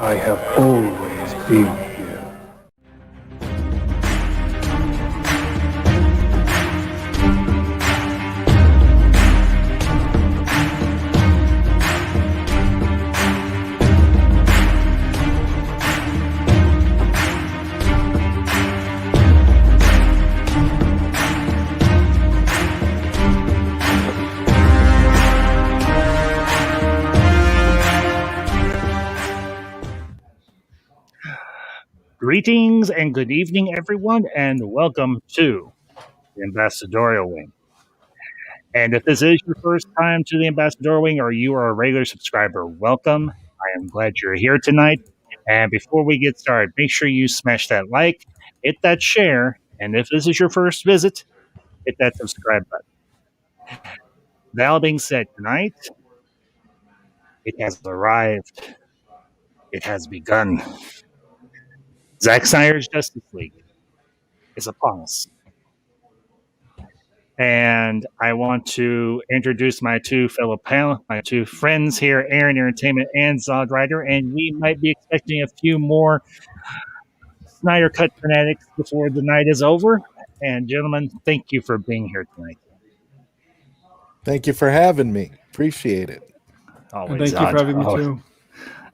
I have always been here. Greetings and good evening, everyone, and welcome to the Ambassadorial Wing. And if this is your first time to the Ambassadorial Wing or you are a regular subscriber, welcome. I am glad you're here tonight. And before we get started, make sure you smash that like, hit that share, and if this is your first visit, hit that subscribe button. That all being said, tonight, it has arrived. It has begun. Zack Snyder's Justice League is upon us. And I want to introduce my two friends here, Aaron Entertainment and Zod Rider, and we might be expecting a few more Snyder Cut fanatics before the night is over. And gentlemen, thank you for being here tonight. Thank you for having me. Appreciate it. Always, thank you for having me too.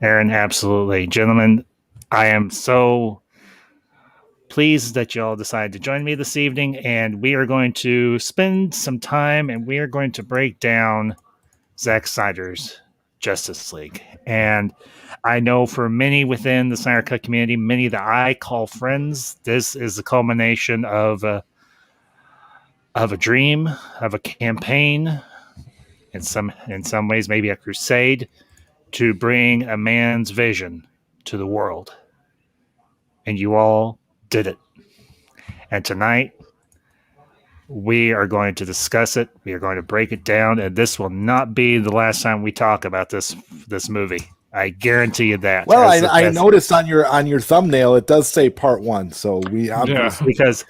Aaron, absolutely. Gentlemen, I am so pleased that you all decided to join me this evening, and we are going to spend some time and we are going to break down Zack Snyder's Justice League. And I know for many within the Snyder Cut community, many that I call friends, this is the culmination of a dream, of a campaign, in some ways maybe a crusade to bring a man's vision to the world. And you all did it. And tonight, we are going to discuss it. We are going to break it down, and this will not be the last time we talk about this movie. I guarantee you that. Well, I noticed on your thumbnail it does say part 1, so we obviously because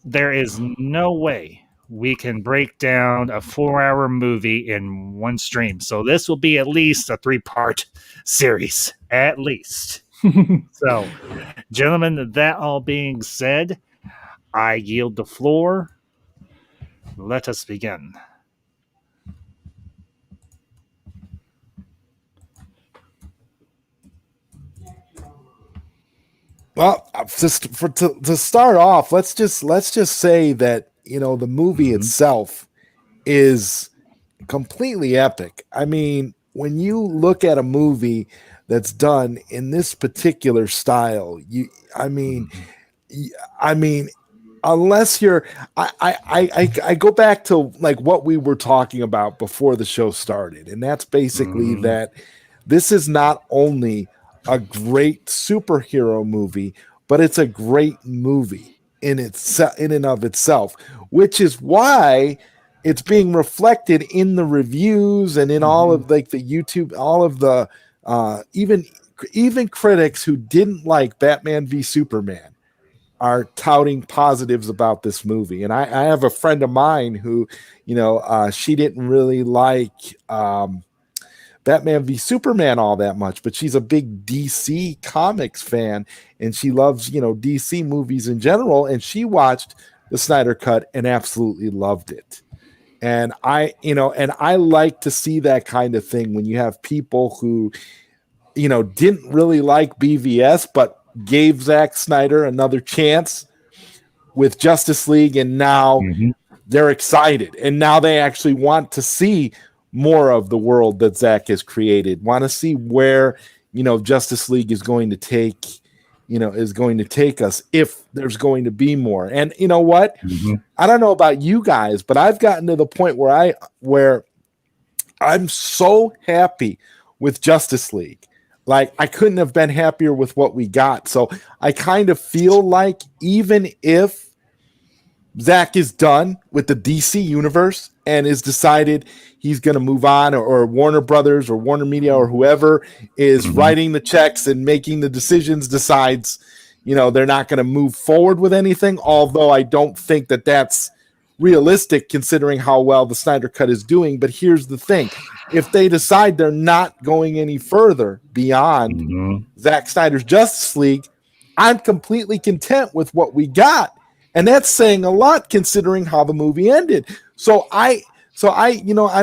there is no way we can break down a 4-hour movie in one stream. So this will be at least a 3-part series, at least. So, gentlemen, that all being said, I yield the floor. Let us begin. Well, to start off, let's just say that the movie itself is completely epic. I mean, when you look at a movie that's done in this particular style, unless you're, I go back to like what we were talking about before the show started, and that's basically that this is not only a great superhero movie, but it's a great movie in and of itself, which is why it's being reflected in the reviews and in all of like the YouTube, all of the even critics who didn't like Batman v Superman are touting positives about this movie. And I have a friend of mine who, she didn't really like Batman v Superman all that much, but she's a big DC Comics fan and she loves, DC movies in general. And she watched the Snyder Cut and absolutely loved it. And I like to see that kind of thing when you have people who, didn't really like BVS, but gave Zack Snyder another chance with Justice League. And now they're excited. And now they actually want to see more of the world that Zack has created, want to see where, Justice League is going to take, us if there's going to be more. And you know what? I don't know about you guys, but I've gotten to the point where I'm so happy with Justice League. Like, I couldn't have been happier with what we got. So I kind of feel like even if Zack is done with the DC universe and is decided he's going to move on, or Warner Brothers or Warner Media or whoever is writing the checks and making the decisions decides, they're not going to move forward with anything. Although I don't think that that's realistic considering how well the Snyder Cut is doing. But here's the thing. If they decide they're not going any further beyond Zack Snyder's Justice League, I'm completely content with what we got. And that's saying a lot considering how the movie ended. So I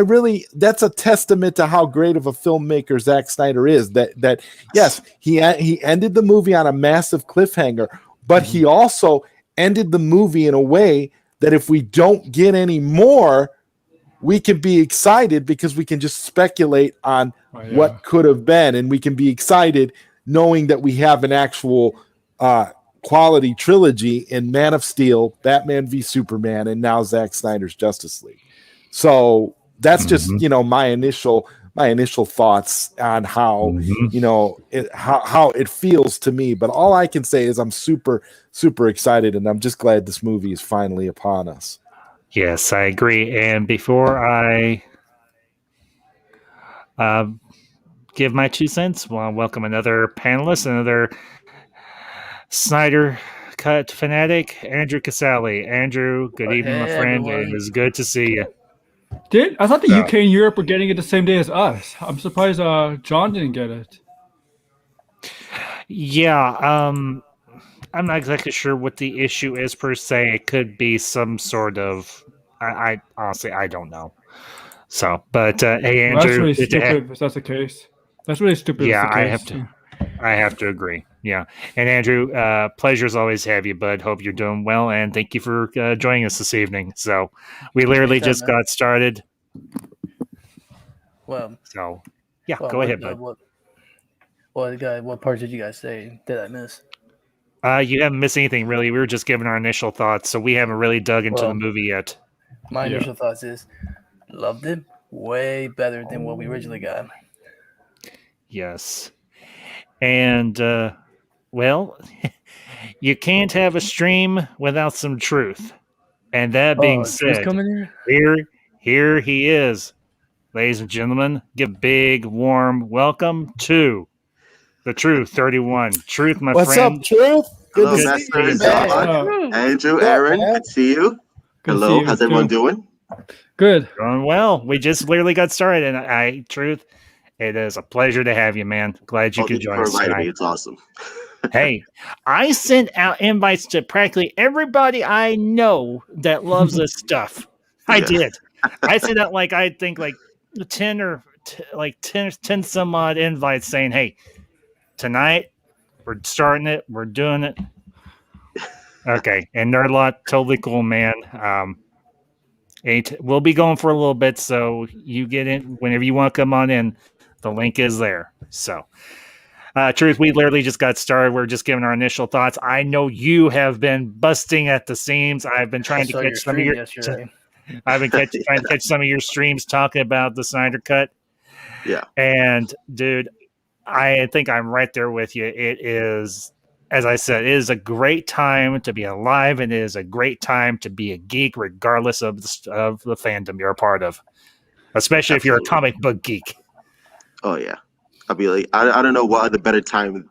really, that's a testament to how great of a filmmaker Zack Snyder is. That yes, he ended the movie on a massive cliffhanger, but he also ended the movie in a way that if we don't get any more, we can be excited because we can just speculate on what could have been, and we can be excited knowing that we have an actual quality trilogy in Man of Steel, Batman v Superman, and now Zack Snyder's Justice League. So that's just my initial thoughts on how how it feels to me. But all I can say is I'm super excited, and I'm just glad this movie is finally upon us. Yes, I agree. And before I give my 2 cents, well, welcome another panelist, another Snyder Cut fanatic, Andrew Casale. Andrew, good evening, my friend. Everyone. It is good to see you. I thought the UK and Europe were getting it the same day as us. I'm surprised John didn't get it. Yeah, I'm not exactly sure what the issue is per se. It could be some sort of. I honestly I don't know. So, but hey, Andrew, that's really stupid. If that's the case, that's really stupid. Yeah, I have to agree. Yeah, and Andrew, pleasure as always to have you, bud. Hope you're doing well, and thank you for joining us this evening. So, we literally just got started. Well, so yeah, go ahead, bud. What part did you guys say? Did I miss? You haven't missed anything really. We were just giving our initial thoughts, so we haven't really dug into the movie yet. My initial thoughts is loved it way better than what we originally got. Yes, and well, you can't have a stream without some truth. And that being said, here he is, ladies and gentlemen. Give a big warm welcome to the Truth 31. Truth, my What's friend. What's up, Truth? Good Hello, Master John, Andrew, Aaron. Good to see you. Hello, how's everyone doing? Good. Doing well. We just literally got started, and Truth, it is a pleasure to have you, man. Glad you could join us tonight. It's awesome. Hey, I sent out invites to practically everybody I know that loves this stuff. I did. I sent out I think 10 or 10 some odd invites saying, "Hey, tonight we're starting it. We're doing it." Okay, and Nerdlot, totally cool, man. We'll be going for a little bit, so you get in whenever you want to come on in. The link is there. So, Truth, we literally just got started. We're just giving our initial thoughts. I know you have been busting at the seams. I've been trying to catch some of your. I've been trying to catch some of your streams talking about the Snyder Cut. Yeah, and dude, I think I'm right there with you. It is, as I said, it is a great time to be alive, and it is a great time to be a geek, regardless of the fandom you're a part of, especially if you're a comic book geek. Oh yeah, I'll be like, I don't know what other better time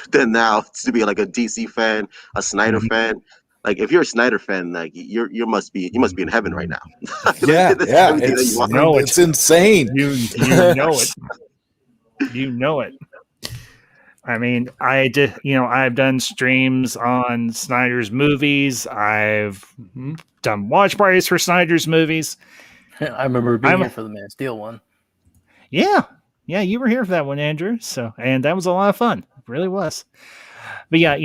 than now to be like a DC fan, a Snyder fan. Like if you're a Snyder fan, like you must be in heaven right now. It's insane. You know it. You know it. I mean, I've done streams on Snyder's movies. I've done watch parties for Snyder's movies. I remember being here for the Man of Steel one. Yeah, you were here for that one, Andrew. So, and that was a lot of fun. It really was. But yeah,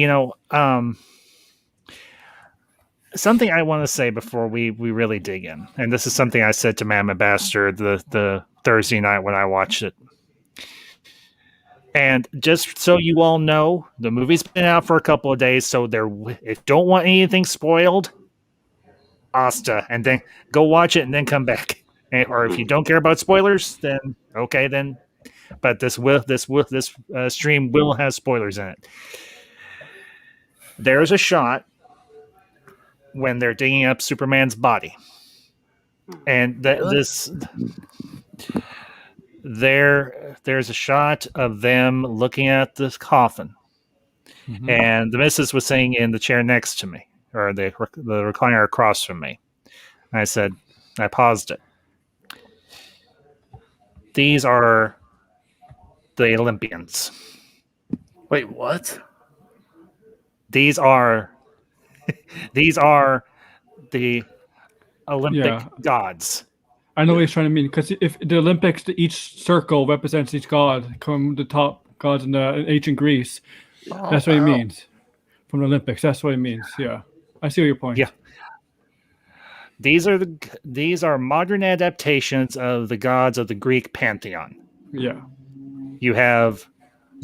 something I want to say before we really dig in, and this is something I said to Madam Ambassador the Thursday night when I watched it. And just so you all know, the movie's been out for a couple of days, so if don't want anything spoiled, Asta, and then go watch it and then come back. Or if you don't care about spoilers, then okay, then. But this stream will have spoilers in it. There's a shot when they're digging up Superman's body, and there's a shot of them looking at this coffin, and the missus was sitting in the chair next to me, or the recliner across from me. I said, I paused it. These are the Olympians. Wait, what? These are the Olympic Yeah. gods. I know what he's trying to mean, because if the Olympics, each circle represents each god, from the top gods in ancient Greece. Oh, That's what he wow. means. From the Olympics, that's what he means. Yeah, I see your point. Yeah. These are modern adaptations of the gods of the Greek pantheon. Yeah. You have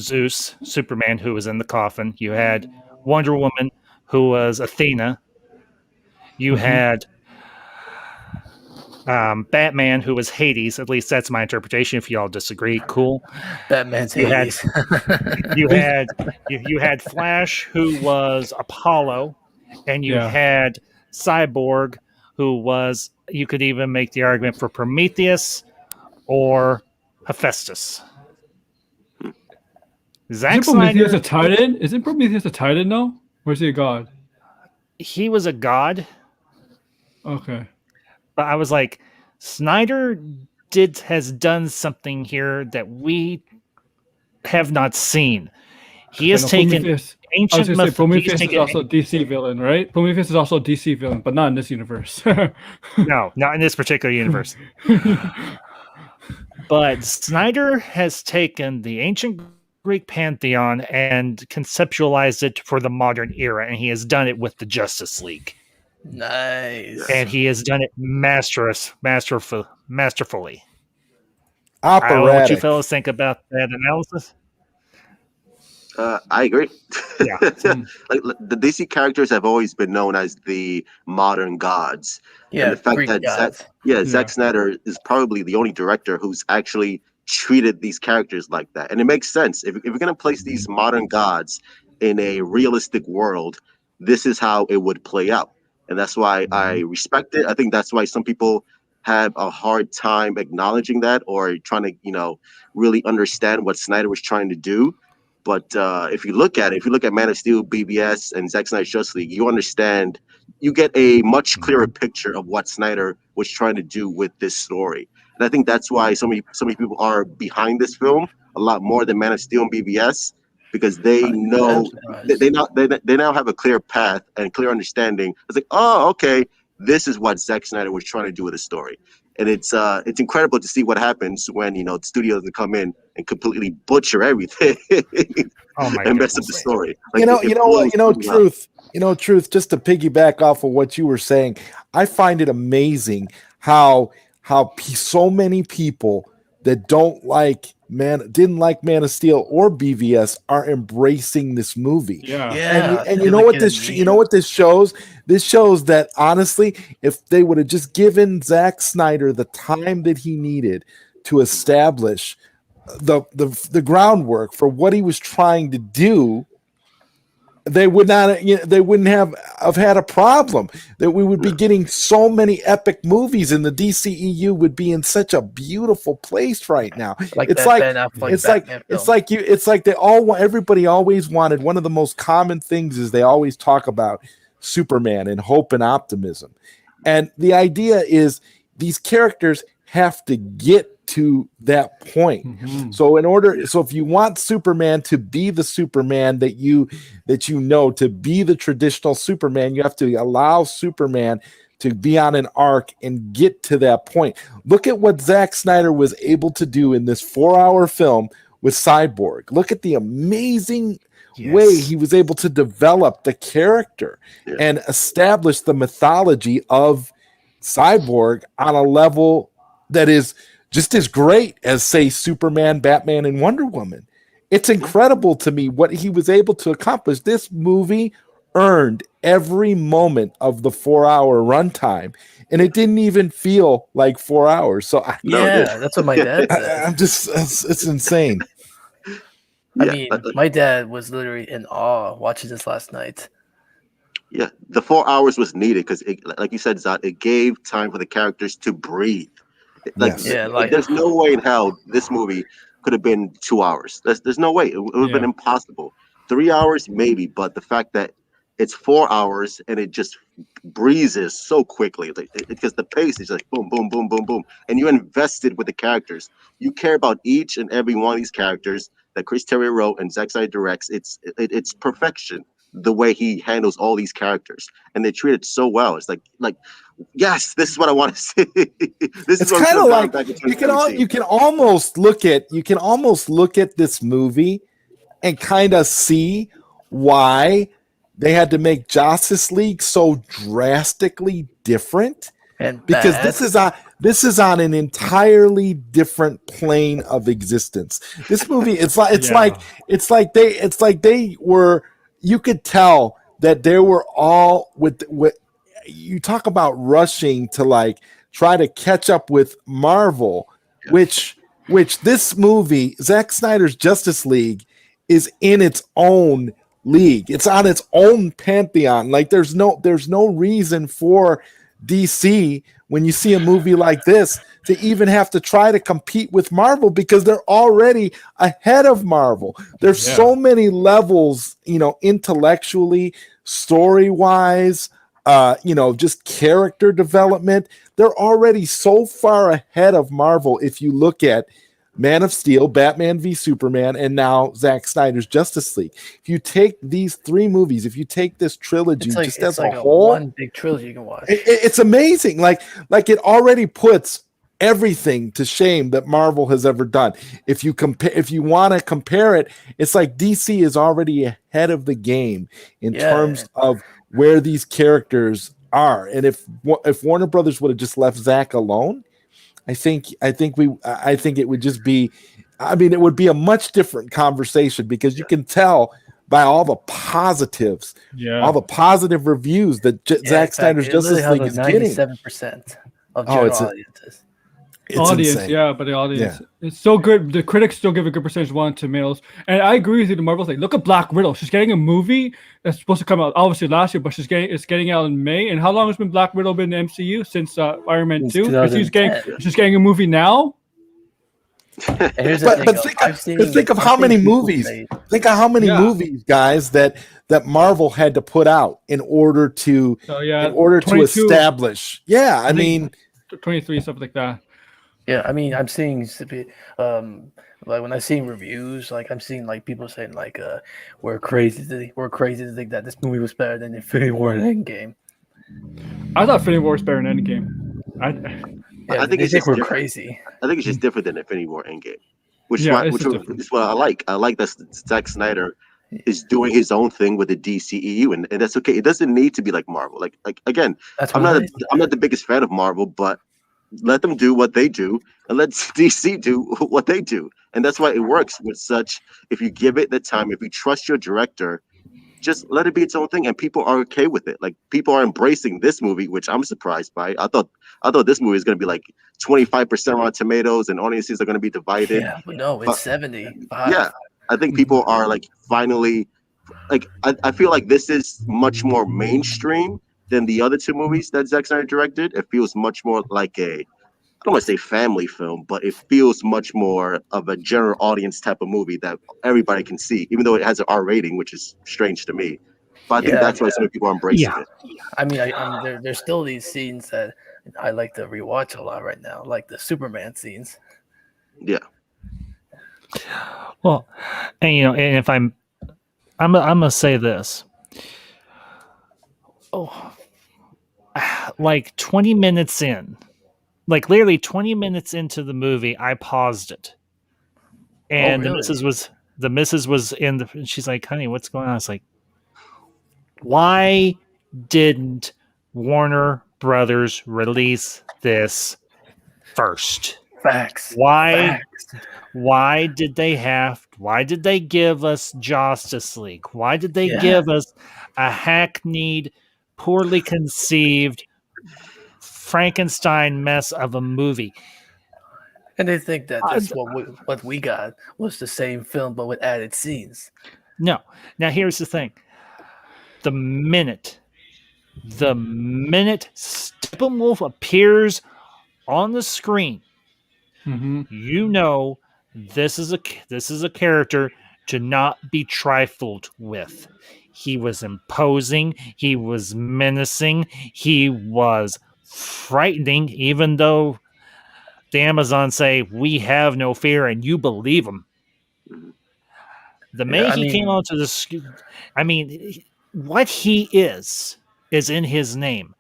Zeus, Superman, who was in the coffin. You had Wonder Woman, who was Athena. You had Batman, who was Hades. At least that's my interpretation. If y'all disagree, cool. Batman's You had Hades. you had Flash, who was Apollo, and you had Cyborg, who was, you could even make the argument for Prometheus or Hephaestus. Zack Isn't Prometheus Snyder, a titan? Isn't Prometheus a titan now? Or is he a god? he was a god, Okay. but I was like, Snyder has done something here that we have not seen. He has taken Prometheus. I was ancient going to say myth. Prometheus is also a DC villain, right? Prometheus is also a DC villain, but not in this universe. No, not in this particular universe. But Snyder has taken the ancient Greek pantheon and conceptualized it for the modern era, and he has done it with the Justice League. Nice. And he has done it masterfully. I don't know what you Operatic. fellas think about that analysis. I agree. Yeah. Like the DC characters have always been known as the modern gods. Yeah, And the fact Greek that gods. Zack Snyder is probably the only director who's actually treated these characters like that. And it makes sense. If we're going to place these modern gods in a realistic world, this is how it would play out. And that's why I respect it. I think that's why some people have a hard time acknowledging that or trying to, really understand what Snyder was trying to do. But if you look at Man of Steel, BBS, and Zack Snyder's Justice League, you understand, you get a much clearer picture of what Snyder was trying to do with this story. And I think that's why so many people are behind this film a lot more than Man of Steel and BBS, because they know they now have a clear path and clear understanding. It's like, oh, okay, this is what Zack Snyder was trying to do with the story. And it's incredible to see what happens when the studios come in and completely butcher everything and mess up the story. Truth. Just to piggyback off of what you were saying, I find it amazing how so many people that didn't like Man of Steel or BVS are embracing this movie. Yeah. And you know what this shows? This shows that honestly, if they would have just given Zack Snyder the time that he needed to establish the groundwork for what he was trying to do, they wouldn't have had a problem. That we would be getting so many epic movies, and the DCEU would be in such a beautiful place right now. Everybody always wanted, one of the most common things is they always talk about Superman and hope and optimism. And the idea is these characters have to get to that point. So if you want Superman to be the Superman that you to be the traditional Superman, you have to allow Superman to be on an arc and get to that point. Look at what Zack Snyder was able to do in this 4-hour film with Cyborg. Look at the amazing way he was able to develop the character and establish the mythology of Cyborg on a level that is just as great as, say, Superman, Batman, and Wonder Woman. It's incredible to me what he was able to accomplish. This movie earned every moment of the 4-hour runtime, and it didn't even feel like 4 hours. So that's what my dad said. It's insane. My dad was literally in awe watching this last night. Yeah, the 4 hours was needed because, like you said, Zod, it gave time for the characters to breathe. There's no way in hell this movie could have been 2 hours. There's no way. It would have been impossible. 3 hours, maybe, but the fact that It's 4 hours, and it just breezes so quickly because the pace is like boom, boom, boom, boom, boom, and you're invested with the characters. You care about each and every one of these characters that Chris Terrio wrote and Zack Snyder directs. It's perfection the way he handles all these characters, and they treat it so well. It's like yes, this is what I want to see. This It's is what kind of like back in you can almost look at this movie and kind of see why they had to make Justice League so drastically different, And because bad. this is on an entirely different plane of existence. This movie, it's like they were. You could tell that they were all with. You talk about rushing to like try to catch up with Marvel, which this movie, Zack Snyder's Justice League, is in its own league. It's on its own pantheon. Like there's no reason for DC, when you see a movie like this, to even have to try to compete with Marvel, because they're already ahead of Marvel. There's so many levels, intellectually, story-wise, just character development. They're already so far ahead of Marvel. If you look at Man of Steel, Batman v Superman, and now Zack Snyder's Justice League. If you take these three movies, if you take this trilogy just as a whole, one big trilogy you can watch. It's amazing. Like it already puts everything to shame that Marvel has ever done. If you want to compare it, it's like DC is already ahead of the game in terms of where these characters are. And if Warner Brothers would have just left Zack alone, I think it would just be, it would be a much different conversation, because you can tell by all the positives, all the positive reviews that Zack Snyder's Justice League is getting. 97% of general audiences. It's audience, insane. but the audience, it's so good. The critics still give a good percentage of Rotten Tomatoes, and I agree with you. The Marvel thing. Look at Black Widow. She's getting a movie that's supposed to come out obviously last year, but it's getting out in May. And how long has Black Widow been in the MCU? Since Iron Man 2. She's getting a movie now. Think of how many movies. Think of how many movies, guys, that Marvel had to put out in order to to establish. 23, stuff like that. Yeah, I'm seeing like when I see reviews, like I'm seeing like people saying like we're crazy to think that this movie was better than Infinity War and Endgame. I thought Infinity War was better than Endgame. I think it's just we're crazy. I think it's just different than Infinity War Endgame, which is what I like. I like that Zack Snyder is doing his own thing with the DCEU, and that's okay. It doesn't need to be like Marvel. Like again, I'm not the biggest fan of Marvel, but let them do what they do, and let DC do what they do, and that's why it works with such. If you give it the time, if you trust your director, just let it be its own thing, and people are okay with it. Like people are embracing this movie, which I'm surprised by. I thought this movie is going to be like 25% on Tomatoes, and audiences are going to be divided. Yeah, but no, it's 70. Yeah, I think people are like finally, like I feel like this is much more mainstream than the other two movies that Zack Snyder directed. It feels much more like I don't want to say family film, but it feels much more of a general audience type of movie that everybody can see, even though it has an R rating, which is strange to me. But I think that's why so many people are embracing it. I mean, there's still these scenes that I like to rewatch a lot right now, like the Superman scenes. Yeah. Well, and and if I'm gonna say this. Oh, like 20 minutes in, like literally 20 minutes into the movie, I paused it, and the missus was in the. She's like, "Honey, what's going on?" I was like, "Why didn't Warner Brothers release this first? Facts. Why did they give us Justice League? Why did they give us a hackneyed, poorly conceived Frankenstein mess of a movie?" And they think that that's what we got was the same film but with added scenes. No. Now here's the thing. The minute Steppenwolf appears on the screen, you know this is a character to not be trifled with. He was imposing. He was menacing. He was frightening, even though the Amazon say, we have no fear, and you believe them. Mhm. The Yeah, minute I he came mean, onto I mean, what he is in his name.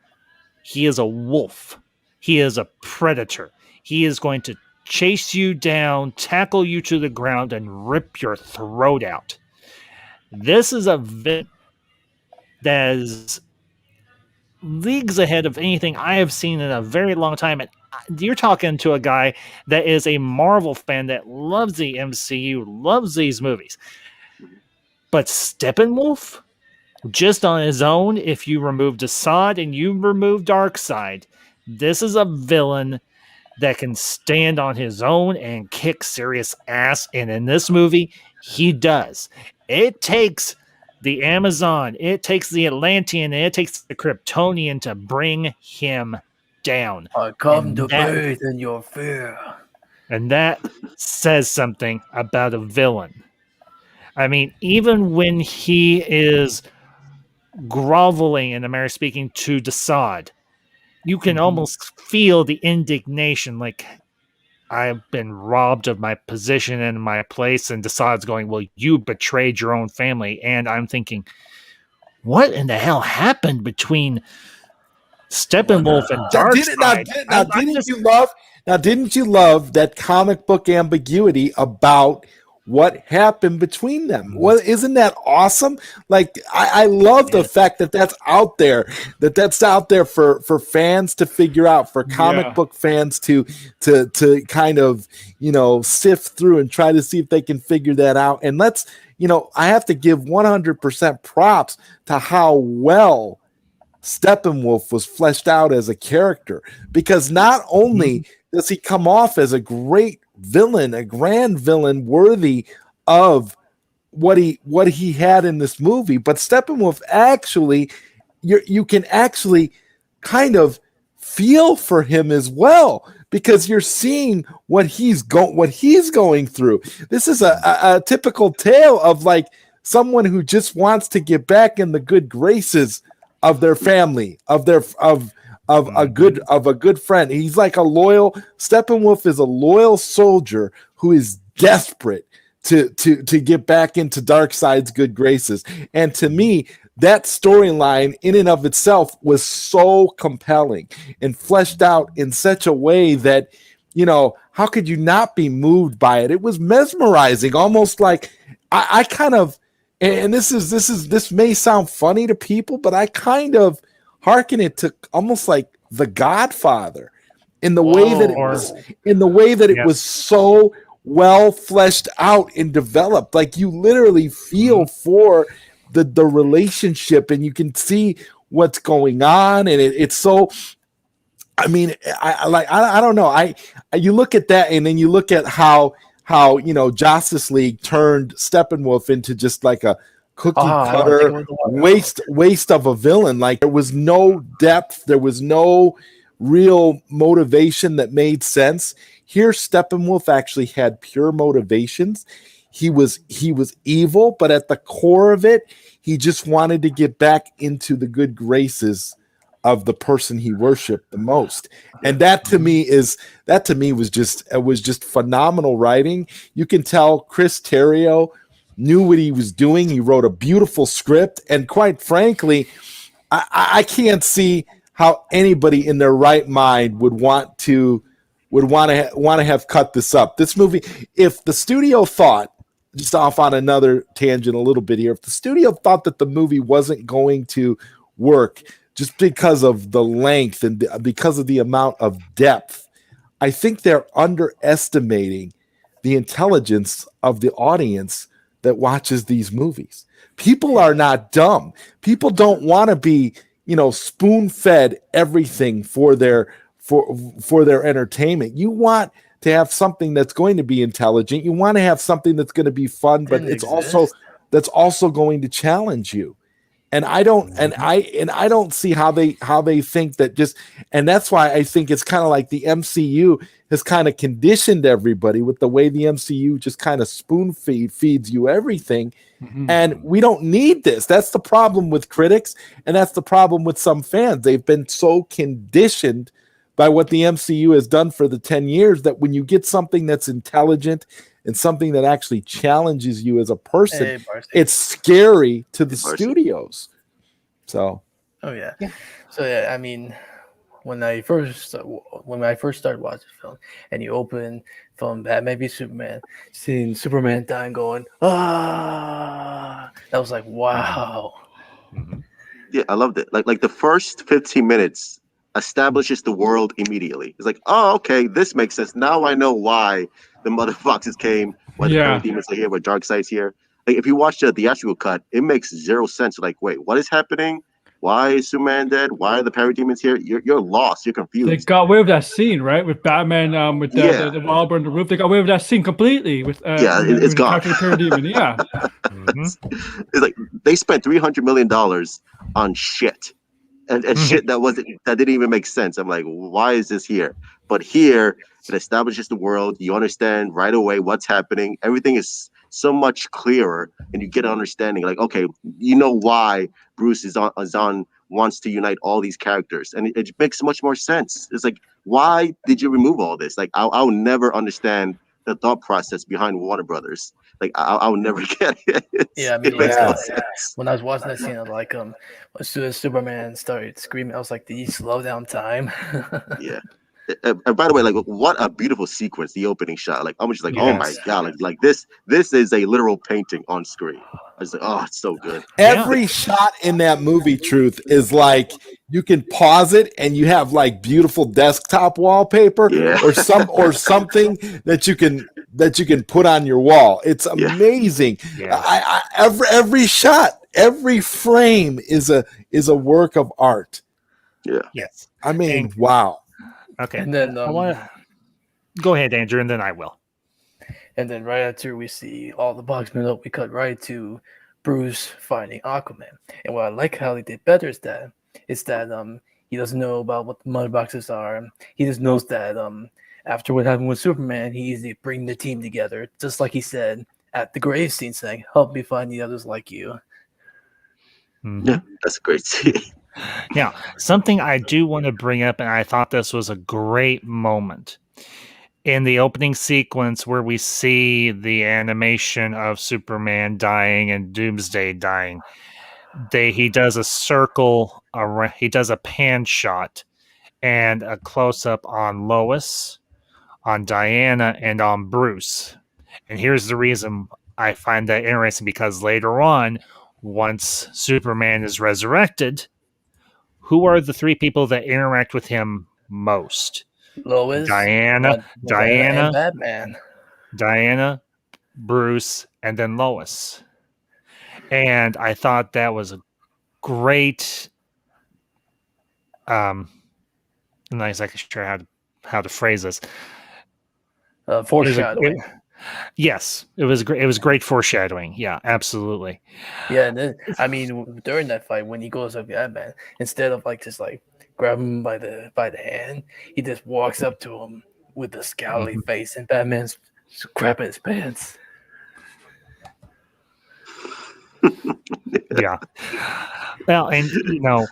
He is a wolf. He is a predator. He is going to chase you down, tackle you to the ground, and rip your throat out. This is a villain that is leagues ahead of anything I have seen in a very long time. And you're talking to a guy that is a Marvel fan that loves the MCU, loves these movies. But Steppenwolf, just on his own, if you remove Desaad and you remove Darkseid, this is a villain that can stand on his own and kick serious ass. And in this movie, he does. It takes the Amazon, it takes the Atlantean, and it takes the Kryptonian to bring him down. I come And to that, bathe in your fear. and that says something about a villain. I mean, even when he is groveling, in a manner of speaking, to Desaad, you can almost feel the indignation, like, I've been robbed of my position and my place, and Desaad's going, well, you betrayed your own family. And I'm thinking, what in the hell happened between Steppenwolf and Darkseid? Didn't you love that comic book ambiguity about what happened between them? Well, isn't that awesome? Like, I love the fact that that's out there, for fans to figure out, for comic book fans to kind of, sift through and try to see if they can figure that out. And I have to give 100% props to how well Steppenwolf was fleshed out as a character, because not only does he come off as a great villain, a grand villain worthy of what he had in this movie, but Steppenwolf actually, you can actually kind of feel for him as well, because you're seeing what he's going through. This is a typical tale of like someone who just wants to get back in the good graces of their family, of a good friend. He's like Steppenwolf is a loyal soldier who is desperate to get back into Darkseid's good graces. And to me, that storyline in and of itself was so compelling and fleshed out in such a way that, how could you not be moved by it? It was mesmerizing, almost like I kind of, and this may sound funny to people, but I kind of hearken it to almost like The Godfather in the way that it was so well fleshed out and developed. Like, you literally feel for the relationship, and you can see what's going on, and it's so. I mean, I don't know. You look at that, and then you look at how Justice League turned Steppenwolf into just like a cookie cutter waste of a villain. Like, there was no depth, there was no real motivation that made sense. Here, Steppenwolf actually had pure motivations. He was evil, but at the core of it, he just wanted to get back into the good graces of the person he worshipped the most. And that to me was just phenomenal writing. You can tell Chris Terrio knew what he was doing. He wrote a beautiful script, and quite frankly, I can't see how anybody in their right mind would want to have cut this up. This movie, if the studio thought, just off on another tangent a little bit here, if the studio thought that the movie wasn't going to work just because of the length and because of the amount of depth, I think they're underestimating the intelligence of the audience that watches these movies. People are not dumb. People don't want to be, spoon-fed everything for their entertainment. You want to have something that's going to be intelligent. You want to have something that's going to be fun, but that's also going to challenge you. And I don't see how they think that just, and that's why I think it's kind of like the MCU has kind of conditioned everybody with the way the MCU just kind of spoon feeds you everything. And we don't need this. That's the problem with critics, and that's the problem with some fans. They've been so conditioned by what the MCU has done for the 10 years that when you get something that's intelligent and something that actually challenges you as a person, it's scary to the studios. So, oh yeah. So yeah, I mean, when I first started watching the film, and you open from Batman v Superman, seeing Superman dying, going that was like wow. Yeah, I loved it. Like the first 15 minutes establishes the world immediately. It's like, oh, okay, this makes sense. Now I know why the motherfuckers came, why the parademons are here, why Darkseid's here. Like if you watch the theatrical cut, it makes zero sense. Like, wait, what is happening? Why is Superman dead? Why are the parademons here? You're lost. You're confused. They got away with that scene, right? With Batman, with the wall on the roof. They got away with that scene completely. With it's gone. The parademon. Yeah. It's like they spent $300 million on shit. And shit that didn't even make sense. I'm like, why is this here? But here, it establishes the world. You understand right away what's happening. Everything is so much clearer, and you get an understanding. Like, okay, you know why Bruce is on wants to unite all these characters, and it makes much more sense. It's like, why did you remove all this? Like, I'll never understand the thought process behind Warner Brothers. Like, I'll never get it. Yeah, I mean, it makes no sense. When I was watching that scene, like, as soon as Superman started screaming, I was like, "Did you slow down time?" Yeah. And by the way, like, what a beautiful sequence, the opening shot. Like, I'm just like, oh my god, like this is a literal painting on screen. I was like, oh, it's so good. Every shot in that movie, Truth, is like you can pause it and you have like beautiful desktop wallpaper or something that you can put on your wall. It's amazing. Every shot, every frame is a work of art. Yeah. Yes. I mean, wow. Okay. And then I want to go ahead, Andrew, and then I will. And then right after we see all the boxmen up, we cut right to Bruce finding Aquaman. And what I like how they did better is that he doesn't know about what the mother boxes are. He just knows that after what happened with Superman, he needs to bring the team together, just like he said at the grave scene, saying, "Help me find the others like you." Yeah, that's a great scene. Now, something I do want to bring up, and I thought this was a great moment in the opening sequence where we see the animation of Superman dying and Doomsday dying. He does a circle, he does a pan shot and a close up on Lois, on Diana, and on Bruce. And here's the reason I find that interesting, because later on, once Superman is resurrected, who are the three people that interact with him most? Lois, Diana, and Batman. Diana, Bruce, and then Lois. And I thought that was a great. I'm not exactly sure how to phrase this. Foreshadowing. Yes, it was great. It was great foreshadowing. Yeah, absolutely. Yeah, and then I mean, during that fight, when he goes up Batman, instead of like just like grab him by the hand, he just walks up to him with a scowly face, and Batman's crapping his pants. Yeah. Well, and you know,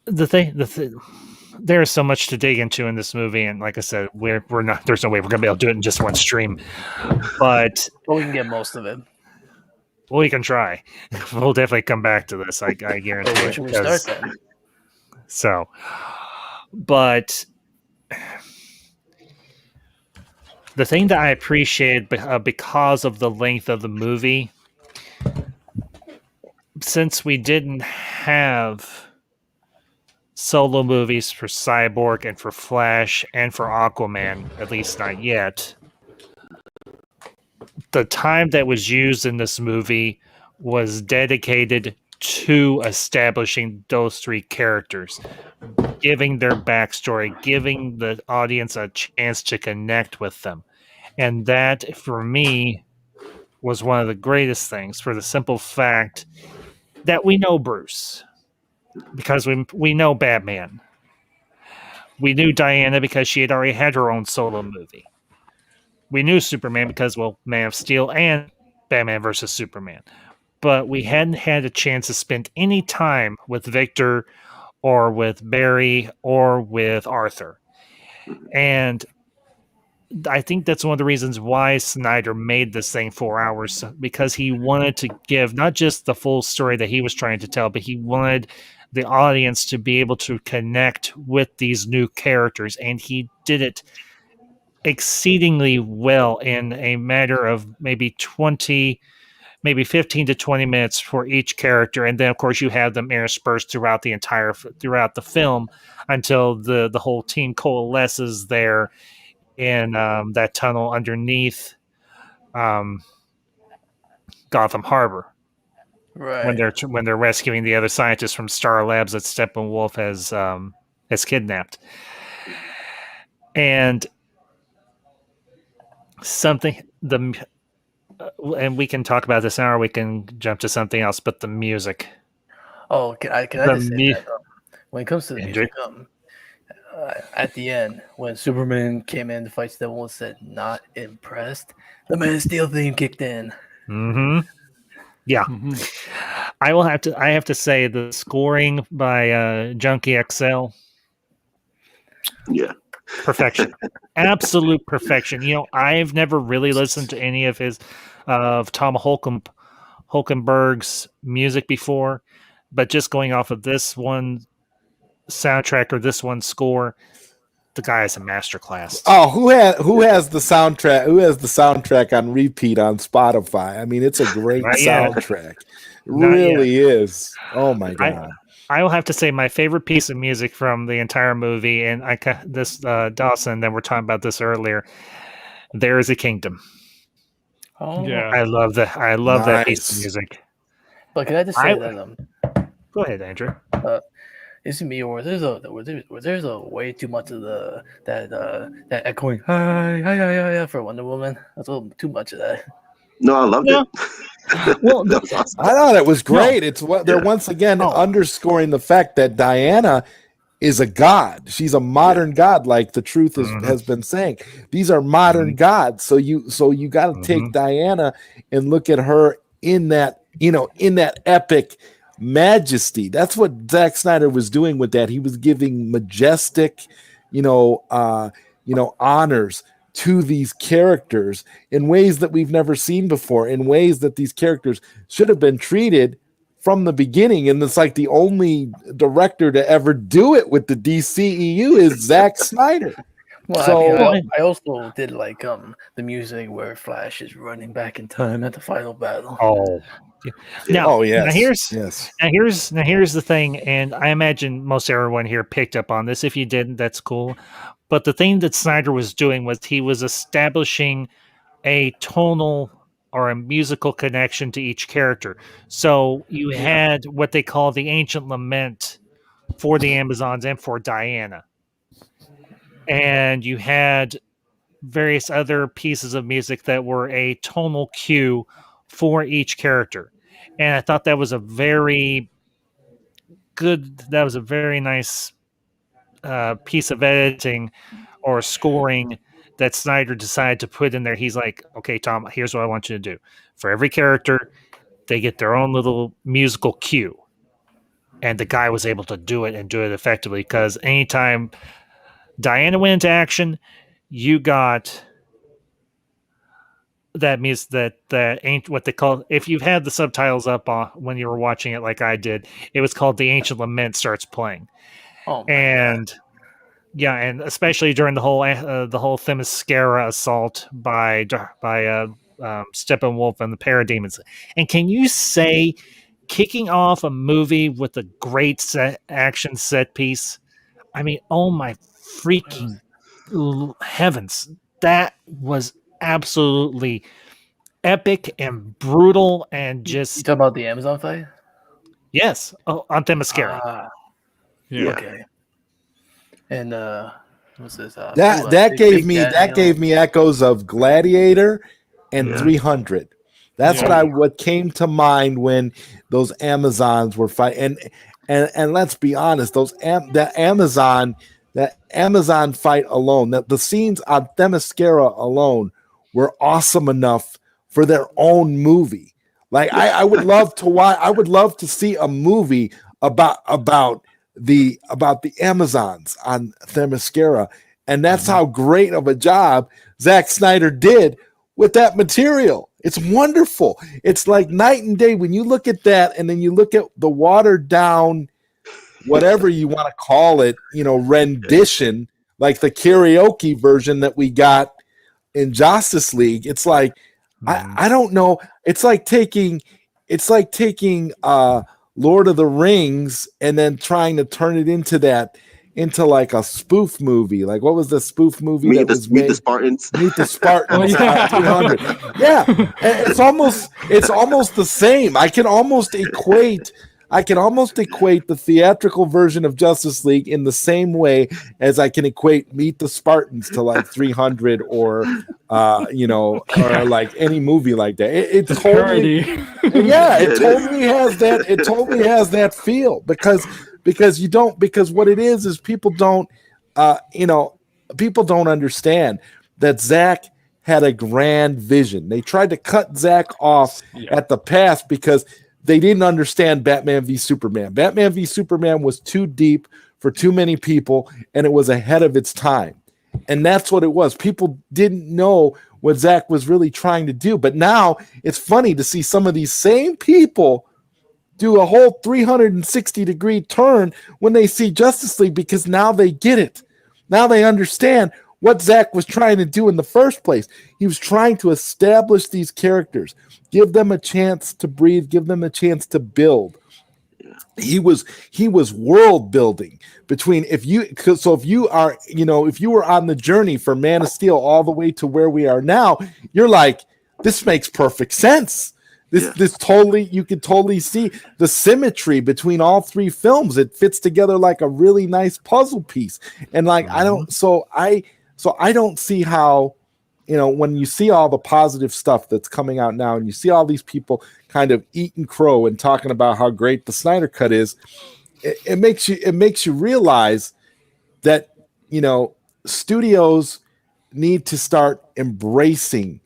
the thing, there's so much to dig into in this movie, and like I said, we're not. There's no way we're gonna be able to do it in just one stream, but we can get most of it. Well, we can try. We'll definitely come back to this. I guarantee. Where should we start then? So, but the thing that I appreciate because of the length of the movie, since we didn't have solo movies for Cyborg and for Flash and for Aquaman, at least not yet, the time that was used in this movie was dedicated to establishing those three characters, giving their backstory, giving the audience a chance to connect with them. And that, for me, was one of the greatest things, for the simple fact that we know Bruce because we know Batman. We knew Diana because she had already had her own solo movie. We knew Superman because, well, Man of Steel and Batman versus Superman. But we hadn't had a chance to spend any time with Victor or with Barry or with Arthur. And I think that's one of the reasons why Snyder made this thing 4 hours, because he wanted to give not just the full story that he was trying to tell, but he wanted the audience to be able to connect with these new characters. And he did it exceedingly well in a matter of maybe 15 to 20 minutes for each character. And then, of course, you have them interspersed throughout the film until the whole team coalesces there in that tunnel underneath Gotham Harbor when Right. they're rescuing the other scientists from Star Labs that Steppenwolf has kidnapped. And and we can talk about this now, or we can jump to something else. But the music, Oh, can I just say that when it comes to the Andrew? music, at the end when Superman came in to fight Steppenwolf, said not impressed. The Man of Steel theme kicked in. Mm-hmm. Yeah, I have to say the scoring by Junkie XL, Yeah. perfection, absolute perfection. I've never really listened to any of Tom Holkenberg's music before, but just going off of this one soundtrack or this one score, the guy is a masterclass. Oh, who has the soundtrack? Who has the soundtrack on repeat on Spotify? I mean, it's a great soundtrack. It really is. Oh my god! I will have to say my favorite piece of music from the entire movie, and Dawson, that we're talking about this earlier. There Is a Kingdom. Oh, Yeah. I love that. I love that piece of music. But can I just say that Go ahead, Andrew. Is it me, or there's a way too much of that echoing hi for Wonder Woman? That's a little too much of that. No, I loved it. Well, that was awesome. I thought it was great. It's what they're once again underscoring the fact that Diana is a god. She's a modern god, like the truth has been saying. These are modern gods. So you got to take Diana and look at her in that epic majesty. That's what Zack Snyder was doing with that. He was giving majestic, honors to these characters in ways that we've never seen before, in ways that these characters should have been treated from the beginning. And it's like the only director to ever do it with the DCEU is Zack Snyder. Well, So I also did like the music where Flash is running back in time at the final battle. Oh, now here's the thing, and I imagine most everyone here picked up on this. If you didn't, that's cool. But the thing that Snyder was doing was he was establishing a tonal or a musical connection to each character. So you had what they call the ancient lament for the Amazons and for Diana. And you had various other pieces of music that were a tonal cue for each character. And I thought that was a very nice piece of editing or scoring that Snyder decided to put in there. He's like, okay, Tom, here's what I want you to do. For every character, they get their own little musical cue. And the guy was able to do it and do it effectively, because anytime Diana went into action, you got that music that ain't what they call, if you've had the subtitles up when you were watching it like I did, it was called The Ancient Lament starts playing. Oh, and especially during the whole Themyscira assault by Steppenwolf and the Parademons. And can you say, kicking off a movie with a great action set piece? I mean, oh my freaking heavens, that was absolutely epic and brutal, and just you talking about the Amazon fight? Yes, on Themyscira. Okay. And what's this? That gave me echoes of Gladiator and 300. That's Yeah. what came to mind when those Amazons were fighting. And let's be honest, that Amazon fight alone, that the scenes on Themyscira alone were awesome enough for their own movie. Like I would love to watch. I would love to see a movie about the Amazons on Themyscira, and that's how great of a job Zack Snyder did with that material. It's wonderful. It's like night and day when you look at that, and then you look at the watered down, whatever you want to call it, rendition, like the karaoke version that we got in Justice League. It's like I don't know. It's like taking Lord of the Rings and then trying to turn it into like a spoof movie. Like what was the spoof movie Meet the Spartans. Meet the Spartans. Oh, yeah. 300. Yeah, and it's almost the same. I can almost equate the theatrical version of Justice League in the same way as I can equate Meet the Spartans to like 300 or like any movie like that. It totally, yeah, it totally has that. It totally has that feel because what it is people don't understand that Zack had a grand vision. They tried to cut Zack off at the pass because they didn't understand Batman v Superman. Batman v Superman was too deep for too many people, and it was ahead of its time. And that's what it was. People didn't know what Zack was really trying to do. But now it's funny to see some of these same people do a whole 360-degree turn when they see Justice League, because now they get it. Now they understand what Zack was trying to do in the first place. He was trying to establish these characters, give them a chance to breathe, give them a chance to build. He was world building between if you were on the journey from Man of Steel all the way to where we are now, you're like, this makes perfect sense. This totally, you could totally see the symmetry between all three films. It fits together like a really nice puzzle piece. And like, I don't see how, when you see all the positive stuff that's coming out now and you see all these people kind of eating crow and talking about how great the Snyder Cut is, it makes you realize that, studios need to start embracing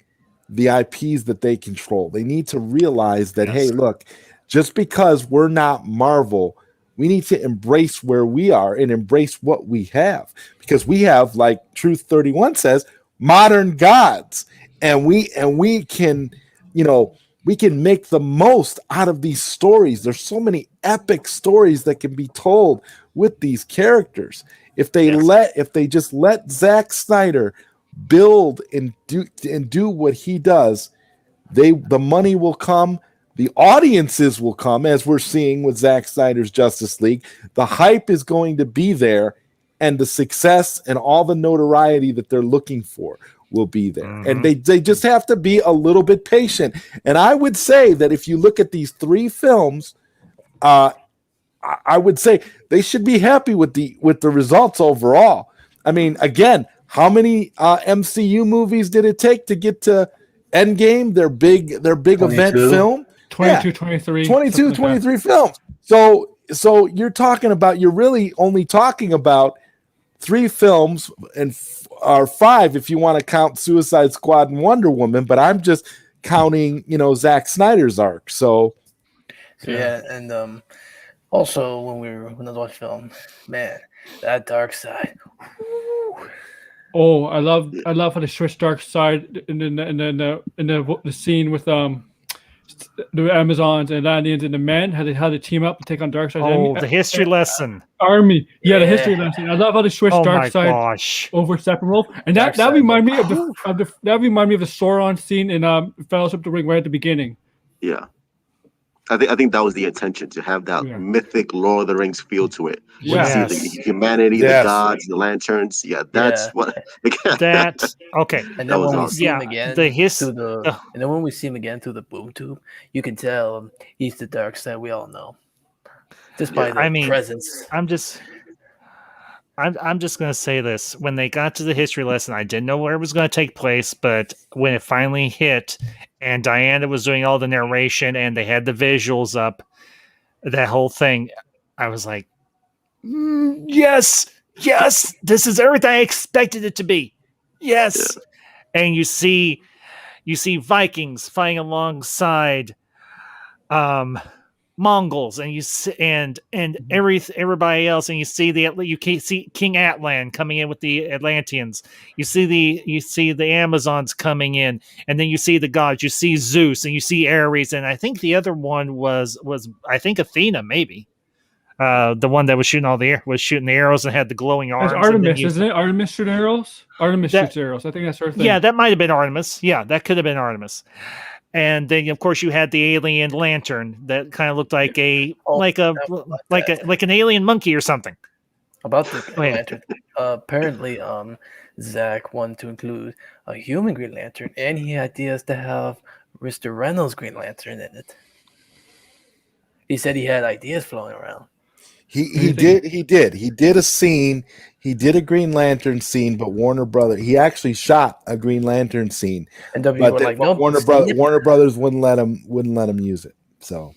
the IPs that they control. They need to realize that, hey, look, just because we're not Marvel, we need to embrace where we are and embrace what we have, because we have, like Truth 31 says, modern gods, and we can, we can make the most out of these stories. There's so many epic stories that can be told with these characters. If they just let Zack Snyder build and do what he does, the money will come, the audiences will come, as we're seeing with Zack Snyder's Justice League. The hype is going to be there, and the success and all the notoriety that they're looking for will be there. And they just have to be a little bit patient. And I would say that if you look at these three films, I would say they should be happy with the results overall. I mean, again, how many MCU movies did it take to get to Endgame, their big event film? 23 films. So you're really only talking about three films, or five if you want to count Suicide Squad and Wonder Woman, but I'm just counting, Zack Snyder's arc. So and also when I was watching film, man, that dark side. Woo. Oh, I love how they switch dark side in the scene with the Amazons and Atlanteans and the men, how they team up and take on dark side. Oh, the history lesson. Army. Yeah, the history lesson. I love how they switch dark side over Steppenwolf. And that remind me of the Sauron scene in Fellowship of the Ring right at the beginning. Yeah. I think that was the intention, to have that mythic Lord of the Rings feel to it. Yes. The humanity, the gods, the lanterns. Yeah, that's what. That's okay. And then when we see him again, and then when we see him again through the boom tube, you can tell he's the dark side. We all know, just by the presence. I'm just gonna say this: when they got to the history lesson, I didn't know where it was going to take place, but when it finally hit, and Diana was doing all the narration, and they had the visuals up. That whole thing, I was like, yes, this is everything I expected it to be. Yes, and you see Vikings fighting alongside Mongols, and everybody else, and you see King Atlan coming in with the Atlanteans. You see the Amazons coming in, and then you see the gods. You see Zeus, and you see Ares, and I think the other one was I think Athena, maybe. The one that was shooting the arrows and had the glowing arms. That's Artemis, isn't it? Artemis shooting arrows. Shoots arrows. I think that's her thing. Yeah, that might have been Artemis. Yeah, that could have been Artemis. And then, of course, you had the alien lantern that kind of looked like an alien monkey or something. About the lantern, apparently, Zack wanted to include a human Green Lantern, and he had ideas to have Mr. Reynolds' Green Lantern in it. He said he had ideas flowing around. He did a scene. He did a Green Lantern scene, but Warner Brothers, he actually shot a Green Lantern scene. And W were like, no, Warner Brothers wouldn't let him use it. So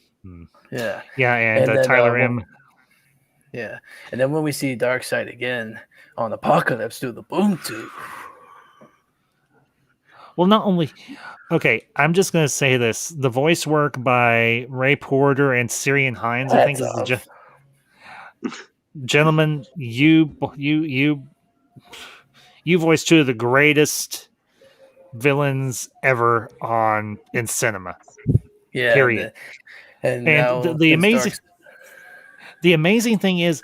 yeah, and then, Tyler M. Yeah, and then when we see Darkseid again on Apocalypse through the boom tube. Well, not only. Okay, I'm just going to say this: the voice work by Ray Porter and Syrian Hines, I think, is the gentlemen. You voiced two of the greatest villains ever in cinema. Yeah, period. And the amazing thing is,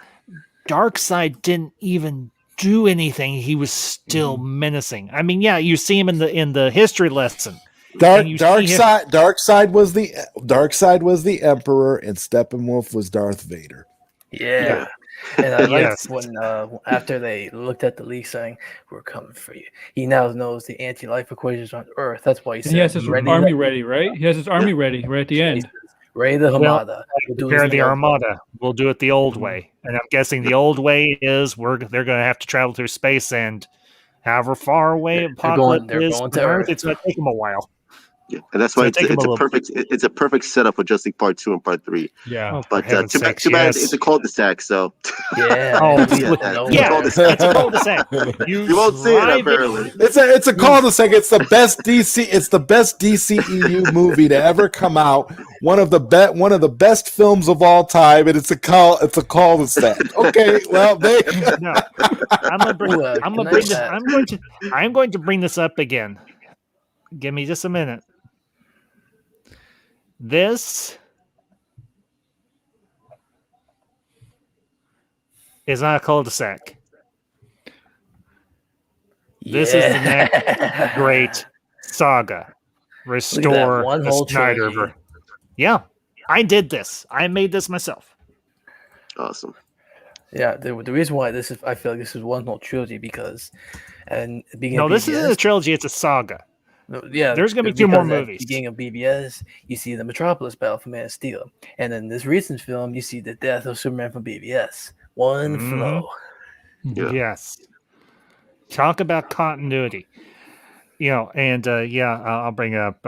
Darkseid didn't even do anything. He was still menacing. I mean, yeah, you see him in the history lesson. Darkseid was the Emperor, and Steppenwolf was Darth Vader. Yeah. And I liked when after they looked at the leak saying, "We're coming for you." He now knows the anti-life equations on Earth. That's why he has his army ready, right? He has his army ready right at the end. Ready the Hamada. Prepare the Armada. We'll do it the old way. And I'm guessing the old way is they're going to have to travel through space, and however far away Apocalypse is from Earth, it's going to take them a while. Yeah, and that's why it's a perfect setup for Justice Part 2 and Part 3. Yeah, but too bad it's a cul-de-sac. So yeah, it's a cul-de-sac. You won't see it apparently. It's a cul-de-sac. It's the best DC. It's the best DCEU movie to ever come out. One of the best films of all time, and it's a cul-de-sac. Okay, well, I'm going to bring this up again. Give me just a minute. This is not a cul-de-sac. This is the next great saga. Restore the Snyder. Yeah, I did this. I made this myself. Awesome. Yeah, the reason why I feel like this is one whole trilogy because, and this isn't a trilogy; it's a saga. Yeah, there's going to be 2 more movies. Beginning of BBS, you see the Metropolis battle for Man of Steel, and in this recent film, you see the death of Superman from BBS. One flow. Yeah. Yes. Talk about continuity. And I'll bring up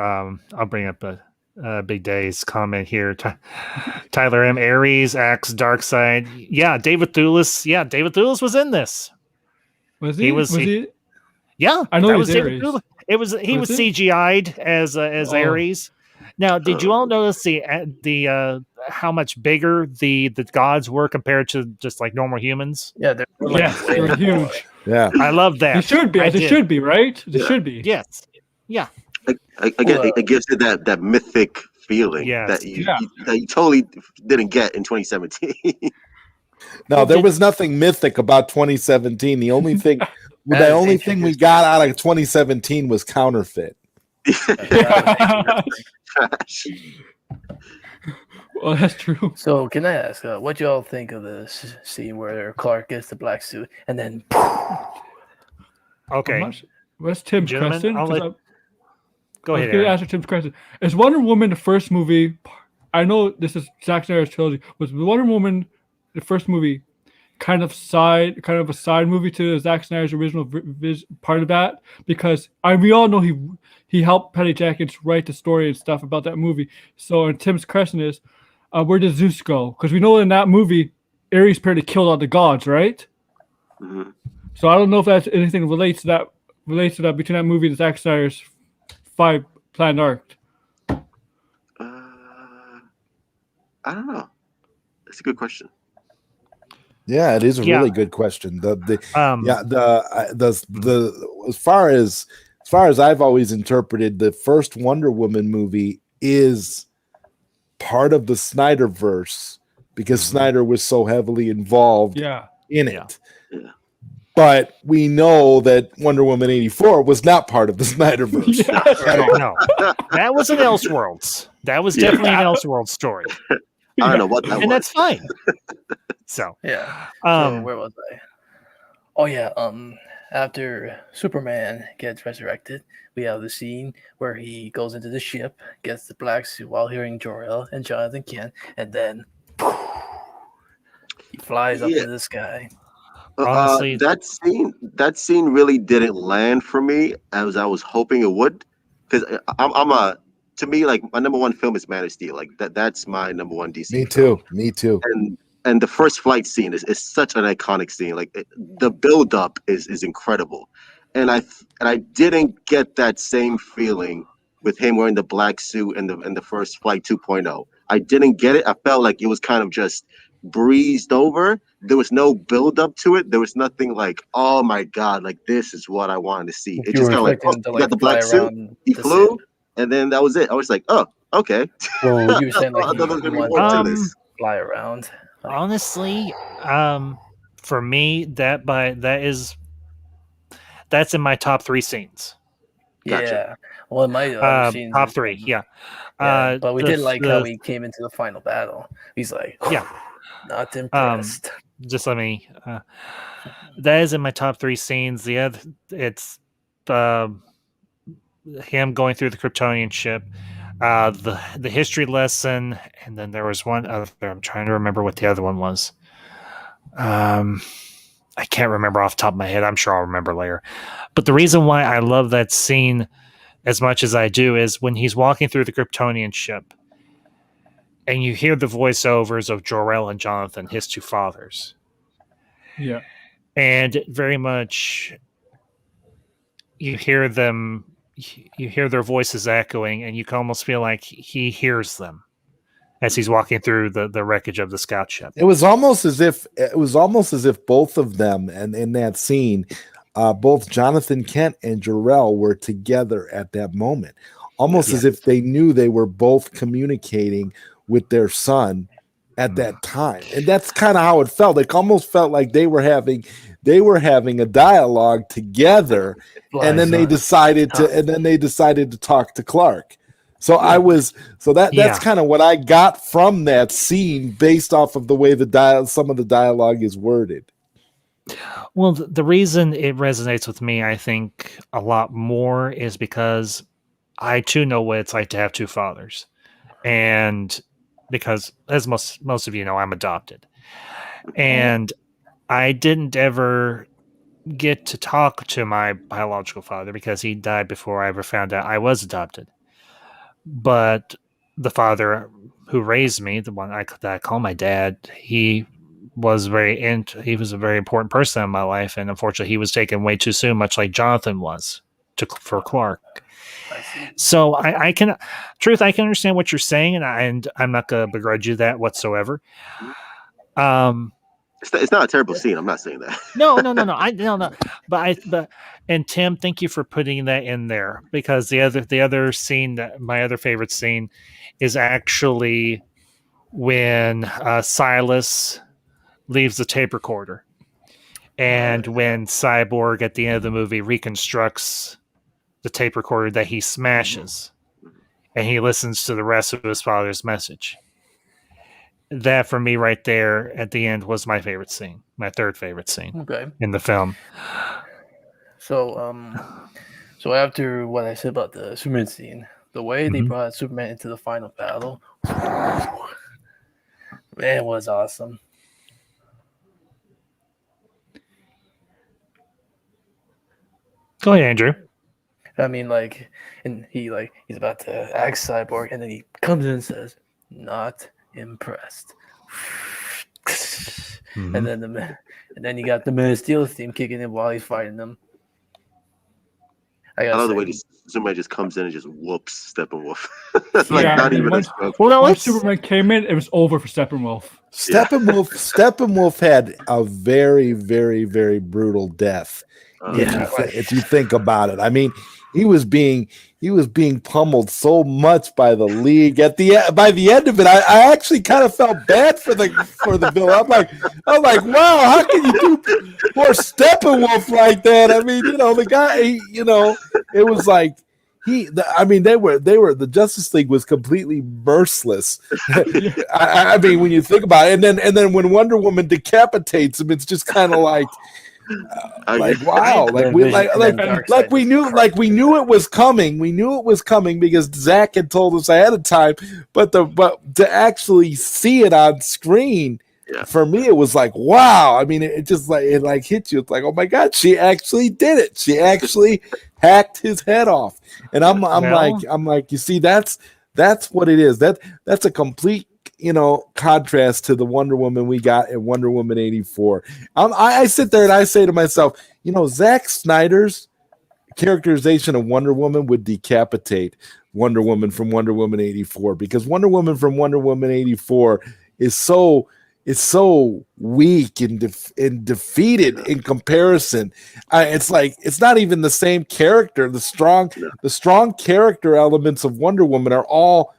Big Day's comment here. Tyler M. Ares, Axe, Darkseid. Yeah, David Thewlis. Yeah, David Thewlis was in this. Was he? Was he? Yeah, I know that was David Thewlis. He was CGI'd as Ares. Now, did you all notice the how much bigger the gods were compared to just like normal humans? Yeah, they're huge. Yeah, I love that. They should be. They should be, right? They should be. Yes. Yeah. Again, it gives it that mythic feeling that you totally didn't get in 2017. No, there was nothing mythic about 2017. The only thing we got out of 2017 was counterfeit. Well, that's true. So, can I ask, what y'all think of this scene where Clark gets the black suit and then? Okay, what's Tim's question? Go ahead. Answer Tim's question. Is Wonder Woman the first movie? I know this is Zack Snyder's trilogy. Was Wonder Woman the first movie kind of a side movie to Zack Snyder's original part of that, because we all know he helped Patty Jenkins write the story and stuff about that movie. So, and Tim's question is, where does Zeus go? Because we know in that movie, Ares apparently killed all the gods, right? Mm-hmm. So I don't know if that's anything relates to that between that movie and Zack Snyder's 5 planned arc. I don't know. That's a good question. Yeah, it is a Yeah. really good question. The as far as I've always interpreted, the first Wonder Woman movie is part of the Snyderverse because Snyder was so heavily involved in it. Yeah. But we know that Wonder Woman 84 was not part of the Snyderverse. No, that was an Elseworlds. That was definitely an Elseworlds story. I don't know what that was. And that's fine. So, yeah. So where was I? Oh yeah. After Superman gets resurrected, we have the scene where he goes into the ship, gets the black suit while hearing Jor-El and Jonathan Kent, and then he flies up into the sky. Honestly, that scene really didn't land for me as I was hoping it would, because to me, like, my number one film is Man of Steel. Like that's my number one DC. Me too. And the first flight scene is such an iconic scene. Like the build up is incredible, and I didn't get that same feeling with him wearing the black suit and the first Flight 2.0. I didn't get it. I felt like it was kind of just breezed over. There was no build up to it. There was nothing like, oh my god, like this is what I wanted to see. It just kind of like, oh, you got the black suit, he flew, and then that was it. I was like, oh, okay. Well, you were saying like I thought there was gonna be he more to wanted this. to fly around. honestly, for me, that's in my top 3 scenes. Gotcha. Yeah. Well, my other scenes top is 3, yeah. But we did like how he came into the final battle. He's like, not impressed. Just let me. That is in my top 3 scenes. The other, it's him going through the Kryptonian ship, the history lesson, and then there was one other. I'm trying to remember what the other one was. I can't remember off the top of my head. I'm sure I'll remember later. But the reason why I love that scene as much as I do is when he's walking through the Kryptonian ship, and you hear the voiceovers of Jor-El and Jonathan, his 2 fathers. Yeah. And very much you hear their voices echoing, and you can almost feel like he hears them as he's walking through the wreckage of the scout ship. It was almost as if both of them, and in that scene, both Jonathan Kent and Jor-El were together at that moment, almost as if they knew they were both communicating with their son at that time. And that's kind of how it felt. It almost felt like they were having a dialogue together, and then they decided to talk to Clark. So that's kind of what I got from that scene based off of the way some of the dialogue is worded. Well, the reason it resonates with me, I think, a lot more is because I too know what it's like to have 2 fathers. And because, as most of you know, I'm adopted. And I didn't ever get to talk to my biological father because he died before I ever found out I was adopted. But the father who raised me, the one that I call my dad, he was a very important person in my life, and unfortunately he was taken way too soon, much like Jonathan was for Clark. So I can understand what you're saying, and I'm not going to begrudge you that whatsoever. It's not a terrible scene. I'm not saying that. No. But Tim, thank you for putting that in there, because the other scene, my other favorite scene, is actually when Silas leaves the tape recorder, and when Cyborg at the end of the movie reconstructs the tape recorder that he smashes, and he listens to the rest of his father's message. That, for me, right there at the end, was my favorite scene, my 3rd favorite scene in the film. So, after what I said about the Superman scene, the way they brought Superman into the final battle, man, was awesome. Go ahead, Andrew. I mean, like, and he's about to act Cyborg, and then he comes in and says, "Not impressed." Mhm. And then you got the Man of Steel theme kicking in while he's fighting them. I I gotta love the way say, this Superman just comes in and just whoops Steppenwolf. like Yeah, not and even a once- joke. Well, no, Once let's. Superman came in, it was over for Steppenwolf. Steppenwolf had a very, very, very brutal death. yeah, If you think about it, I mean, he was being pummeled so much by the League. By the end of it, I actually kind of felt bad for the villain. I'm like, wow, how can you do poor Steppenwolf like that? I mean, the guy, it was like the Justice League was completely merciless. I mean, when you think about it, and then when Wonder Woman decapitates him, it's just kind of like wow, we knew it was coming. We knew it was coming because Zack had told us ahead of time. But to actually see it on screen, Yeah. for me, it was like wow. I mean, it just it hit you. It's like, oh my god, she actually did it. She actually hacked his head off. And I'm like, you see, that's what it is. That's a complete contrast to the Wonder Woman we got in Wonder Woman 84. I sit there and I say to myself, Zack Snyder's characterization of Wonder Woman would decapitate Wonder Woman from Wonder Woman 84, because Wonder Woman from Wonder Woman 84 is so weak and defeated in comparison. It's like it's not even the same character. The strong character elements of Wonder Woman are all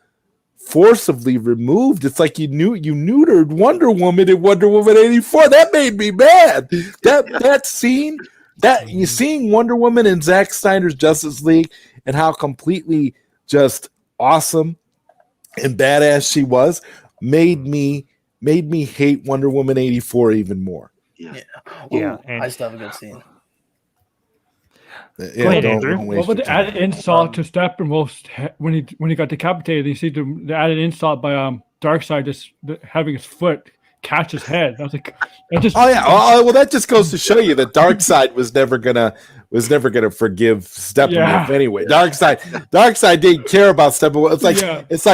forcibly removed. It's like you neutered Wonder Woman in Wonder Woman 84. That made me mad. That scene, that you seeing Wonder Woman in Zack Snyder's Justice League and how completely just awesome and badass she was made me hate Wonder Woman 84 even more. Yeah. Ooh, and- I still have a good scene. Yeah, ahead, Andrew. don't What waste about your the time. added insult to Steppenwolf's when he got decapitated? You see the added insult by Darkseid just having his foot catch his head. I was like, that just Oh yeah, well that just goes to show you that Darkseid was never gonna forgive Steppenwolf anyway. Darkseid didn't care about Steppenwolf. It's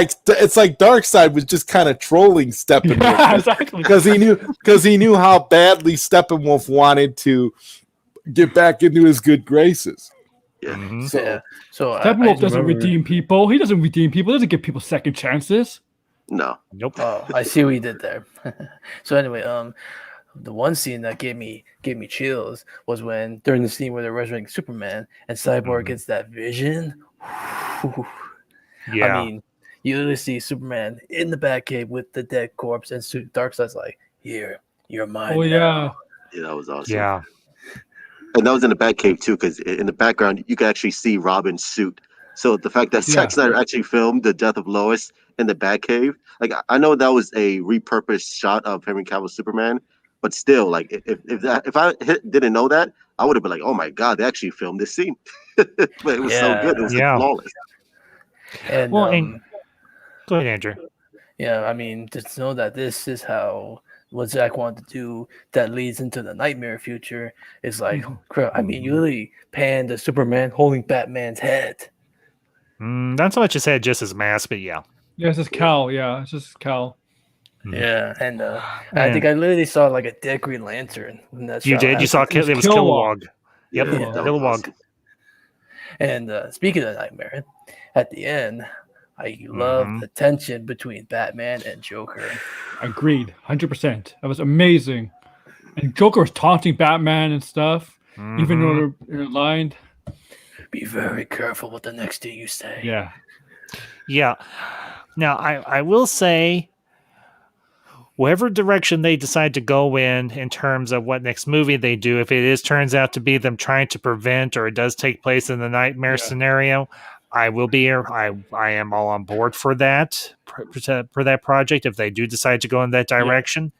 like Darkseid was just kind of trolling Steppenwolf. Yeah, exactly. because he knew how badly Steppenwolf wanted to get back into his good graces. Yeah. Mhm. So Yeah. So Steppenwolf I doesn't remember- redeem people. He doesn't redeem people. He doesn't give people second chances. No. Nope. Oh, I see what you did there. So anyway, the one scene that gave me chills was when during the scene where they're resurrecting Superman and Cyborg gets that vision. Yeah. I mean, you literally see Superman in the Batcave with the dead corpse, and Darkseid's like, "Here, you're mine." Oh now." yeah, Yeah, that was awesome. Yeah. And that was in the Batcave too, because in the background you can actually see Robin's suit. So the fact that Zack Yeah. Snyder actually filmed the death of Lois in the Batcave, like I know that was a repurposed shot of Henry Cavill's Superman, but still, like if I didn't know that, I would have been like, oh my god, they actually filmed this scene. But it was so good, it was Yeah. flawless. And Well, and go ahead, Andrew. yeah, I mean, just know that this is how what Zach wanted to do that leads into the nightmare future is like, crap. I mean, you really panned the Superman holding Batman's head. Not so much as head, just his mask, but yeah. yeah. It's just Cal. Yeah, it's just Cal. Yeah, and I Man. think I literally saw like a dead Green Lantern. In that You shot. did. You saw It was it was Kilowog. Kilowog. Yep. Yeah, that was Kilowog. awesome. And speaking of nightmare, at the end, I love the tension between Batman and Joker. Agreed, 100%. That was amazing. And Joker was taunting Batman and stuff, even though they're lying. Be very careful with the next thing you say. Yeah. Yeah. Now, I will say, whatever direction they decide to go in terms of what next movie they do, if it turns out to be them trying to prevent, or it does take place in the nightmare scenario, I will be here. I am all on board for that project if they do decide to go in that direction.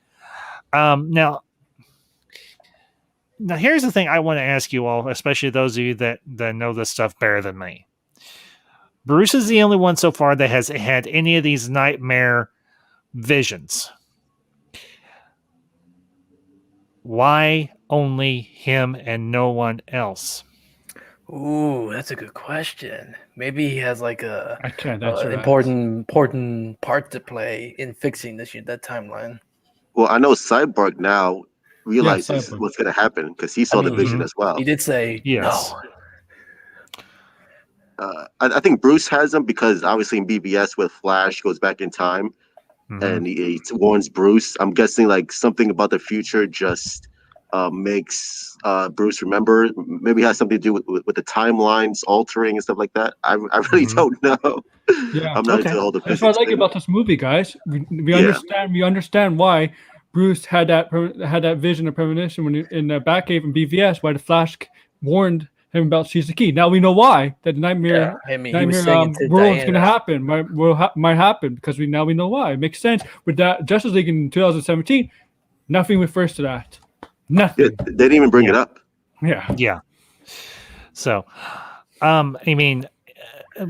Now here's the thing I want to ask you all, especially those of you that know this stuff better than me. Bruce is the only one so far that has had any of these nightmare visions. Why only him and no one else? Ooh, that's a good question. Maybe he has like I can't answer that. important part to play in fixing that timeline. Well, I know Cyborg now realizes Cyborg. what's going to happen because he saw the vision as well. He did say Yes. no. I think Bruce has them because obviously in BBS with Flash goes back in time Mhm. and he warns Bruce. I'm guessing like something about the future just makes Bruce remember. Maybe it has something to do with the timelines altering and stuff like that. I really Mhm. don't know. Yeah. I'm not Okay. into all the That's what physics I like thing. about this movie, guys. We Yeah. understand why Bruce had that vision of premonition when in the Batcave in BVS, why the Flash warned him about she's the key. Now we know why that the nightmare Yeah, I mean, he was saying it to world's going to Diana. happen. Might happen because we know why. It makes sense with that Justice League in 2017. Nothing refers to that. Nothing. They didn't even bring it up. Yeah. Yeah. So, I mean,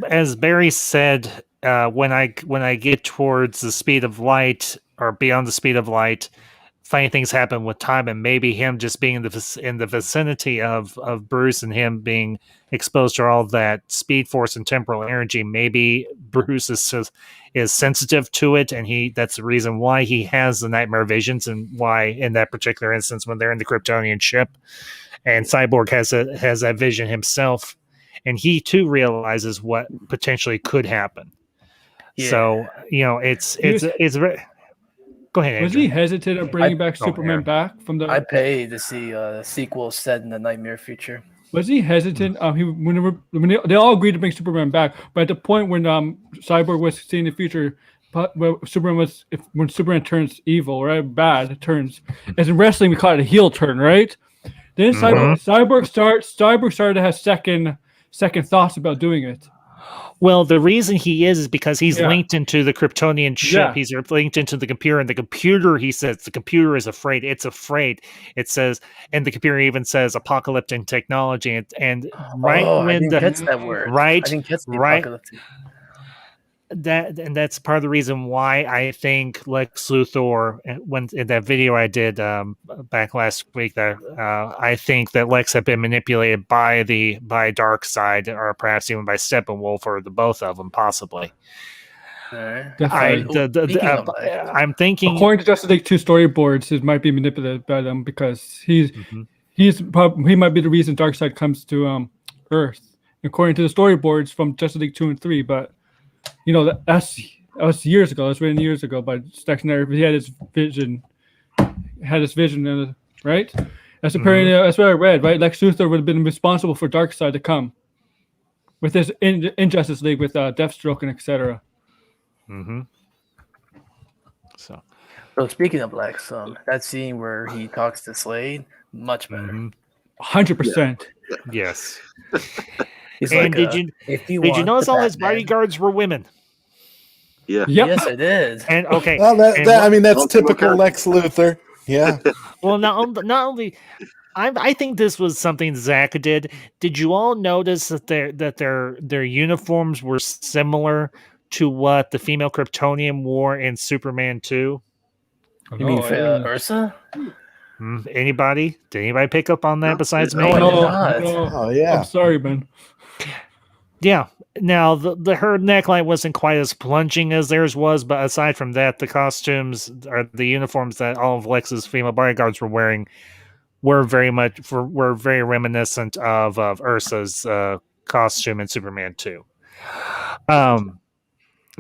as Barry said, when I get towards the speed of light or beyond the speed of light, funny things happen with time, and maybe him just being in the vicinity of Bruce and him being exposed to all that speed force and temporal energy, maybe Bruce is sensitive to it, and that's the reason why he has the nightmare visions, and why in that particular instance when they're in the Kryptonian ship and Cyborg has that vision himself, and he too realizes what potentially could happen. Yeah. So it's go ahead, Was Andrew. he hesitant of bringing back Superman Aaron. back from the? I pay to see a sequel set in the nightmare future. Was he hesitant? When they all agreed to bring Superman back, but at the point when Cyborg was seeing the future, when Superman turns evil, right, bad turns. As in wrestling, we call it a heel turn, right? Then Cyborg started to have second thoughts about doing it. Well, the reason he is because he's Yeah. linked into the Kryptonian ship. Yeah. He's linked into the computer, and the computer, he says, the computer is afraid. It's afraid. It says, and the computer even says apocalyptic technology. And right I when didn't catch that word. right, I didn't catch the right, apocalyptic. that's part of the reason why I think Lex Luthor, when in that video I did back last week, that I think that Lex had been manipulated by Darkseid, or perhaps even by Steppenwolf, or the both of them possibly. All right. Definitely. I'm thinking, according to Justice League 2 storyboards, it might be manipulated by them because he might be the reason Darkseid comes to Earth, according to the storyboards from Justice League 2 and 3. But that was years ago. That's written years ago by Zack Snyder. He had his vision, right? That's apparently that's what I read. Right, Lex Luthor would have been responsible for Darkseid to come with his Injustice League with Deathstroke and etc. So speaking of Lex, that scene where he talks to Slade, much better. 100%. Yes. He's and like, did you notice all his bodyguards were women? Yeah. Yep. Yes, I did. And okay. Well, that's typical Lex Luthor. Yeah. Well, not only. I think this was something Zack did. Did you all notice that their uniforms were similar to what the female Kryptonian wore in Superman 2? You mean Ursa? Anybody? Did anybody pick up on that besides me? No, I did not. Oh yeah. I'm sorry, man. Yeah. Now her neckline wasn't quite as plunging as theirs was, but aside from that, the costumes or the uniforms that all of Lex's female bodyguards were wearing were very reminiscent of Ursa's costume in Superman 2.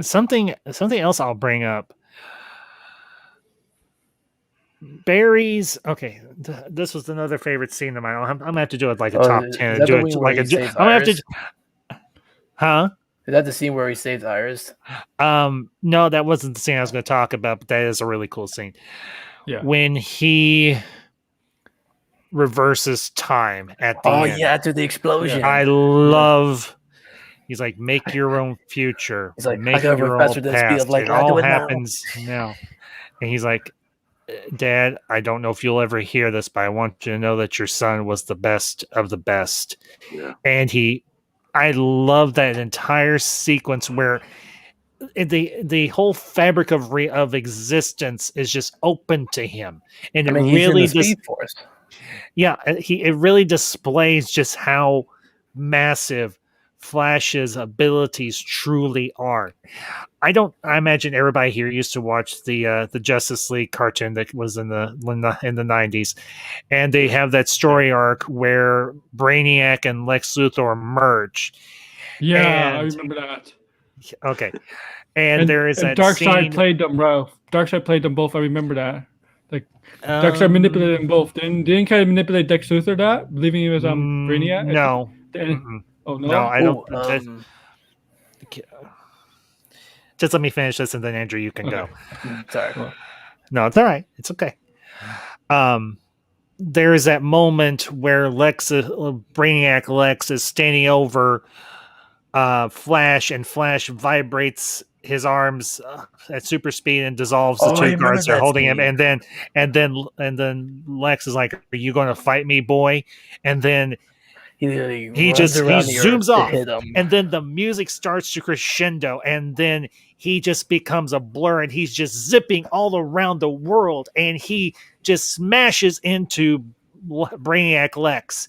Something else I'll bring up. Barry's okay. This was another favorite scene of mine. I'm gonna have to do it like a top 10. Do it like a. I'm gonna have to. Huh? Is that the scene where he saves Iris? No, that wasn't the scene I was going to talk about, but that is a really cool scene. Yeah. When he reverses time at the end. Oh yeah, after the explosion. I love. He's like, make your own future. He's like, make your own past. It all happens now. And he's like, Dad, I don't know if you'll ever hear this, but I want you to know that your son was the best of the best. Yeah. And I love that entire sequence where the whole fabric of existence is just open to him, and he's in the Speed Force. Yeah, it really displays just how massive Flash's abilities truly are. I imagine everybody here used to watch the Justice League cartoon that was in the 90s, and they have that story arc where Brainiac and Lex Luthor merge. Yeah, I And- remember that. Okay, and there is that Darkseid scene. played them, bro. Darkseid played them both. I remember that. Like Darkseid manipulated them both. Didn't kind of manipulate Lex Luthor that, believing he was Brainiac? No. Oh no. No, I don't. Oh, Just let me finish this, and then Andrew, you can go. sorry. No, it's all right. It's okay. There is that moment where Brainiac Lex is standing over Flash, and Flash vibrates his arms at super speed and dissolves the two guards that are holding him. And then Lex is like, "Are you going to fight me, boy?" And then he zooms off, and then the music starts to crescendo, and then he just becomes a blur, and he's just zipping all around the world, and he just smashes into Brainiac Lex,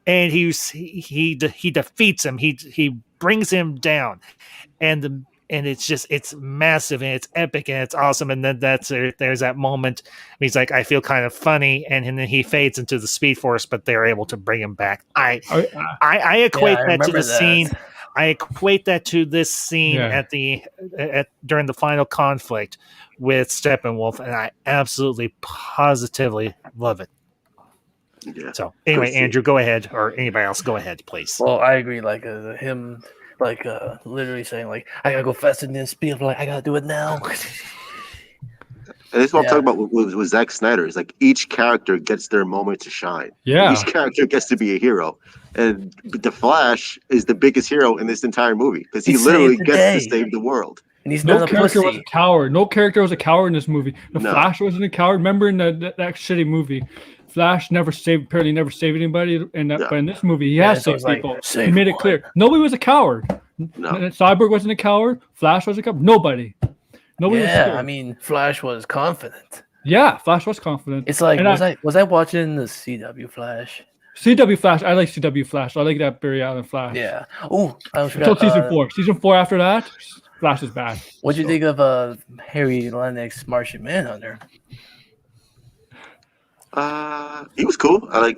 and he defeats him. He brings him down, and it's massive, and it's epic, and it's awesome. And then there's that moment he's like, I feel kind of funny, and then he fades into the Speed Force, but they're able to bring him back. I equate that to the scene. I equate that to this scene during the final conflict with Steppenwolf, and I absolutely positively love it. Yeah. So anyway, Andrew, go ahead, or anybody else, go ahead, please. Well, I agree. Like him, like literally saying, like, I gotta go faster than speed. Like, I gotta do it now. And that's what I'm talking about with Zack Snyder. It's like each character gets their moment to shine. Yeah. Each character gets to be a hero. And the Flash is the biggest hero in this entire movie because he literally gets to save the world. And he's no character was a coward. No character was a coward in this movie. Flash wasn't a coward. Remember in that shitty movie, Flash apparently never saved anybody. But in this movie, he has saved people. He made it clear. Nobody was a coward. No. Cyborg wasn't a coward. Flash was a coward. Nobody was scared. I mean, Flash was confident. Yeah, Flash was confident. It's like, was I watching the CW Flash? CW Flash. I like CW Flash. I like that Barry Allen Flash. Yeah. Oh, I forgot. Until season 4. Season 4 after that, Flash is bad. What'd you think of Harry Lennox Martian Manhunter? He was cool. I'm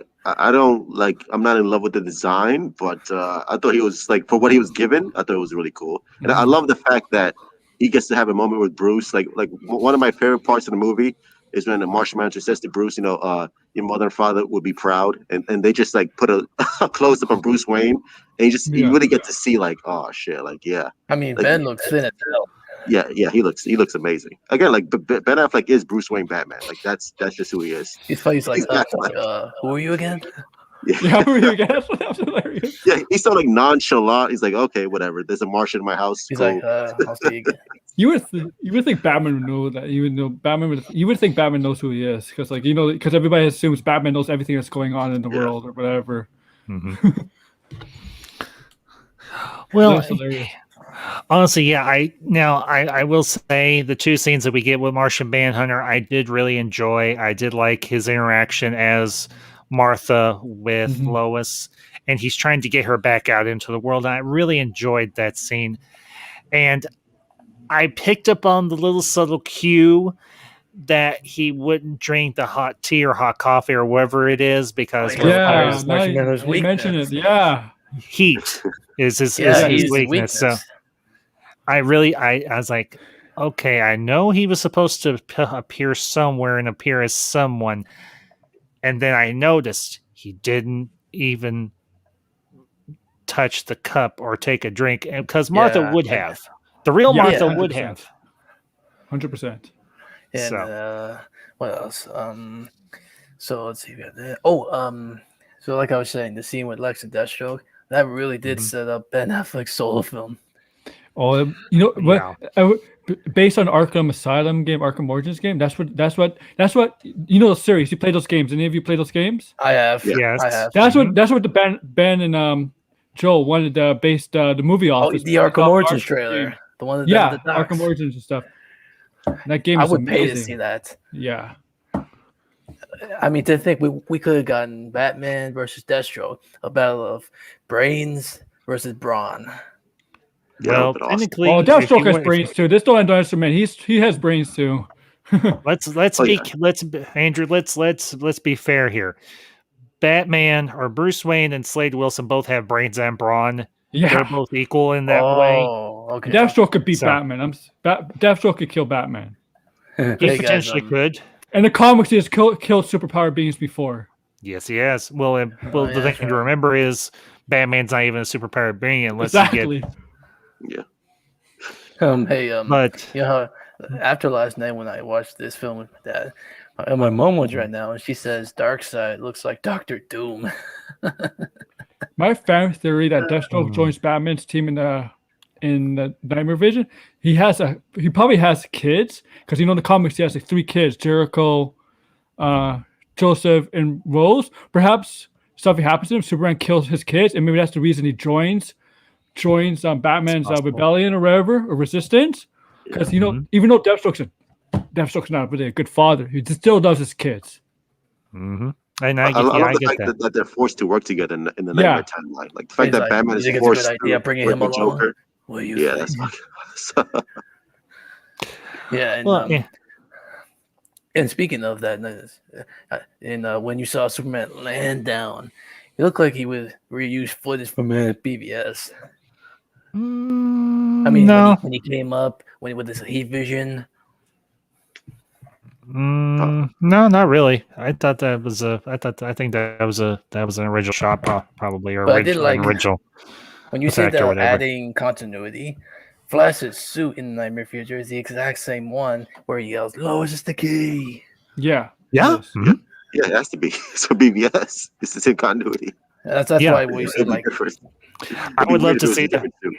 not in love with the design, but I thought he was, like, for what he was given, I thought it was really cool. And I love the fact that he gets to have a moment with Bruce. Like one of my favorite parts of the movie is when the Martian Manhunter says to Bruce, your mother and father would be proud, and they just like put a close up on Bruce Wayne, and you really get to see, like, oh shit, like, yeah. I mean, like, Ben looks thin as hell. Yeah, he looks amazing. Again, like Ben Affleck is Bruce Wayne Batman. Like that's just who he is. He's like, who are you again? Yeah, who are you again? That's hilarious. Yeah, he's so like nonchalant. He's like, okay, whatever. There's a Martian in my house. He's cool. like, I'll see you again. You would think Batman would know that. You would think Batman knows who he is because, like, because everybody assumes Batman knows everything that's going on in the world or whatever. Mm-hmm. Well, honestly, yeah. I will say the two scenes that we get with Martian Manhunter, I did really enjoy. I did like his interaction as Martha with Lois, and he's trying to get her back out into the world. And I really enjoyed that scene, and I picked up on the little subtle cue that he wouldn't drink the hot tea or hot coffee or whatever it is because he mentioned it. Yeah, heat is his weakness. So I was like, okay, I know he was supposed to appear somewhere and appear as someone, and then I noticed he didn't even touch the cup or take a drink because Martha would have. The real Martha would have. 100%. And what else? So let's see. So like I was saying, the scene with Lex and Deathstroke, that really did set up Ben Affleck's solo film. Oh, based on Arkham Asylum game, Arkham Origins game. That's what the series. You play those games. Any of you play those games? I have. Yes. I have. That's what the Ben and Joel wanted to base the movie off. The Arkham Origins trailer. Game. The one that Arkham Origins and stuff. That game is I would amazing. pay to see that. Yeah. I mean, to think we could have gotten Batman versus Deathstroke, a battle of brains versus brawn. That Well, would've been awesome. technically, Oh, if Deathstroke you has want, brains too. This don't underestimate. He has brains too. let's Oh, be yeah. Andrew. Let's be fair here. Batman or Bruce Wayne and Slade Wilson both have brains and brawn. They're Yeah, both equal in that way. Oh, okay. Deathstroke could beat So- Batman. Deathstroke could kill Batman. He Hey, guys, potentially could. In the comics, he has killed superpower beings before. Yes, he has. Well, yeah, the thing that's to right. remember is Batman's not even a superpowered being unless you Exactly. get. Yeah. Hey, But you know how after last night when I watched this film with my dad, and my mom was right now, and she says Darkseid looks like Doctor Doom. My fan theory that Deathstroke joins Batman's team in the Nightmare Vision. He probably has kids because in the comics he has like 3 kids: Jericho, Joseph, and Rose. Perhaps something happens to him. Superman kills his kids, and maybe that's the reason he joins Batman's possible. rebellion or whatever, or resistance. Because even though Deathstroke's not really a good father, he still loves his kids. mm-hmm. And I I love get the fact that. that they're forced to work together in the Yeah. Nightmare timeline. Like the fact He's that like, Batman you is think it's a forced good idea to bringing work him with along? Joker. What do you Yeah, think? that's Yeah, and, Well, yeah. and speaking of that, when you saw Superman land down, it looked like he would reuse footage from BVS. I mean, no. when he came up, with his heat vision. No, not really. I thought that was a. I think that was an original shot, probably, or But I did an like original when you say effect or that whatever. adding continuity. Flash's suit in Nightmare Future is the exact same one where he yells, "Lois is the key." Yeah. Yeah. Yes. Mhm. yeah, it has to be. So BBS, it's the same continuity. That's Yeah. why we said It'd be like different. I would love It'd to be weird see if it was a different suit.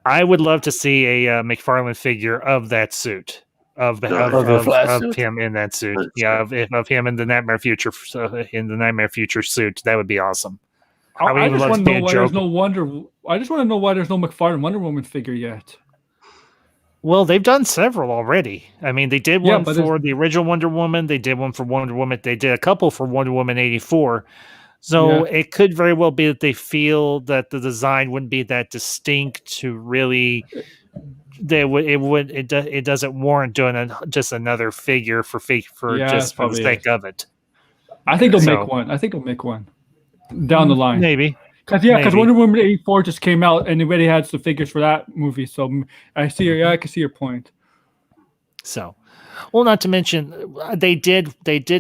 I would love to see a McFarlane figure of that suit of No, of the Flash of suit. him in that suit. That's Yeah, of him in the Nightmare Future suit. That would be awesome. I would I even just love want to to see know a why there's Joker. I just want to know why there's no McFarlane Wonder Woman figure yet. Well, they've done several already. I mean, they did Yeah, one but for the original Wonder Woman. They did one for Wonder Woman. They did a couple for Wonder Woman 84. So it could very well be that they feel that the design wouldn't be that distinct to really. It doesn't warrant doing just another figure for Yeah, just that's for the probably sake of it. I think they'll So- make one. I think they'll make one down the line. Maybe. Because maybe. Wonder Woman 84 just came out and they already had some figures for that movie. So I can see your point. So, well, not to mention they did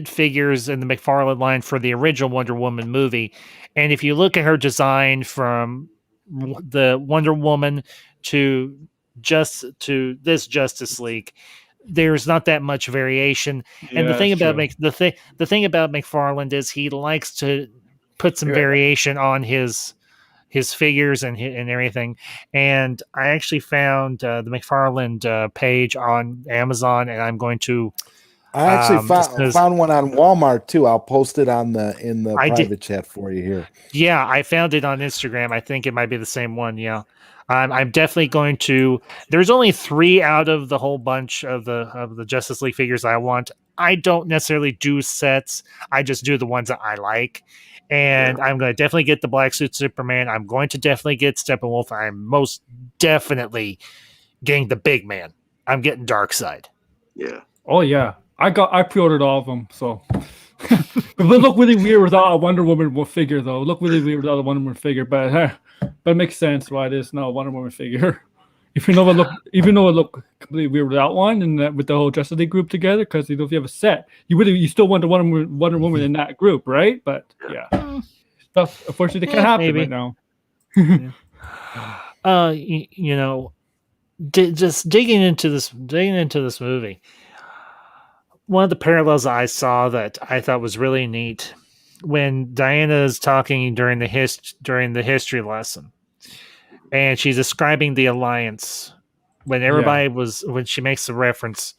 figures in the McFarlane line for the original Wonder Woman movie, and if you look at her design from the Wonder Woman to this Justice League, there's not that much variation. And the thing about the thing about McFarlane is he likes to put some Right. variation on his figures and everything. And I actually found the McFarlane page on Amazon, and I'm going to. I actually because- found one on Walmart too. I'll post it in the I did- private chat for you here. Yeah, I found it on Instagram. I think it might be the same one. Yeah. I'm definitely going to. There's only 3 out of the whole bunch of the Justice League figures I want. I don't necessarily do sets. I just do the ones that I like. And I'm going to definitely get the Black Suit Superman. I'm going to definitely get Steppenwolf. I'm most definitely getting the big man. I'm getting Darkseid. Yeah. Oh yeah, I pre-ordered all of them. So, but it look really weird without a Wonder Woman figure, though. It look really weird without a Wonder Woman figure, but it makes sense why it is now a Wonder Woman figure. Even though it look completely weird without one, and with the whole Justice League group together, because if you have a set, you still want the Wonder Woman in that group, right? But yeah, stuff unfortunately can't happen maybe. right now. Just digging into this movie, one of the parallels I saw that I thought was really neat when Diana is talking during the history lesson, and she's describing the Alliance when when she makes the reference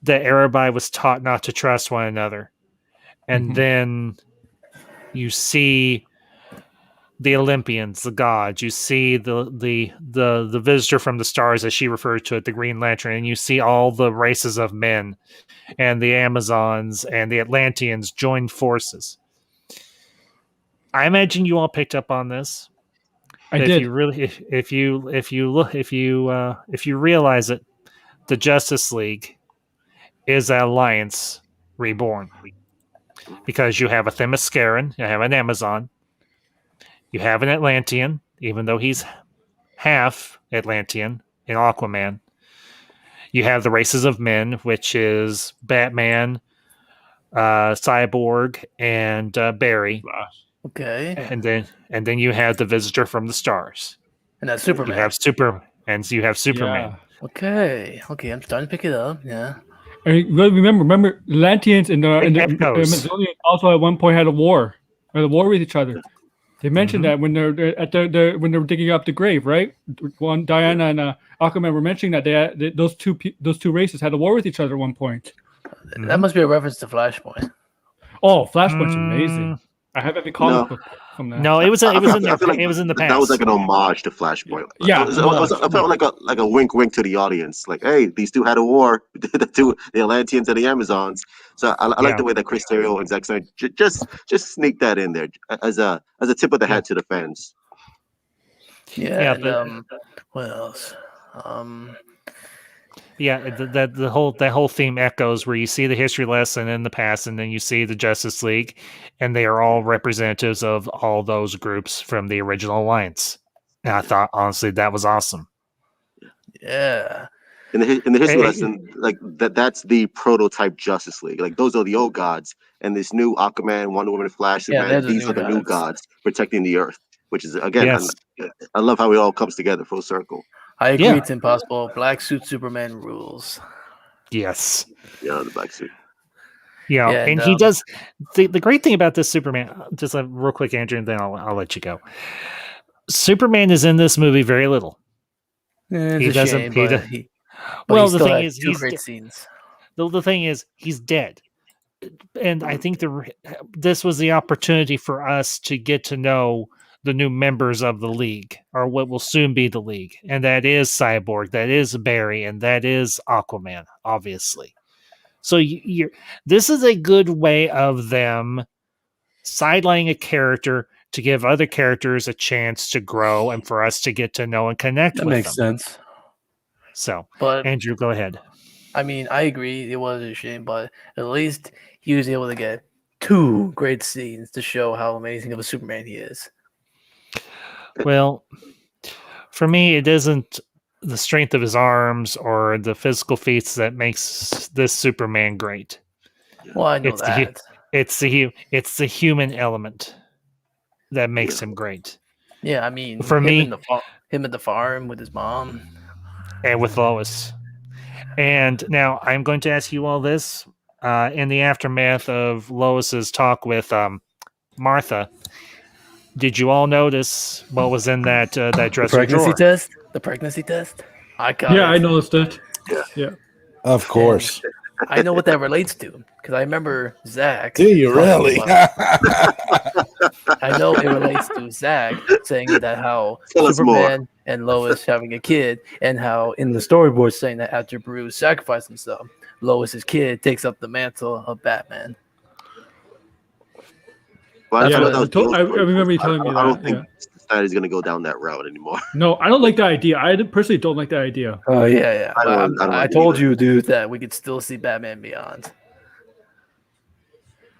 that everybody was taught not to trust one another, and then you see the Olympians, the gods. You see the visitor from the stars, as she referred to it, the Green Lantern, and you see all the races of men and the Amazons and the Atlanteans join forces. I imagine you all picked up on this. I If did. you really, if you realize it, the Justice League is an alliance reborn, because you have a Themysciran, you have an Amazon, you have an Atlantean, even though he's half Atlantean in Aquaman. You have the races of men, which is Batman, Cyborg, and Barry, Okay. and then you have the Visitor from the Stars. And that's You Superman. have you have Superman. Yeah. Okay. I'm starting to pick it up. Yeah. And remember, Atlanteans and the Echoes. Amazonians also at one point had a war with each other. They mentioned that when they're at when they were digging up the grave, right? One Diana and Aquaman were mentioning that those two races had a war with each other at one point. That must be a reference to Flashpoint. Oh, Flashpoint's amazing. I have every comic book from that. No, it was in I feel there. like it was in the past. That was like an homage to Flashpoint. Yeah, I felt like a wink to the audience. Like, hey, these two had a war, the Atlanteans and the Amazons. So I like the way that Chris Terrio and Zack Snyder just sneak that in there as a tip of the hat to the fans. Yeah. Yeah, and, what else? that whole theme echoes where you see the history lesson in the past, and then you see the Justice League, and they are all representatives of all those groups from the original alliance. And I thought, honestly, that was awesome. Yeah. In the history lesson, like that's the prototype Justice League. Like those are the old gods, and this new Aquaman, Wonder Woman, Flash, Superman, these are the new gods protecting the Earth. Which is again, I love how it all comes together full circle. I agree. It's impossible. Black suit Superman rules. Yes. Yeah, the black suit. Yeah, and he does. The great thing about this Superman, just real quick, Andrew, and then I'll let you go. Superman is in this movie very little. He doesn't. Well, the thing is, he's great scenes. The thing is, he's dead, and I think this was the opportunity for us to get to know the new members of the League, or what will soon be the League, and that is Cyborg, that is Barry, and that is Aquaman, obviously. So this is a good way of them sidelining a character to give other characters a chance to grow and for us to get to know and connect with them. That makes sense. So, but Andrew, go ahead. I mean, I agree. It was a shame, but at least he was able to get 2 great scenes to show how amazing of a Superman he is. Well, for me, it isn't the strength of his arms or the physical feats that makes this Superman great. Well, I know that. It's the human element that makes him great. Yeah, I mean, for me, him at the farm with his mom and with Lois. And now I'm going to ask you all this in the aftermath of Lois's talk with Martha. Did you all notice what was in that dresser drawer? The pregnancy test? I noticed it. Yeah. Of course. I know what that relates to because I remember Zack. Do you really? I know it relates to Zack saying that how Superman and Lois having a kid, and how in the storyboard saying that after Bruce sacrificed himself, Lois's kid takes up the mantle of Batman. Well, I remember you telling me that. I don't think Snyder's going to go down that route anymore. No, I don't like that idea. I personally don't like that idea. Oh, yeah. I told you, dude, that we could still see Batman Beyond.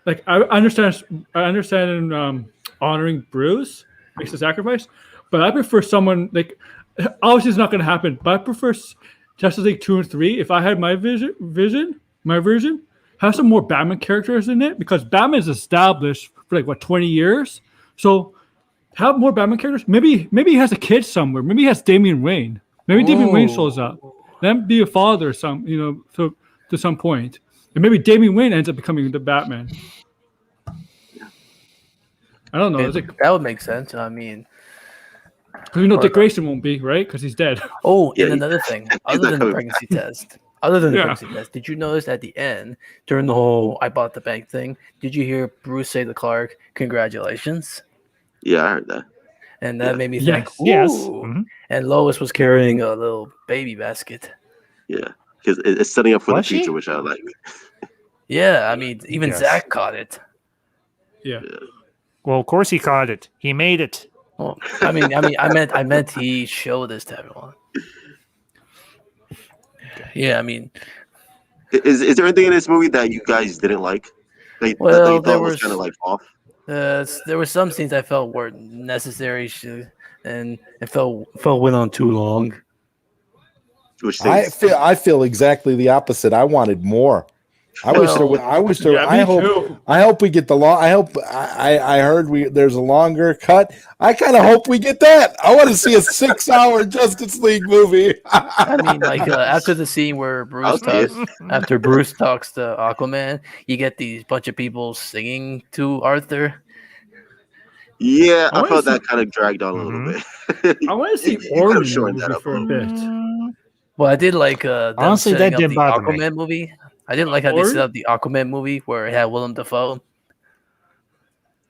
Like, I understand honoring Bruce makes a sacrifice, but I prefer someone, like, obviously it's not going to happen, but I prefer Justice League 2 and 3. If I had my version, have some more Batman characters in it, because Batman is established for 20 years. So have more Batman characters. Maybe he has a kid somewhere. Maybe he has Damian Wayne. Maybe Damian Wayne shows up. Then be a father to some point. And maybe Damian Wayne ends up becoming the Batman. I don't know. That would make sense. I mean, because Dick Grayson won't be, right? Because he's dead. Oh, and another thing, other than the pregnancy test, did you notice at the end, during the whole I bought the bank thing, did you hear Bruce say to Clark, "Congratulations"? Yeah, I heard that. and that made me Yes. think, Yes. ooh. Mhm. And Lois was carrying a little baby basket. Yeah, because it's setting up for the Was she? future, which I like. Yeah, I mean, even Yes. Zach caught it. Yeah. Well, of course he caught it. He made it. Well, I meant he showed this to everyone. Yeah, I mean, Is there anything in this movie that you guys didn't like? That well, you there thought was kind of was like off? there were some scenes I felt were necessary, and it felt went on too long. Which I things? feel exactly the opposite. I wanted more. I wish there. Well, I wish there. Yeah, me too. I hope we get the long. I hope. I heard there's a longer cut. I kind of hope we get that. I want to see a 6-hour Justice League movie. I mean, like after the scene where I'll see it. After Bruce talks to Aquaman, you get these bunch of people singing to Arthur. Yeah, I I wanna felt see- that kind of dragged on a little bit. I want to see You could Orm have in the shortened that movie up. for a bit. Well, I did like them Honestly, that setting up didn't the bother me. Aquaman movie. I didn't like how they Or- set up the Aquaman movie where it had Willem Dafoe.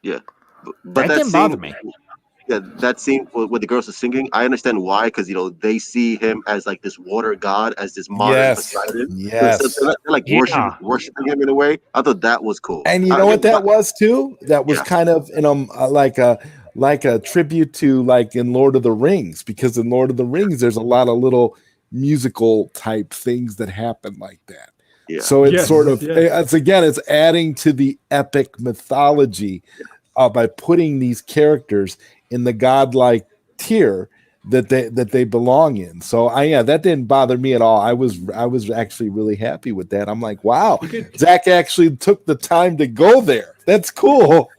But That didn't scene, bother me. Yeah, that scene where the girls are singing, I understand why, because they see him as like this water god, as this modern Yes. Poseidon. Yes. So they're like Yeah. worshiping him in a way. I thought that was cool. And you know what that was too? That was Yeah. kind of like a tribute to like in Lord of the Rings, because in Lord of the Rings there's a lot of little musical type things that happen like that. Yeah. So it's Yes, sort of yes. it's adding to the epic mythology by putting these characters in the godlike tier that they belong in. So that didn't bother me at all. I was actually really happy with that. I'm like, wow, Zach actually took the time to go there. That's cool.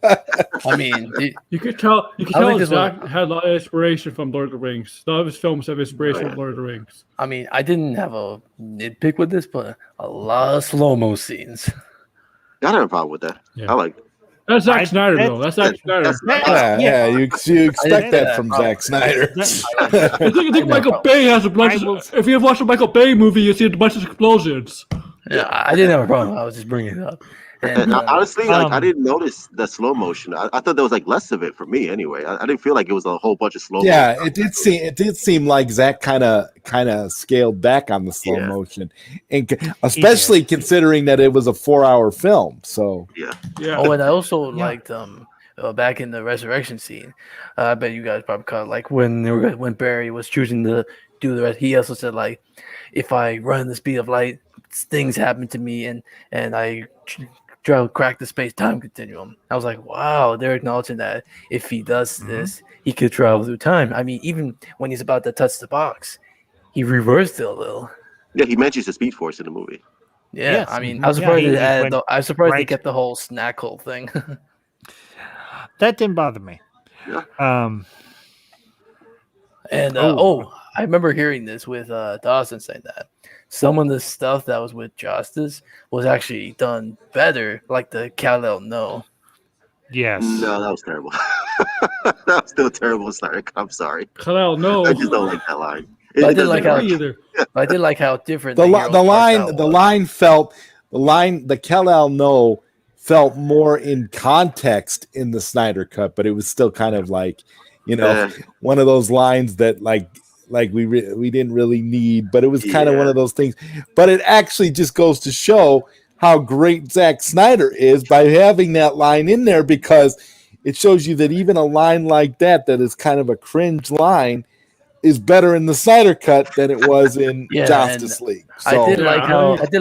I mean, You could tell I think this Zach had a lot of inspiration from Lord of the Rings. A lot of his films have inspiration from Lord of the Rings. I mean, I didn't have a nitpick with this, but a lot of slow-mo scenes. I don't have a problem with that. Yeah. I like. That's Zack I- Snyder, that- though. That's Zack Snyder. Yeah, you expect that from problem. Zack Snyder. I think Michael Bay has a bunch I will- of. If you watch a Michael Bay movie, you see a bunch of explosions. Yeah, I didn't have a problem. I was just bringing it up. And And honestly, like, I Um, didn't notice the slow motion. I thought there was like less of it for me anyway. I didn't feel like it was a whole bunch of slow. Yeah, it did seem like Zach kind of scaled back on the slow Yeah. motion, and especially considering that it was a 4-hour film. So Yeah. oh, and I also Yeah. liked back in the resurrection scene. I bet you guys probably caught like when Barry was choosing to do the rest. He also said like, if I run the speed of light, things happen to me, and I try to crack the space time continuum. I was like, wow, they're acknowledging that if he does this, he could travel through time. I mean, even when he's about to touch the box, he reversed it a little. Yeah, he mentions the Speed Force in the movie. Yeah, Yes. I mean, Mhm. I was surprised. Yeah, he they added went I was surprised they right- kept the whole snack hole thing. That didn't bother me. Yeah. And Oh. I remember hearing this with Dawson saying that some of the stuff that was with Justice was actually done better, like the Kal-El no. Yes. No, that was terrible. That was still terrible, Snyder. I'm sorry. Kal-El, no. I just don't like that line. But I did doesn't like work. how either. I did like how different the heroes line the Kal-El no felt more in context in the Snyder cut, but it was still kind of like, one of those lines that like we didn't really need, but it was kind of one of those things. But it actually just goes to show how great Zack Snyder is by having that line in there, because it shows you that even a line like that is kind of a cringe line is better in the Snyder cut than it was in Justice League. So, I did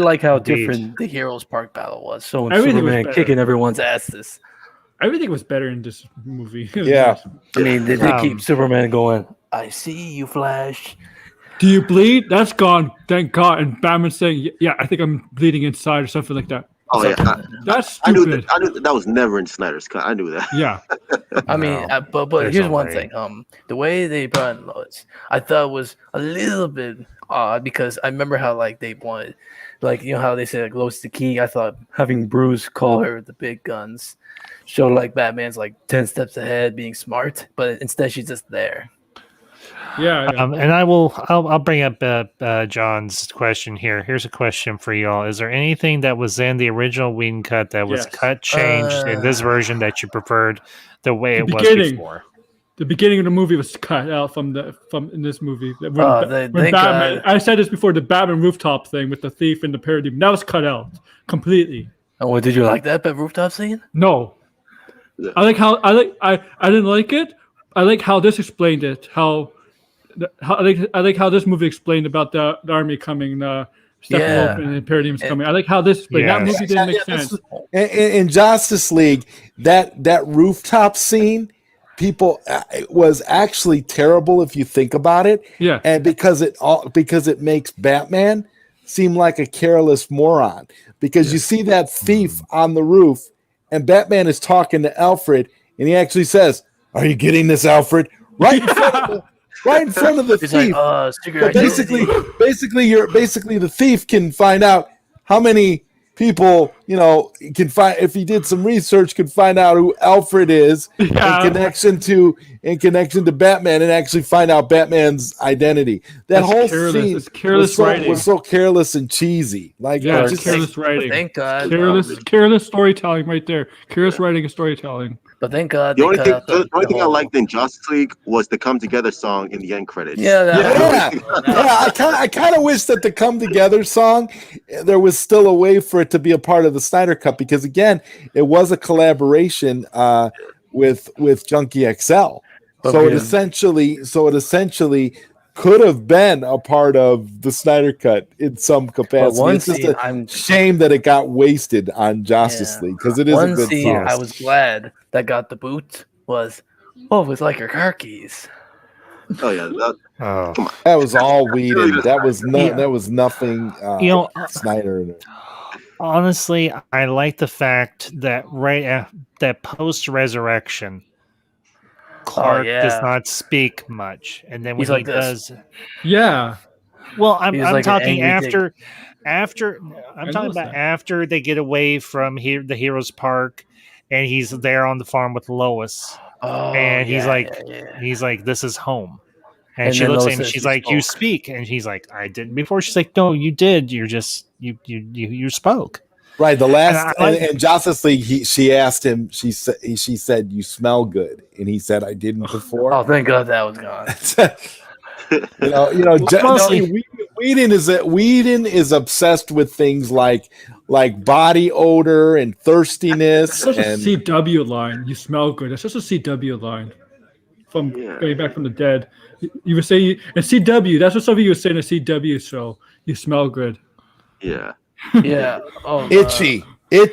like how Indeed. different the Heroes Park battle was. So when Everything was Superman better. kicking everyone's asses. Everything was better in this movie. Yeah. I mean, they did Um, keep Superman going. I see you, Flash. Do you bleed? That's gone. Thank God. And Batman saying, "Yeah, I think I'm bleeding inside," or something like that. Oh yeah, That's I knew stupid. that was never in Snyder's cut. I knew that. Yeah. I mean, No, but there's here's no one way. thing. The way they brought in Lois, I thought was a little bit odd, because I remember how like they wanted, like, you know how they say like Lois the key. I thought having Bruce call her the big guns showed like Batman's like 10 steps ahead, being smart, but instead she's just there. Yeah. And I'll bring up John's question here. Here's a question for y'all. Is there anything that was in the original Whedon cut that was Yes. changed in this version that you preferred the way The it was beginning. before? The beginning of the movie was cut out from in this movie. When, thank Batman, God. I said this before, the Batman rooftop thing with the thief and the parademon, that was cut out completely. Oh, did you like that rooftop scene? No, Yeah. I didn't like it. I like how this explained it. I like how this movie explained about the army coming, Steppenwolf and the Parademons coming. I like how this explained. That movie didn't make sense. In Justice League, that rooftop scene, people it was actually terrible if you think about it. Yeah, and because it makes Batman seem like a careless moron. Because you see that thief on the roof, and Batman is talking to Alfred, and he actually says, "Are you getting this, Alfred?" Right in front of the He's thief. like, So basically, the thief can find out how many people, can find, if he did some research, could find out who Alfred is in connection to Batman, and actually find out Batman's identity. That whole scene was so careless and cheesy. Like, it's careless writing. Thank God. Careless storytelling right there. Careless writing and storytelling. But thank God. The only thing I liked in Justice League was the "Come Together" song in the end credits. I kind of wish that the "Come Together" song, there was still a way for it to be a part of the Snyder Cut, because again, it was a collaboration with Junkie XL. So it essentially could have been a part of the Snyder Cut in some capacity. It's just a shame that it got wasted on Justice League, because it is a good song. I was glad that got the boot was, it's like your car keys. Oh yeah, come on. That was all Whedon. That was nothing. Snyder. Honestly, I like the fact that that post Resurrection, Clark does not speak much, and then when he does, Well, I'm talking after I'm talking about after they get away from the Heroes Park, and he's there on the farm with Lois, and he's like, "This is home." And she looks at him and she's like, "You speak," and he's like, "I didn't before." She's like, "No, you did. You're just you spoke." Right. The last in Justice League, she asked him. She said, "You smell good," and he said, "I didn't before." Oh, thank God that was gone. Whedon is obsessed with things like body odor and thirstiness. That's such a CW line. You smell good. That's just a CW line from Going Back from the Dead. You would say in CW. That's what somebody you would say in a CW show. You smell good. Yeah. Yeah. Oh, itchy. Oh,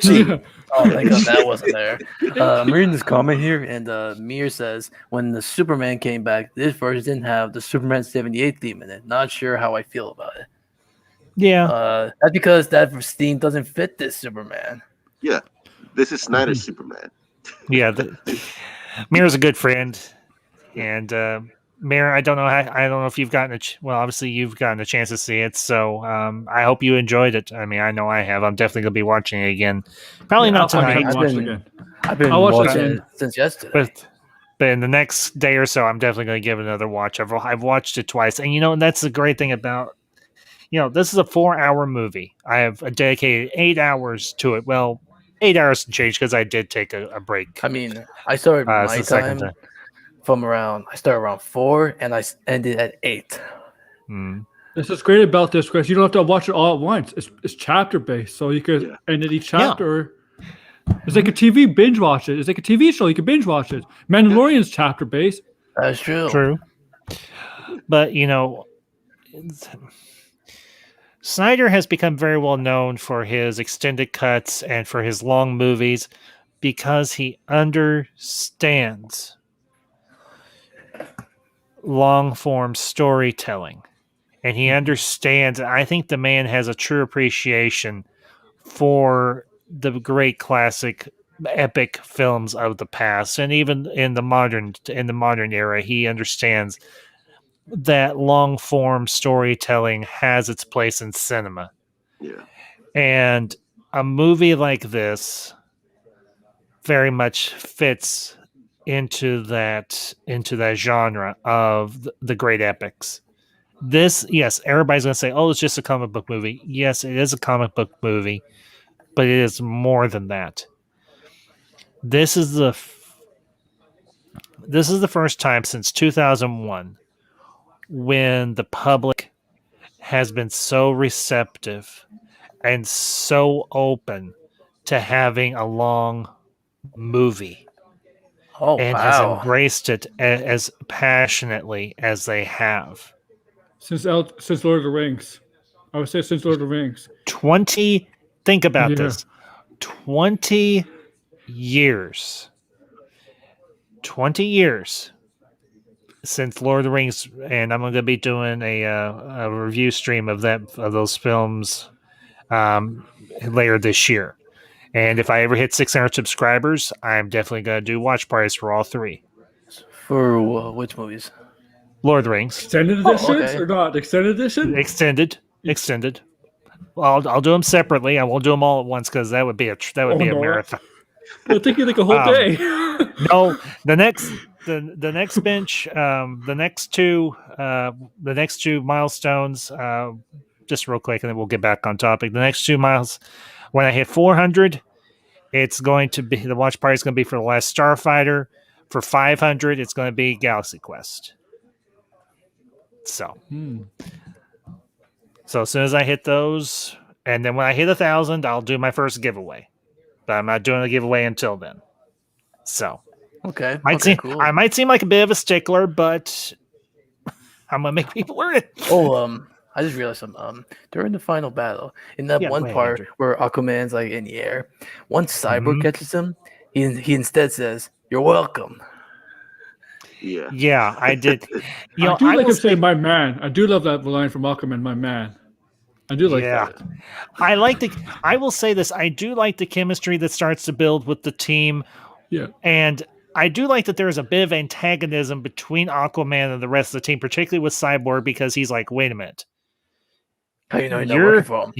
thank God that wasn't there. I'm reading this comment here, and Mir says, when the Superman came back, this version didn't have the Superman 78 theme in it. Not sure how I feel about it. Yeah. That's because that theme doesn't fit this Superman. Yeah. This is Snyder's Superman. Yeah. Mir's a good friend. And Mir, I don't know if you've gotten obviously you've gotten a chance to see it, so I hope you enjoyed it. I mean, I know I have. I'm definitely gonna be watching it again. Probably not tonight. I've been watching it since yesterday. But in the next day or so, I'm definitely gonna give it another watch. I've watched it twice, and that's the great thing about this is a 4-hour movie. I have dedicated 8 hours to it. Well, 8 hours and change, because I did take a break. I mean, I started my time. I started around 4 and I ended at 8. This is great about this, Chris. You don't have to watch it all at once. It's chapter based, so you could end at each chapter. It's like a TV binge watch it. It's like a TV show. You can binge watch it. Mandalorian's chapter based. That's true. True. But Snyder has become very well known for his extended cuts and for his long movies, because he understands long form storytelling, and he understands. I think the man has a true appreciation for the great classic epic films of the past, and even in the modern era, he understands that long form storytelling has its place in cinema. Yeah. And a movie like this very much fits into that genre of the great epics. This, yes, everybody's going to say, "Oh, it's just a comic book movie." Yes, it is a comic book movie, but it is more than that. This is this is the first time since 2001 when the public has been so receptive and so open to having a long movie Oh and has wow. embraced it as passionately as they have. Since Lord of the Rings, I would say since Lord of the Rings. 20, think about Yeah. this, 20 years. 20 years since Lord of the Rings, and I'm going to be doing a review stream of those films later this year. And if I ever hit 600 subscribers, I'm definitely going to do watch parties for all three. For which movies? Lord of the Rings, Extended Oh, editions okay. or not? Extended edition? extended. Well, I'll do them separately. I won't do them all at once because that would be a Oh, a no. marathon. I think you like a whole day. No, the next bench, the next two milestones. Just real quick, and then we'll get back on topic. The next 2 miles, when I hit 400, it's going to be the watch party is going to be for the Last Starfighter. For 500, it's going to be Galaxy Quest. So as soon as I hit those, and then when I hit 1,000, I'll do my first giveaway. But I'm not doing a giveaway until then. So Okay. Cool. I might seem like a bit of a stickler, but I'm gonna make people learn it. Oh, I just realized something. During the final battle, in that Yeah, one go ahead, part Andrew. where Aquaman's like in the air, once Cyborg Mhm. catches him, he instead says, "You're welcome." Yeah. Yeah, I did. I do like will him saying "my man." I do love that line from Aquaman, "my man." I do like Yeah. that. I will say this. I do like the chemistry that starts to build with the team, Yeah. and I do like that there's a bit of antagonism between Aquaman and the rest of the team, particularly with Cyborg, because he's like, wait a minute. How you know you're not working for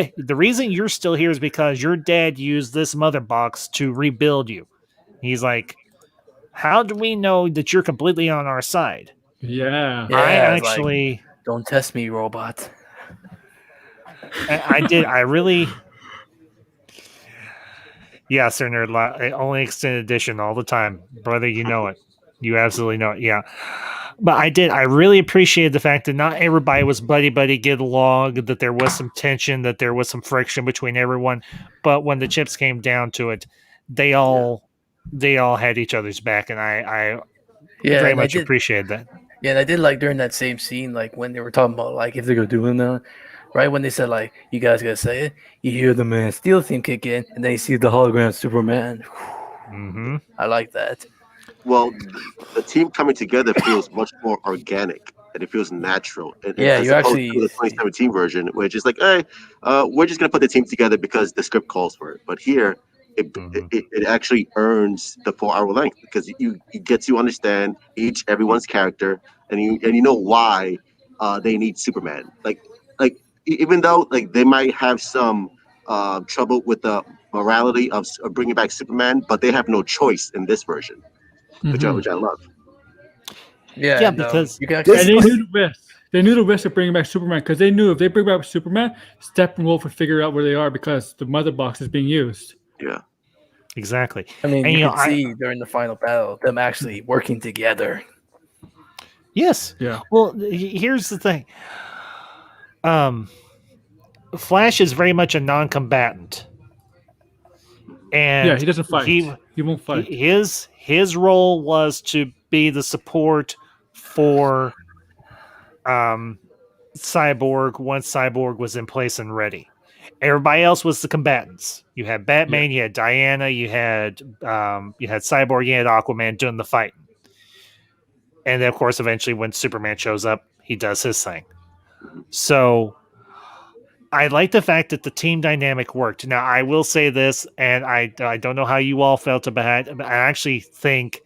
him? The reason you're still here is because your dad used this mother box to rebuild you. He's like, how do we know that you're completely on our side? Yeah. I Yeah, it's like, actually, don't test me, robot. I did. I really, yeah, Sir Nerd, only extended edition all the time, brother. You know it. You absolutely know it. Yeah. But I did. I really appreciated the fact that not everybody was buddy get along, that there was some tension, that there was some friction between everyone. But when the chips came down to it, they all had each other's back, and I Yeah, very and I much did. appreciated that. Yeah, and I did like during that same scene, like when they were talking about like if they're gonna do it now, right? When they said like you guys gotta say it, you hear the Man of Steel theme kick in, and then you see the hologram of Superman. Mm-hmm. I like that. Well, the team coming together feels much more organic and it feels natural, Yeah, as you opposed actually to the 2017 version, which is like, hey, we're just gonna put the team together because the script calls for it. But here, Mm-hmm. it actually earns the 4 hour length because you get to understand everyone's character, and you know why they need Superman. Even though like they might have some trouble with the morality of bringing back Superman, but they have no choice in this version, which I love. yeah, and, because you can And actually they knew the risk. They knew the risk of bringing back Superman because they knew if they bring back Superman, Steppenwolf would figure out where they are because the mother box is being used. Yeah. exactly. I mean, And you you know, could see during the final battle them actually working together. yes. Yeah. Well, here's the thing. Flash is very much a non-combatant, and Yeah, he doesn't fight. He won't fight. his role was to be the support for Cyborg once Cyborg was in place and ready. Everybody else was the combatants. You had Batman, you had Diana, you had Cyborg, you had Aquaman doing the fighting. And then, of course, eventually when Superman shows up, he does his thing. So I like the fact that the team dynamic worked. Now, I will say this, and I don't know how you all felt about it, but I actually think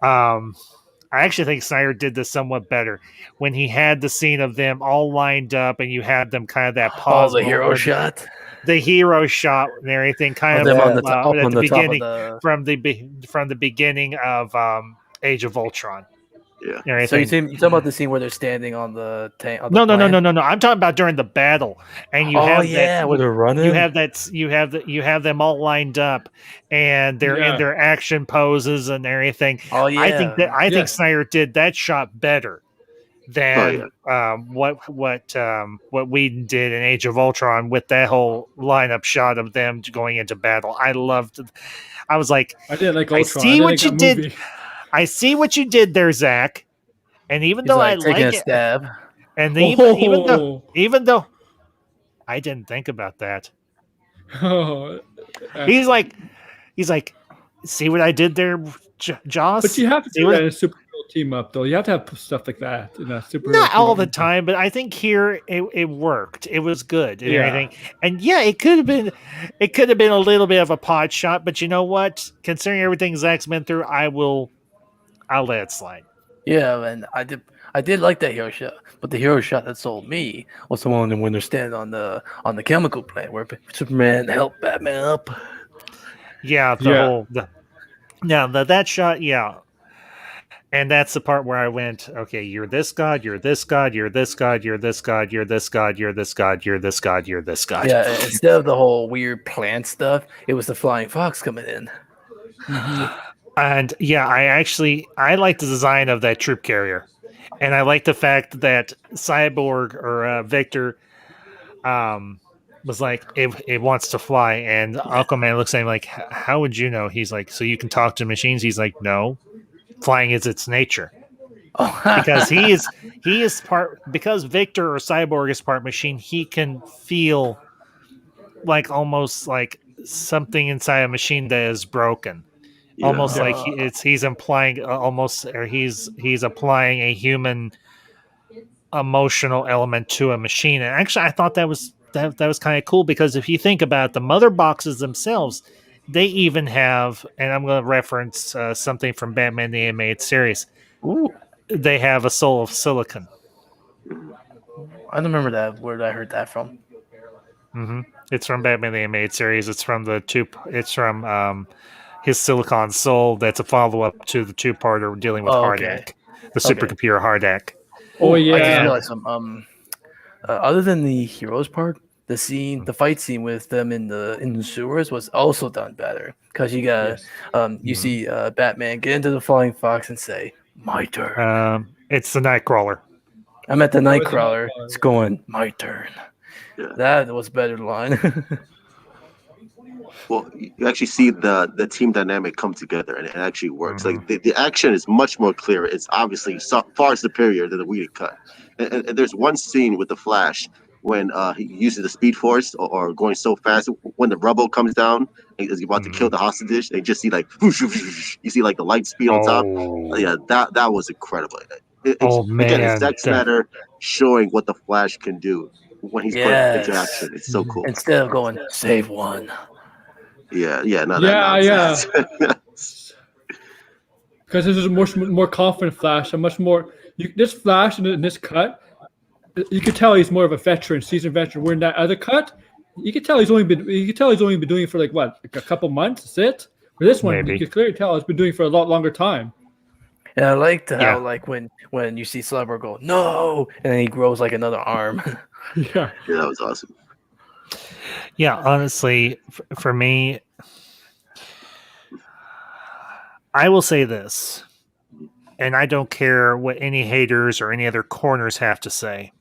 Snyder did this somewhat better when he had the scene of them all lined up, and you had them kind of that pause, Oh, the hero where shot. the hero shot and everything, kind Of of them on the at up the on the top of beginning the. from the beginning of Age of Ultron. Yeah. and So everything. you talking about the scene where they're standing on the tank? On the No, no, no, plane? no, no, no. I'm talking about during the battle, and you Oh have yeah, that. where they're running. You have them all lined up, and they're in Yeah. their action poses and everything. Oh I think yeah. I think Yes. Snyder did that shot better Oh than yeah. what Whedon did in Age of Ultron with that whole lineup shot of them going into battle. I loved. I was like, I didn't like I Ultron. I see didn't what like you that did. movie. I see what you did there, Zach. And even He's though I like taking like a it, stab. and Oh, even though I didn't think about that, oh. he's like see what I did there, But Joss. you have to See do that what? in a superhero team up, though. You have to have stuff like that in a superhero Not team all up the movie. time, but I think here it worked. It was good and Yeah. everything. And yeah, it could have been a little bit of a pod shot, but you know what? Considering everything Zach's been through, I'll let it slide. Yeah, and I did like that hero shot, but the hero shot that sold me was the one when they're standing on the chemical plant where Superman helped Batman up. Yeah, that shot, yeah. And that's the part where I went, okay, you're this god, you're this god, you're this god, you're this god, you're this god, you're this god, you're this god, you're this god. Yeah, instead of the whole weird plant stuff, it was the flying fox coming in. And yeah, I like the design of that troop carrier, and I like the fact that Cyborg or Victor was like it wants to fly, and Aquaman looks at him like, how would you know? He's like, so you can talk to machines. He's like, no, flying is its nature. Because he is part, because Victor or Cyborg is part machine, he can feel like almost like something inside a machine that is broken. Yeah. Almost like he's implying almost, or he's applying a human emotional element to a machine. And actually, I thought that was kind of cool, because if you think about it, the mother boxes themselves, they even have, and I'm going to reference something from Batman the Animated Series. Ooh, They have a soul of silicon. I don't remember that where I heard that from. It's from Batman the Animated Series. It's from his Silicon Soul. That's a follow up to the two-parter dealing with Oh, okay. Hardak, the supercomputer Hardak. Oh, I just yeah. realized other than the heroes part, the fight scene with them in the sewers was also done better because you got you see Batman get into the flying fox and say, "My turn." It's the Nightcrawler. I'm at the it's a Nightcrawler. Nightcrawler. It's going, "My turn." Yeah. That was better line. Well, you actually see the team dynamic come together, and it actually works. Like the action is much more clear. It's obviously far superior than the Whedon cut. And there's one scene with the Flash when he uses the Speed Force or going so fast when the rubble comes down and he's about to kill the hostage. And you just see like whoosh, whoosh, whoosh. You see like the light speed on top. Yeah, that was incredible. Again, it's Zack Snyder showing what the Flash can do when he's put into action. It's so cool. Instead of going, "Save one." Yeah, no, Yeah, that nonsense. Because this is a more confident Flash, a much more. This Flash in this cut, you could tell he's more of a veteran, seasoned veteran. Where in that other cut, you could tell he's only been doing it for like a couple months. That's it. For this one, Maybe. you could clearly tell he's been doing it for a lot longer time. And I liked how like when you see Cyborg go, "No," and then he grows like another arm. Yeah. Yeah, that was awesome. Yeah, honestly, for me, I will say this, and I don't care what any haters or any other corners have to say.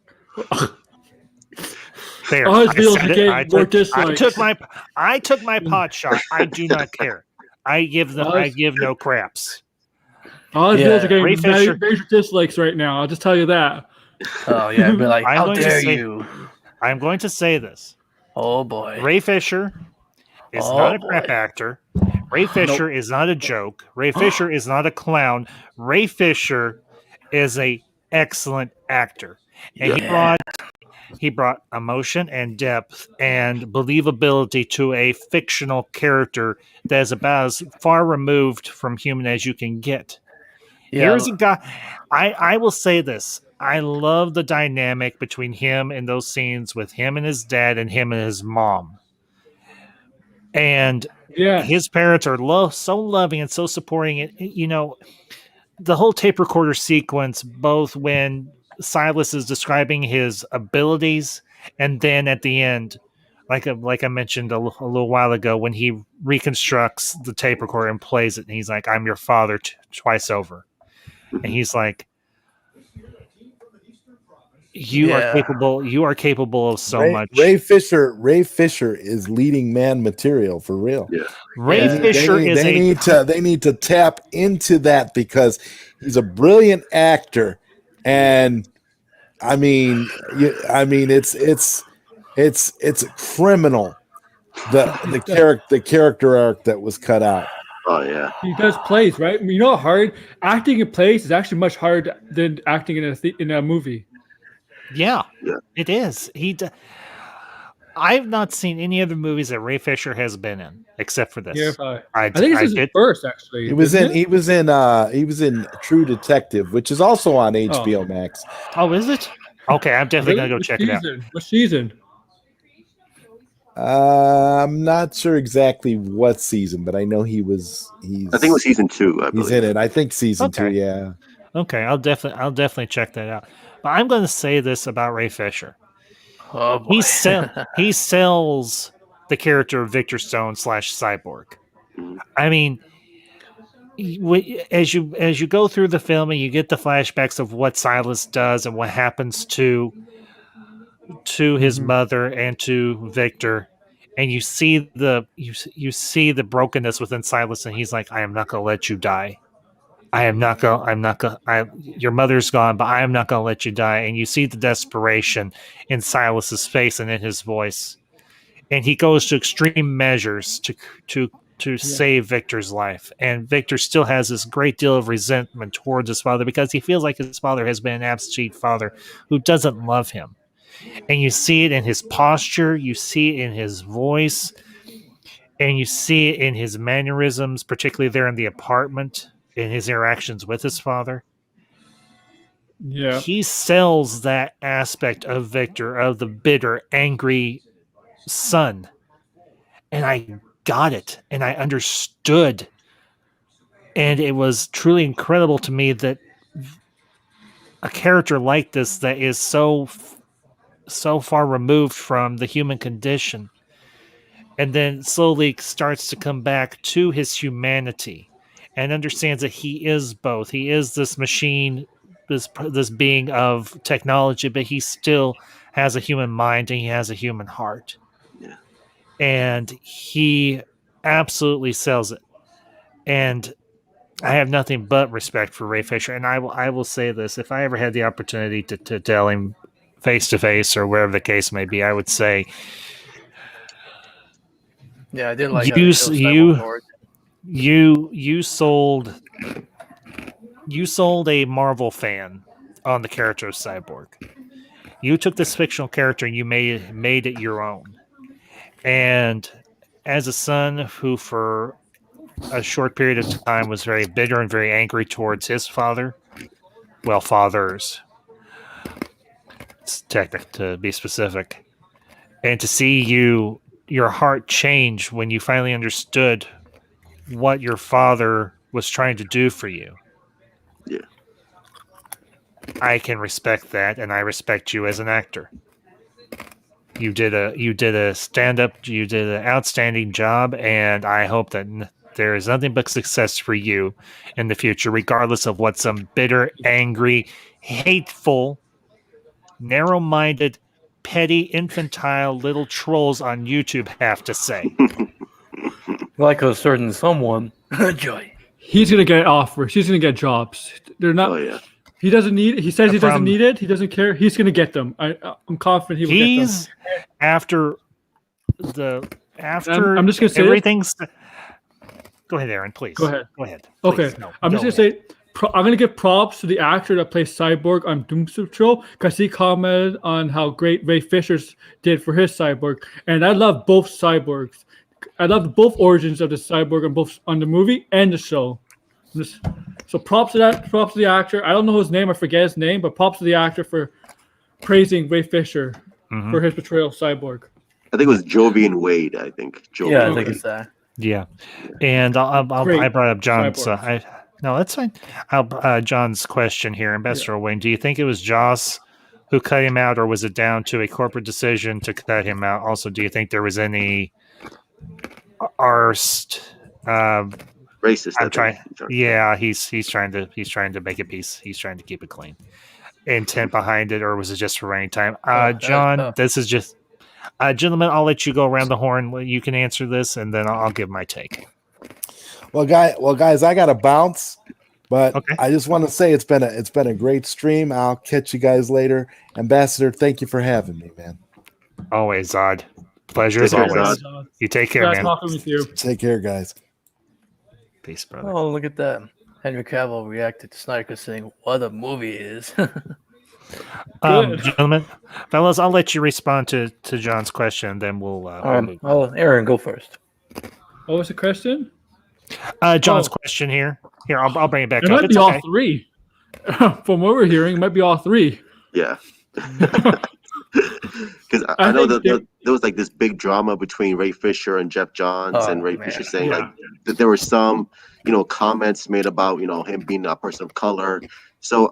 There, All his I videos said are it. getting I more took dislikes. my pot shot. I do not care. I give no craps. All his Yeah. videos are Ray getting Fisher- major dislikes right now. I'll just tell you that. Oh yeah, be like, I'm "How going to dare say- you!" I'm going to say this. Oh boy. Ray Fisher is Oh, not a crap boy. actor. Ray Fisher is not a joke. Ray Fisher is not a clown. Ray Fisher is a excellent actor. And he brought emotion and depth and believability to a fictional character that is about as far removed from human as you can get. Yeah. Here's a guy. I will say this. I love the dynamic between him and those scenes with him and his dad and him and his mom. And Yeah. his parents are so loving and so supporting. You know, the whole tape recorder sequence, both when Silas is describing his abilities, and then at the end, like I mentioned a little while ago, when he reconstructs the tape recorder and plays it, and he's like, "I'm your father twice over," and he's like, "You are capable. You are capable of so much." Ray Fisher is leading man material for real. Yeah. Ray Fisher is they need to tap into that because he's a brilliant actor, and I mean it's criminal the character arc that was cut out. Oh yeah, he does plays, right? You know how hard acting in plays is actually much harder than acting in a movie. Yeah, it is. I've not seen any other movies that Ray Fisher has been in except for this. Yeah, I think this is his first actually. He was in True Detective, which is also on HBO Max. Oh, is it? Okay, I'm definitely gonna go check it out. What season? I'm not sure exactly what season, but I know I think it was season 2. He's in it. I think season 2. Yeah. Okay, I'll definitely check that out. But I'm going to say this about Ray Fisher. Oh boy. He sells the character of Victor Stone / Cyborg. I mean, as you go through the film and you get the flashbacks of what Silas does and what happens to his mother and to Victor, and you see the brokenness within Silas, and he's like, "I am not going to let you die. Your mother's gone, but I am not going to let you die." And you see the desperation in Silas's face and in his voice, and he goes to extreme measures to save Victor's life. And Victor still has this great deal of resentment towards his father because he feels like his father has been an absentee father who doesn't love him. And you see it in his posture, you see it in his voice, and you see it in his mannerisms, particularly there in the apartment, in his interactions with his father. Yeah. He sells that aspect of Victor, of the bitter, angry son. And I got it, and I understood. And it was truly incredible to me that a character like this that is so far removed from the human condition and then slowly starts to come back to his humanity and understands that he is both. He is this machine, this being of technology, but he still has a human mind and he has a human heart. Yeah. And he absolutely sells it. And I have nothing but respect for Ray Fisher. And I will say this, if I ever had the opportunity to tell him face to face or wherever the case may be, I would say, yeah, I didn't like you sold a Marvel fan on the character of Cyborg. You took this fictional character and you made it your own. And as a son who for a short period of time was very bitter and very angry towards his father, fathers, to be specific, and to see your heart change when you finally understood what your father was trying to do for you. Yeah. I can respect that, and I respect you as an actor. You did a stand-up, you did an outstanding job, and I hope that there is nothing but success for you in the future, regardless of what some bitter, angry, hateful, narrow-minded, petty, infantile little trolls on YouTube have to say. Like a certain someone, Joy. He's gonna get offers. He's gonna get jobs. They're not. Oh yeah. He doesn't need. He says he doesn't need it. He doesn't care. He's gonna get them. I'm confident he will get them. After. I'm just gonna say everything's. Go ahead, Aaron. Please. Go ahead. Please. Okay. I'm just gonna say. I'm gonna give props to the actor that plays Cyborg on Doom Patrol because he commented on how great Ray Fisher did for his Cyborg, and I love both Cyborgs. I love both origins of the Cyborg on the movie and the show. So props to that. Props to the actor. I don't know his name. I forget his name, but props to the actor for praising Ray Fisher for his portrayal of Cyborg. I think it was Jovian Wade. I think. Yeah, I think it's that. Yeah, and I brought up John. So No, that's fine. John's question here, Ambassador Wayne. Do you think it was Joss who cut him out, or was it down to a corporate decision to cut him out? Also, do you think there was any arst? Racist. I I'm trying. think. Yeah, he's trying to make a piece. He's trying to keep it clean. Intent behind it, or was it just for running time? John, this is just. Gentlemen, I'll let you go around the horn. You can answer this, and then I'll give my take. Well, guys, I got to bounce, but Okay. I just want to say it's been a great stream. I'll catch you guys later. Ambassador, thank you for having me, man. Always, Zod. Pleasure as Take care, always. Zod. You take care, Nice man. talking with you. Take care, guys. Peace, brother. Oh, look at that. Henry Cavill reacted to Snyder saying, "What a movie it is." Gentlemen, fellas, I'll let you respond to John's question, then we'll move on. Aaron, go first. What was the question? John's question here. Here, I'll bring it back It up. might It's be okay. all three. From what we're hearing, it might be all three. Yeah. Because I know think that there was like this big drama between Ray Fisher and Jeff Johns, and Ray Fisher saying like that there were some, comments made about him being a person of color. So,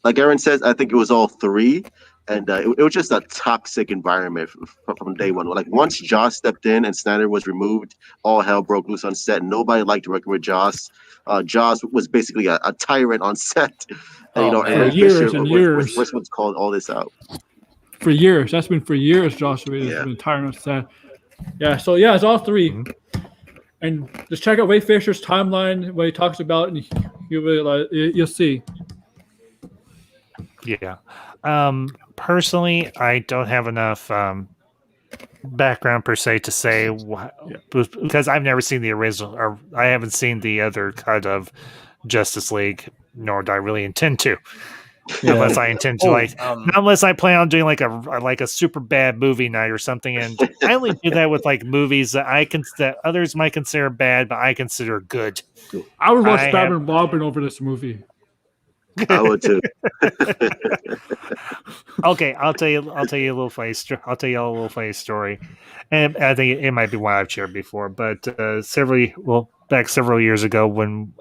like Aaron says, I think it was all three, and it was just a toxic environment from day one. Like once Joss stepped in and Snyder was removed, all hell broke loose on set. Nobody liked working with Joss. Joss was basically a tyrant on set. And, and Ray Fisher was first one's called all this out. For years. That's been for years, Joshua. It's been tiring of that. Yeah, so yeah, it's all three. Mm-hmm. And just check out Ray Fisher's timeline, what he talks about, and you'll see. Yeah. Personally, I don't have enough background per se to say because I've never seen the original, or I haven't seen the other cut of Justice League, nor do I really intend to. Unless I intend to unless I plan on doing like a super bad movie night or something, and I only do that with like movies that others might consider bad, but I consider good. I would watch Batman and Robin over this movie. I would too. Okay, I'll tell you a little funny. I'll tell you a little funny story, and I think it might be one I've shared before. But back several years ago when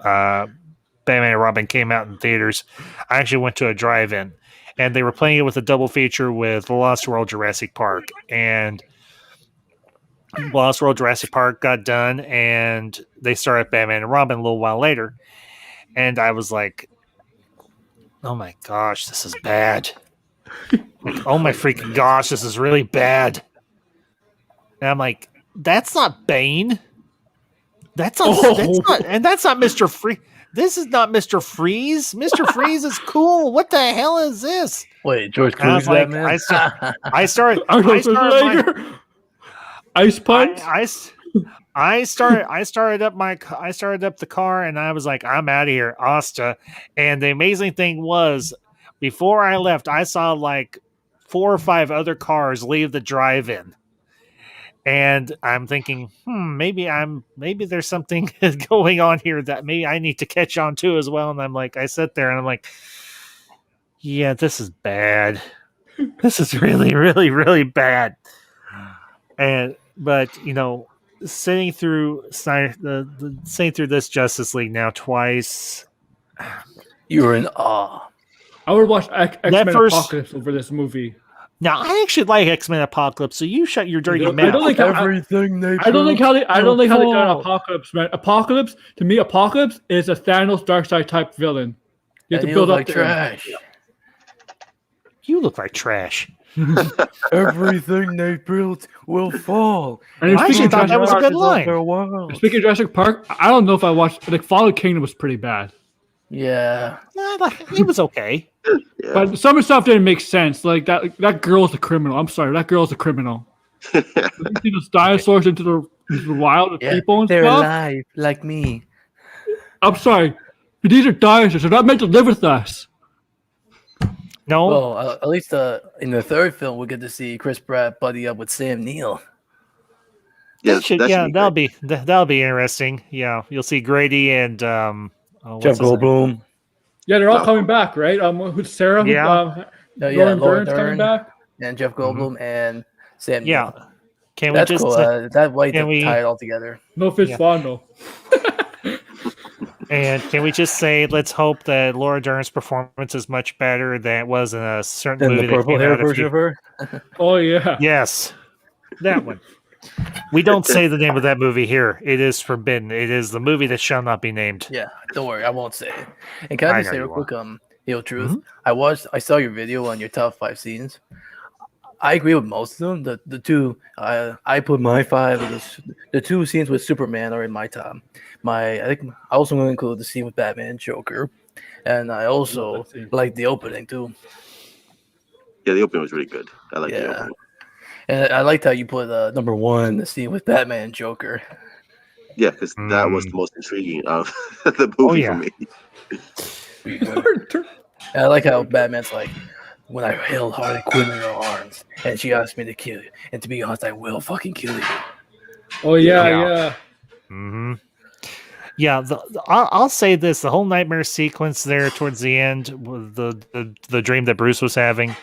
Batman and Robin came out in theaters, I actually went to a drive-in, and they were playing it with a double feature with The Lost World Jurassic Park, and Lost World Jurassic Park got done, and they started Batman and Robin a little while later, and I was like, oh my gosh, this is bad. Like, oh my freaking gosh, this is really bad. And I'm like, that's not Bane. That's not Mr. Freeze. This is not Mr. Freeze. Mr. Freeze is cool. What the hell is this? Wait, George Clooney's Batman? Ice Punch. I started up the car, and I was like, I'm out of here, Asta. And the amazing thing was, before I left, I saw like 4 or 5 other cars leave the drive-in. And I'm thinking, maybe there's something going on here that maybe I need to catch on to as well. And I'm like, I sit there and I'm like, yeah, this is bad. This is really, really, really bad. But sitting through this Justice League now twice, you were in awe. I would watch X-Men Apocalypse over this movie. Now, I actually like X-Men Apocalypse, so you shut your dirty mouth. I don't think how they got Apocalypse, man. Apocalypse, to me, Apocalypse is a Thanos Darkseid type villain. You have to build up trash. You look like trash. Everything they built will fall. And I actually thought that was a good line. Speaking of Jurassic Park, I don't know if I watched, Fallen Kingdom was pretty bad. Yeah. It was okay. Yeah. But some of the stuff didn't make sense. Like that girl's a criminal. I'm sorry, that girl's a criminal. You see those dinosaurs into the wild with people and they're stuff? alive, like me. I'm sorry. These are dinosaurs. They're not meant to live with us. No. Well, at least in the third film, we get to see Chris Pratt buddy up with Sam Neill. That'll be interesting. Yeah, you'll see Grady and Jeff Goldblum. Yeah, they're all coming back, right? Who's Sarah? Yeah. Lauren Burns coming back, and Jeff Goldblum and Sam. Yeah. Neill. Can That's we just cool. That way to tie it all together. No fish fond though. And can we just say, let's hope that Laura Dern's performance is much better than it was in a certain Then movie the purple that came hair out a version few. of her. Oh yeah. Yes, that one. We don't say the name of that movie here. It is forbidden. It is the movie that shall not be named. Yeah, don't worry, I won't say it. And can I I just know say you real won't. quick, Truth. Mhm. I saw your video on your top 5 scenes. I agree with most of them. The two I put my 5. The 2 scenes with Superman are in my top. I think I also want to include the scene with Batman and Joker, and I also that scene. like the opening too. Yeah, the opening was really good. I like the Yeah, opening. and I liked how you put number 1 the scene with Batman and Joker. Yeah, because that was the most intriguing of the movie for me. And I like how Batman's like, when I held Harley Quinn in her arms, and she asked me to kill you, and to be honest, I will fucking kill you. Oh yeah. Mm-hmm. Yeah, I'll say this: the whole nightmare sequence there towards the end, with the dream that Bruce was having.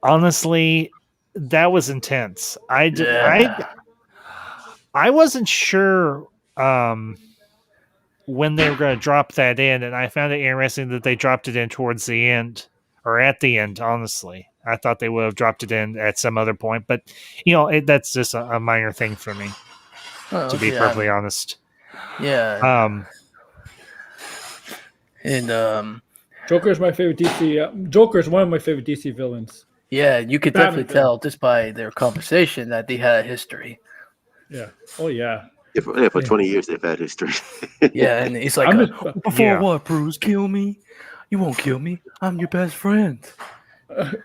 Honestly, that was intense. I wasn't sure when they were going to drop that in, and I found it interesting that they dropped it in towards the end or at the end. Honestly, I thought they would have dropped it in at some other point, but that's just a minor thing for me, to be perfectly honest. Yeah. And Joker is my favorite DC. Joker is one of my favorite DC villains. yeah, you could Batman definitely tell just by their conversation that they had a history. Yeah. Oh yeah. For 20 years they've had history. Yeah, and he's like, Yeah. what, Bruce? Kill me? You won't kill me. I'm your best friend.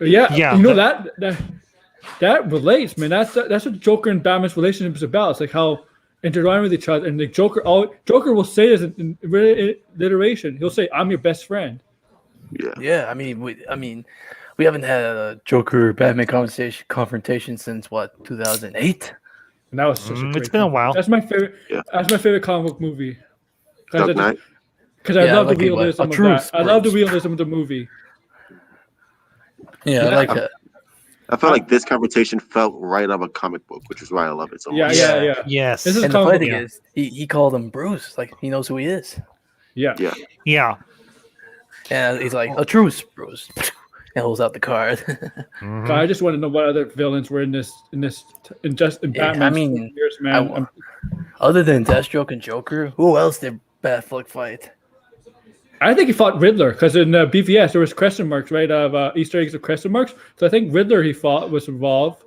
Yeah. You know that relates, man. That's what Joker and Batman's relationship is about. It's like how intertwined with each other, and the Joker will say this in alliteration. He'll say, "I'm your best friend." Yeah. I mean, we haven't had a Joker Batman confrontation since what, 2008? And that was such a great. It's been a while. That's my favorite. Yeah. That's my favorite comic book movie. Dark Knight. Because I love like the realism of that. I love the realism of the movie. Yeah, I like that. I felt like this conversation felt right out of a comic book, which is why I love it so much. Yeah. Yes. This is And the funny thing is, he called him Bruce. Like, he knows who he is. Yeah. And he's like, a truce, Bruce. And holds out the card. Mhm. I just want to know what other villains were in Batman. I mean, years, man. Other than Deathstroke and Joker, who else did Batfleck fight? I think he fought Riddler because in BVS there was question marks, right? Of Easter eggs of question marks. So I think Riddler was involved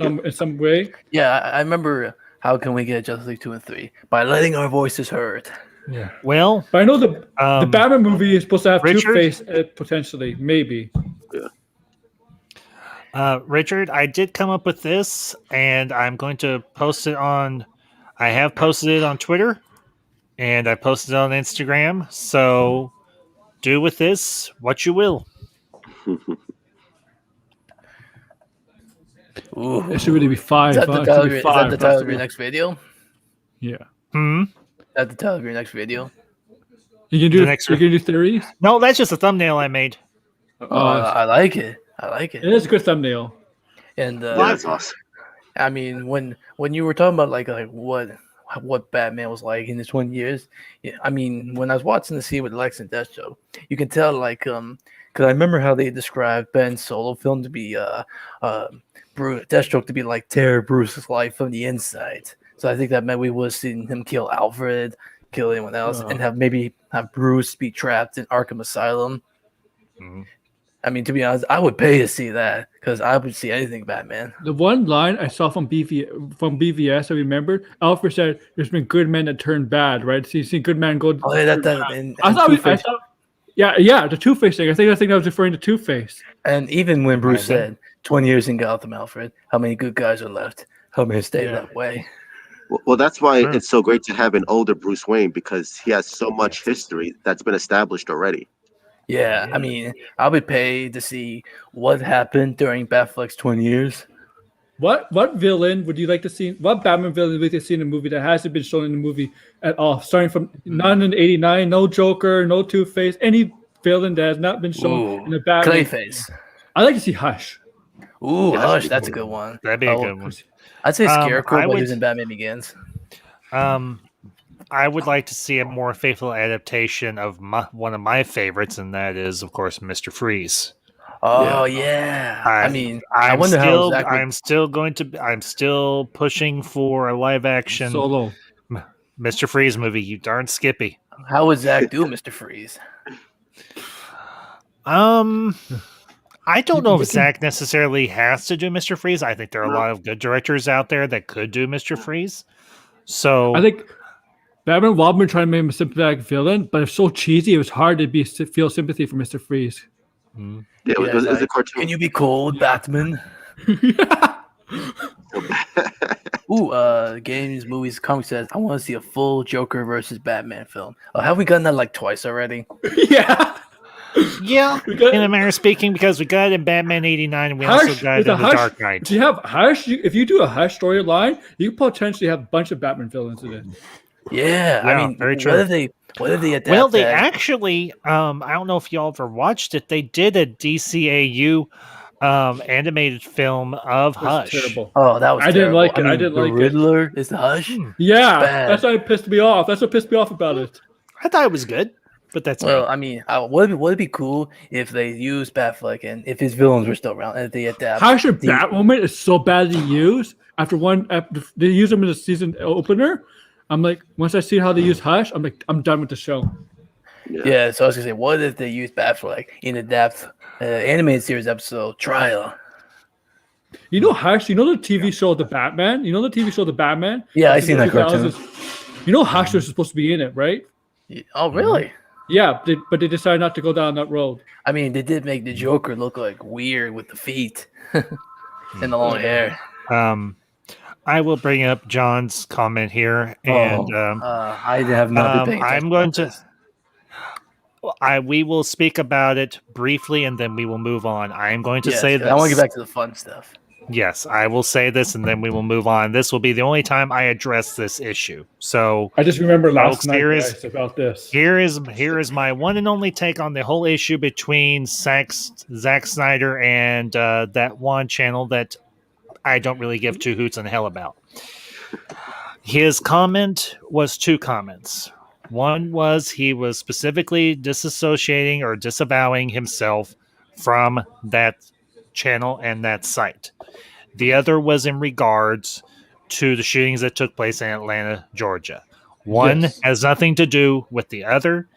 in some way. Yeah, I remember. How can we get Justice League 2 and 3? By letting our voices heard. Yeah. Well, but I know the Batman movie is supposed to have Richard? Two-Face potentially, maybe. Richard, I did come up with this, and I'm going to post it on. I have posted it on Twitter, and I posted it on Instagram. So, do with this what you will. Ooh. It should really be 5. Is that the title of your next video? Yeah. Is that the title of your next video? You can do theories? No, that's just a thumbnail I made. I like it. It is a good thumbnail. And that's awesome. I mean, when you were talking about like what Batman was like in his 20 years, I mean, when I was watching the scene with Lex and Deathstroke, you can tell like because I remember how they described Ben's solo film to be Deathstroke to be like tear Bruce's life from the inside. So I think that meant we would have seen him kill Alfred, kill anyone else, and have Bruce be trapped in Arkham Asylum. Mm-hmm. I mean, to be honest, I would pay to see that because I would see anything Batman. The one line I saw from BVS, I remember, Alfred said, "There's been good men that turn bad, right? So you see good men go." Oh, yeah, the Two-Face thing. I think that was referring to Two-Face. And even when Bruce said, 20 years in Gotham, Alfred, how many good guys are left? How many stay that way? Well, that's why it's so great to have an older Bruce Wayne because he has so much history that's been established already. Yeah, I mean, I would pay to see what happened during Batfleck's 20 years. What villain would you like to see? What Batman villain would you like to see in a movie that hasn't been shown in the movie at all? Starting from none in '89, no Joker, no Two-Face, any villain that has not been shown in a Batman. Clayface. I'd like to see Hush. Ooh, yeah, Hush, that's a good one. That'd be a good one. I'd say Scarecrow, but would, he was in Batman Begins. I would like to see a more faithful adaptation of one of my favorites, and that is, of course, Mr. Freeze. Oh yeah. I mean, I I'm wonder how still Zach would. I'm still pushing for a live action Solo. Mr. Freeze movie. You darn Skippy. How would Zach do, Mr. Freeze? I don't know if Zach necessarily has to do Mr. Freeze. I think there are a lot of good directors out there that could do Mr. Freeze. So I think Batman and Robin tried to make him a sympathetic villain, but it's so cheesy. It was hard to feel sympathy for Mr. Freeze. Yeah, it was a like, cartoon. Can you be cold, Batman? Games, movies, comics says I want to see a full Joker versus Batman film. Oh, have we gotten that like twice already? Yeah. yeah, in a manner of speaking, because we got it in Batman '89, and we also got it in The Dark Knight. Do you have Hush? If you do a Hush storyline, you could potentially have a bunch of Batman villains in it. Yeah, I mean, very true. What if they adapt? Well, they actually, I don't know if y'all ever watched it. They did a DCAU animated film of Hush. Terrible. Oh, that was. I didn't terrible. like it. mean, I didn't the like Riddler is the Hush. Yeah, Bad. that's what pissed me off. That's what pissed me off about it. I thought it was good, but that's Well, me. I mean, would it be cool if they used Batfleck and if his villains were still around and if they adapt? Hush and Batwoman is so badly used. After they use them in the season opener. I'm like, once I see how they use Hush, I'm like, I'm done with the show. Yeah, so I was gonna say, what if they use Batfleck in a depth animated series episode Trial? You know Hush? You know the TV show The Batman? You know the TV show The Batman? Yeah, I seen that cartoon. You know Hush was supposed to be in it, right? Oh, really? Yeah, but they decided not to go down that road. I mean, they did make the Joker look like weird with the feet and the long hair. I will bring up John's comment here, and I have not been paying attention. I'm going to. We will speak about it briefly, and then we will move on. I am going to say this. I want to get back to the fun stuff. Yes, I will say this, and then we will move on. This will be the only time I address this issue. So I just remember last night about this. Here is my one and only take on the whole issue between Zack Snyder and that one channel that I don't really give two hoots in hell about. His comment was two comments. One was he was specifically disassociating or disavowing himself from that channel and that site. The other was in regards to the shootings that took place in Atlanta, Georgia. One has nothing to do with the other.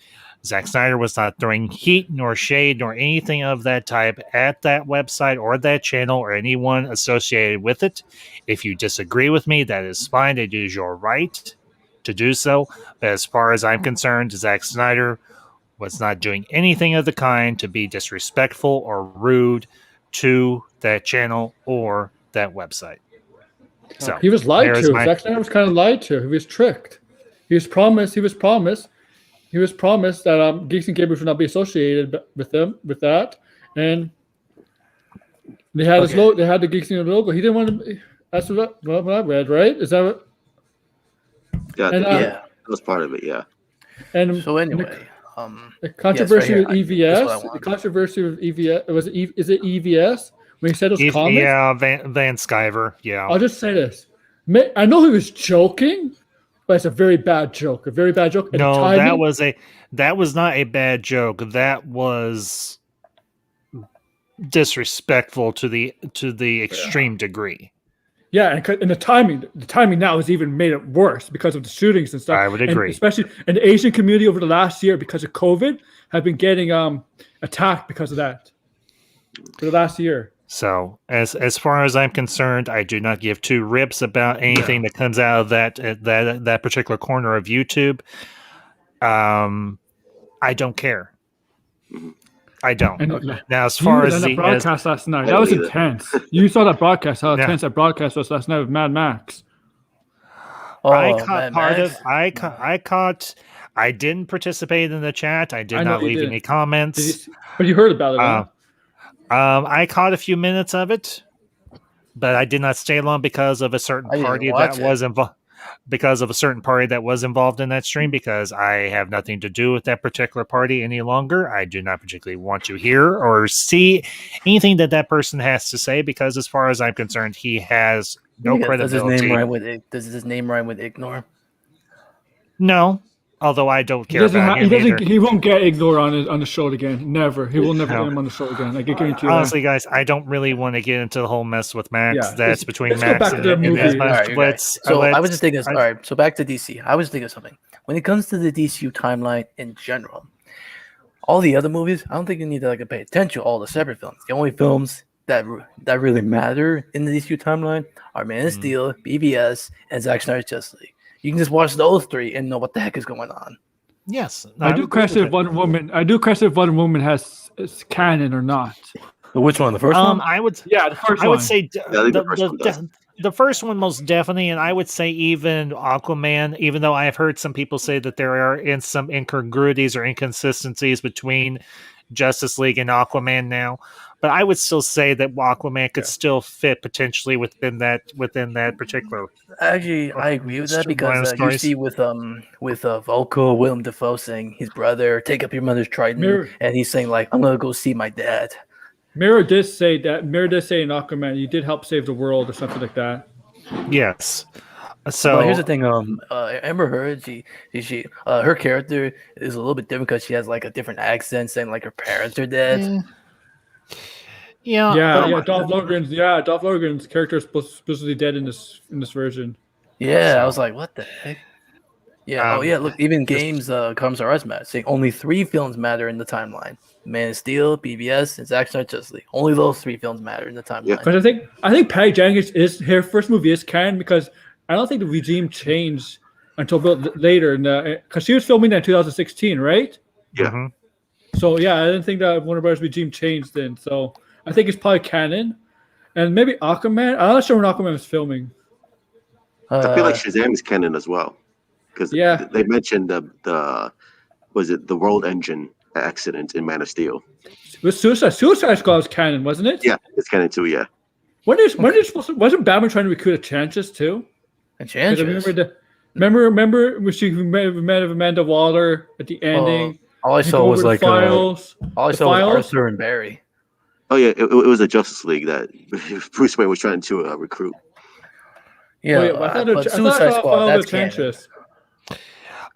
Zack Snyder was not throwing heat nor shade nor anything of that type at that website or that channel or anyone associated with it. If you disagree with me, that is fine. It is your right to do so. But as far as I'm concerned, Zack Snyder was not doing anything of the kind to be disrespectful or rude to that channel or that website. So he was lied to. Zack Snyder was kind of lied to. He was tricked. He was promised that Geeks and Gamers would not be associated with that, and they had his logo. They had the Geeks and Gamers logo. He didn't want to. That's what I read, right? Is that what? Yeah, that was part of it. Yeah. And so anyway, the controversy with EVS. The controversy with EVS is it EVS when he said those comments? Yeah, Van Sciver. Yeah. I'll just say this. I know he was joking. But it's a very bad joke. A very bad joke. And no, that was not a bad joke. That was disrespectful to the extreme degree. Yeah, and the timing now has even made it worse because of the shootings and stuff. I would agree. And especially in the Asian community over the last year because of COVID have been getting attacked because of that for the last year. So as far as I'm concerned, I do not give two rips about anything that comes out of that particular corner of YouTube. I don't care. I don't. Now, as far as the broadcast last night, that was intense. You saw that broadcast, how intense that broadcast was last night with Mad Max. I caught part of. I caught. I didn't participate in the chat. I did not leave any comments. But you heard about it. Huh? I caught a few minutes of it, but I did not stay long because of a certain party that was involved. Because of a certain party that was involved in that stream, because I have nothing to do with that particular party any longer. I do not particularly want to hear or see anything that person has to say, because as far as I'm concerned, he has no credibility. Does his name rhyme with ignore? No, although I don't He care doesn't. about He him either. doesn't. He won't get ignored on the show again. Never. He will never No. get him on the show again. I can guarantee you that. Honestly, guys, I don't really want to get into the whole mess with Max. Yeah, That's between let's go Max back to the and movie. his All bunch. right, you're right. So I was just thinking. All right, so back to DC. I was thinking of something. When it comes to the DCU timeline in general, all the other movies, I don't think you need to pay attention to all the separate films. The only films that really matter in the DCU timeline are Man of Steel, BVS, and Zack Snyder's Justice League. You can just watch those three and know what the heck is going on. Yes, I do question if Wonder Woman. I do question if Wonder Woman has is canon or not. Which one? The first one? I would. Yeah, the first I one. would say the the first one most definitely, and I would say even Aquaman. Even though I have heard some people say that there are some incongruities or inconsistencies between Justice League and Aquaman now, but I would still say that Aquaman could still fit potentially within that particular. Actually, I agree with that because you stories. see with Volko, Willem Dafoe saying his brother, take up your mother's trident, Mirror. and he's saying I'm gonna go see my dad. Mirror did say that. Mirror did say in Aquaman, you did help save the world or something like that. Yes. So But here's the thing. Amber Heard, she her character is a little bit different because she has a different accent, saying her parents are dead. Yeah. Dolph Lundgren's character is supposedly dead in this version. Yeah, So- I was like, what the heck? Yeah. Look, even games comes our matter, saying only 3 films matter in the timeline: Man of Steel, BBS, and Zack Snyder's Justice League. Only those 3 films matter in the timeline. Yeah. But I think Patty Jenkins is her first movie is canon because I don't think the regime changed until later. Because she was filming that in 2016, right? Yeah. Mhm. So yeah, I didn't think that Warner Bros. Regime changed then. So I think it's probably canon, and maybe Aquaman. I'm not sure when Aquaman was filming. I feel like Shazam is canon as well, because they mentioned the World Engine accident in Man of Steel. It was Suicide Squad was canon, wasn't it? Yeah, it's canon too. Yeah. Wasn't Batman trying to recruit Enchantress too? Enchantress. Remember when she met Amanda Waller at the ending? All I You saw go was over the files. all I the saw was files? Arthur and Barry. Oh yeah, it was a Justice League that Bruce Wayne was trying to recruit. Yeah, I thought but I Suicide thought Squad, that's canon. Enchantress.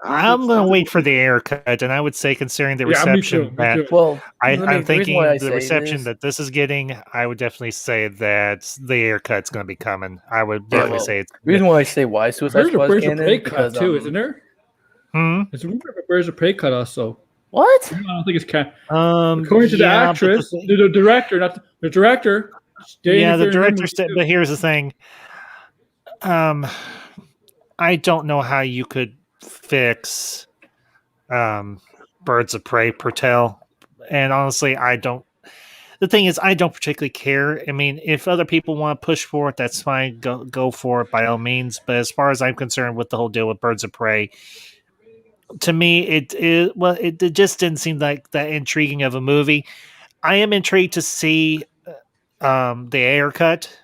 I'm gonna wait for the air cut, and I would say, considering the Yeah, me reception too. that Well, I'm the reason thinking why I the say reception this- that this is getting, I would definitely say that the air cut's going to be coming. I would definitely say it's. the reason why I say why Suicide There's a Squad is Birds of canon Prey cut because too, isn't there? There's a rumor of a Birds of Prey cut also. What? I don't think it's canon. According According to the actress, the director, not the director. the director said. But here's the thing. I don't know how you could fix Birds of Prey per tell, and honestly, I don't. The thing is, I don't particularly care. I mean, if other people want to push for it, that's fine. Go for it by all means. But as far as I'm concerned with the whole deal with Birds of Prey, to me, it just didn't seem like that intriguing of a movie. I am intrigued to see the air cut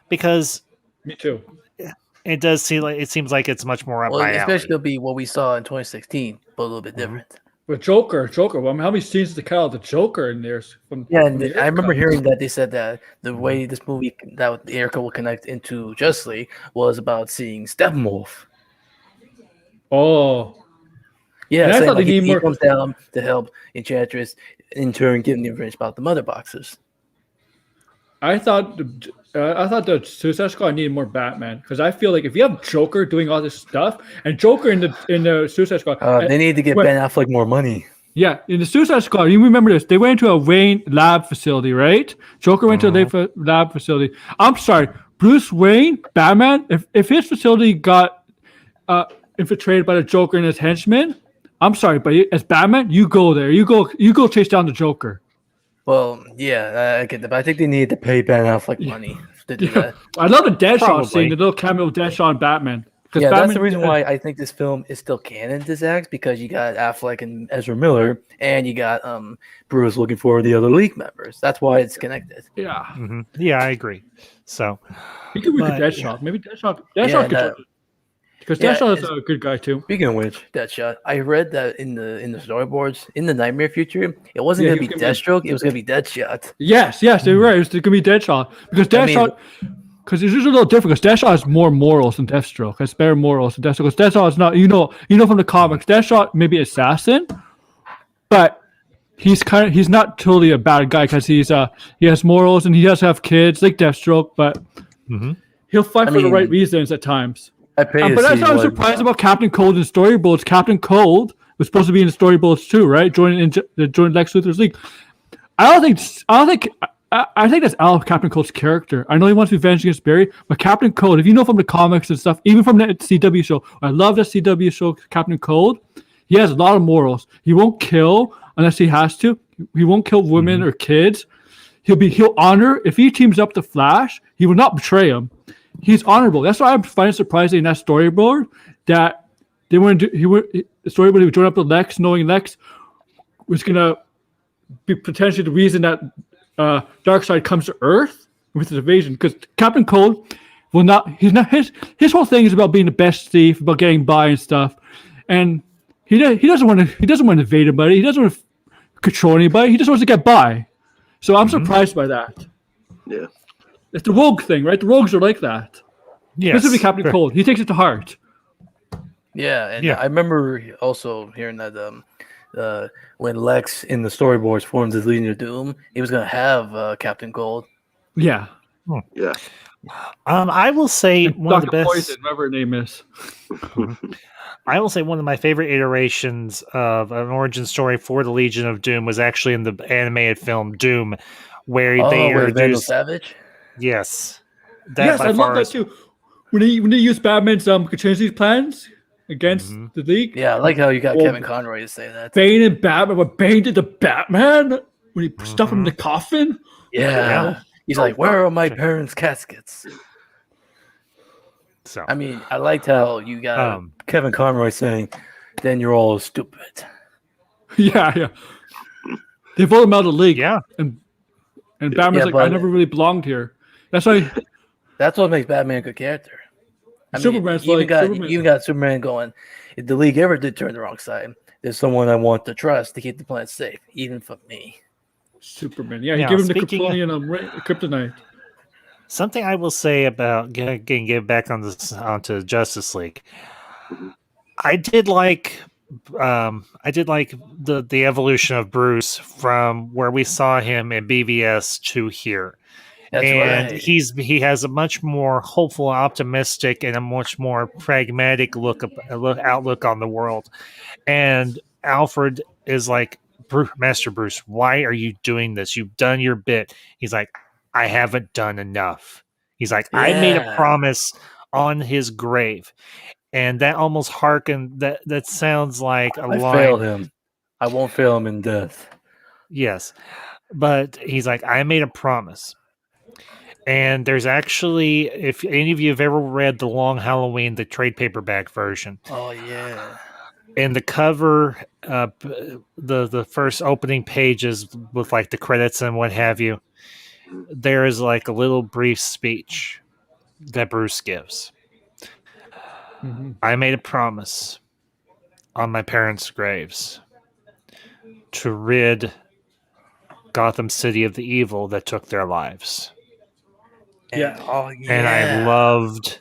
because Me too. it seems like it's much more up Well, my alley. especially it'll be what we saw in 2016, but a little bit different. But Joker. Well, I mean, how many scenes did they cut out the Joker in there? Yeah, from and the I remember haircut? hearing that they said that the way this movie that the Erica will connect into Justice League was about seeing Steppenwolf. Oh, Yeah, And I saying thought they he need more- comes down to help Enchantress, in turn giving the information about the mother boxes. I thought the Suicide Squad needed more Batman because I feel like if you have Joker doing all this stuff and Joker in the Suicide Squad, They need to give Wait. Ben Affleck more money. yeah, in the Suicide Squad, you remember this? They went into a Wayne lab facility, right? Joker went to a lab facility. I'm sorry, Bruce Wayne, Batman. If his facility got infiltrated by the Joker and his henchmen, I'm sorry, but as Batman, you go there. You go chase down the Joker. Well, yeah, I get that, but I think they need to pay Ben Affleck money to do that. I love the Deadshot Probably. scene, the little cameo of Deadshot and Batman. 'Cause Yeah, that's Batman- the reason why I think this film is still canon to Zack, because you got Affleck and Ezra Miller, and you got Bruce looking for the other League members. That's why it's connected. Yeah, Yeah, I agree. So you could work But, with Deadshot. Maybe Deadshot Yeah, could that- because yeah, Deadshot is it's- a good guy too. Speaking of which, Deadshot, I read that in the storyboards in the Nightmare future, it wasn't Yeah, gonna he be was gonna Deathstroke, it was gonna be Deadshot. Yes, you're right. It's gonna be Deadshot because I mean, Deadshot. because it's just a little different. Because Deathshot has more morals than Deathstroke. Has better morals than Deathstroke. Because Deathshot is not, from the comics, Deathshot maybe assassin, but he's not totally a bad guy because he has morals and he does have kids like Deathstroke, but he'll fight for the right reasons at times. I pay to But that's see why I'm what- surprised about Captain Cold in storyboards. Captain Cold was supposed to be in the storyboards too, right? Joining Lex Luthor's League. I think that's out of Captain Cold's character. I know he wants revenge against Barry, but Captain Cold, if you know from the comics and stuff, even from the CW show, I love the CW show, Captain Cold. He has a lot of morals. He won't kill unless he has to. He won't kill women or kids. He'll honor. If he teams up the Flash, he will not betray him. He's honorable. That's why I'm finding it surprising in that storyboard that they wouldn't do. The storyboard he would join up with Lex, knowing Lex was gonna be potentially the reason that Darkseid comes to Earth with his invasion. Because Captain Cold will not. He's not his whole thing is about being the best thief, about getting by and stuff, and he doesn't want to. He doesn't want to invade anybody. He doesn't want to control anybody. He just wants to get by. So I'm surprised by that. Yeah. It's the rogue thing, right? The rogues are like that. Yes. Specifically Captain Cold. He takes it to heart. Yeah, and Yeah. I remember also hearing that when Lex in the storyboards formed his Legion of Doom, he was gonna have Captain Cold. Yeah. Yeah. I will say one of the Dr. best. Poison, whatever her name is. I will say one of my favorite iterations of an origin story for the Legion of Doom was actually in the animated film Doom, where they with Vandal introduced. Savage. Yes, Yes, by I love far that is- too. When they use Batman's contingency plans against the League. Yeah, I like how you got Well, Kevin Conroy to say that. Bane and Batman. What Bane did to Batman when he stuffed him in the coffin. Yeah. He's like, where are my parents' caskets? So I mean, I liked how you got Um, Kevin Conroy saying, then you're all stupid. Yeah. They voted him out of the League. yeah, And Batman's Yeah, like, but- I never really belonged here. That's why. That's what makes Batman a good character. I mean, Superman's you like- even got Superman- you even got Superman going. If the League ever did turn the wrong side, there's someone I want to trust to keep the planet safe, even from me. Superman. Yeah, he Now, gave him the speaking- Kryptonian kryptonite. something I will say about getting back onto Justice League. I did like the evolution of Bruce from where we saw him in BVS to here. That's And right. he has a much more hopeful, optimistic, and a much more pragmatic outlook on the world. And Alfred is like, Master Bruce, why are you doing this? You've done your bit. He's like, I haven't done enough. He's like, I made a Yeah. promise on his grave. And that almost harkened, that sounds like a I line. failed him. I won't fail him in death. Yes. But he's like, I made a promise. And there's actually, if any of you have ever read The Long Halloween, the trade paperback version, Oh yeah. in the cover, the first opening pages with like the credits and what have you, there is like a little brief speech that Bruce gives. I made a promise on my parents' graves to rid Gotham City of the evil that took their lives. Yeah. Oh yeah. And I loved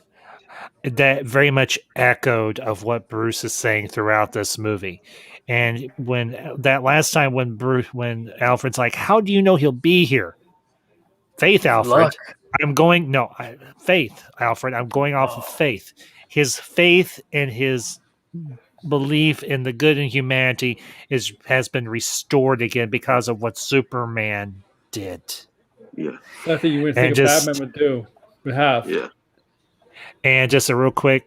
that, very much echoed of what Bruce is saying throughout this movie. And when that last time when Alfred's like, how do you know he'll be here? Faith, Alfred. Luck. Faith, Alfred. I'm going off of faith. His faith and his belief in the good in humanity has been restored again because of what Superman did. Yeah. That's what you would And think just- Batman would have. Yeah. And just a real quick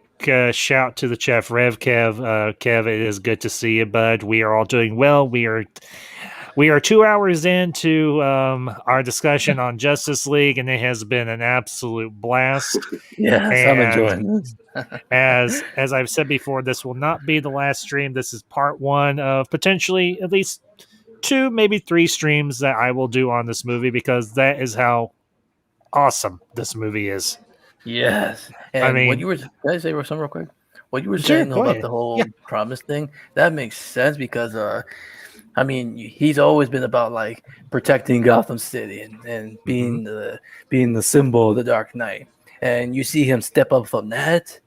shout to the chef, Rev Kev. Kev, it is good to see you, bud. We are all doing well. We are 2 hours into our discussion on Justice League, and it has been an absolute blast. Yes, I'm And- enjoying this. As I've said before, this will not be the last stream. This is part one of potentially at least 2, maybe 3 streams that I will do on this movie, because that is how awesome this movie is. Yes. And I mean- what you were, can I say something real quick? What you were Sure, saying go about ahead. the whole Yeah. promise thing, that makes sense because I mean, he's always been about like protecting Gotham City and being the symbol of the Dark Knight. and you see him step up from that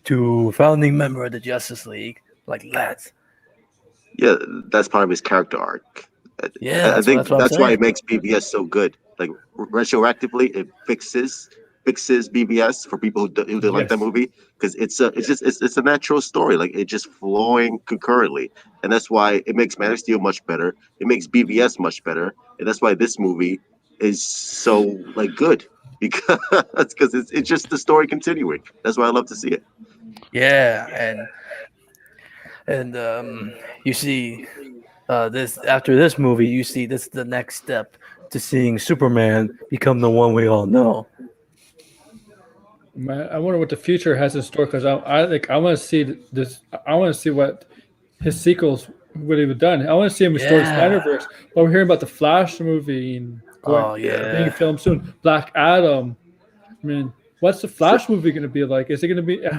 to founding member of the Justice League like that. Yeah, that's part of his character arc. Yeah, I think that's what I'm that's why saying. it makes BBS so good. Like retroactively, it fixes BBS for people who didn't like that Yes. movie because it's a natural story. Like it's just flowing concurrently, and that's why it makes Man of Steel much better. It makes BBS much better, and that's why this movie is so like good because it's just the story continuing. That's why I love to see it. Yeah, and you see this after this movie, you see this is the next step to seeing Superman become the one we all know. Man, I wonder what the future has in store because I want to see this. I want to see what his sequels would have done. I want to see him restore the Yeah. Snyderverse. But we're hearing about the Flash movie and going Oh being yeah. filmed soon. Black Adam. I mean, what's the So Flash movie going to be like? Is it going to be? it's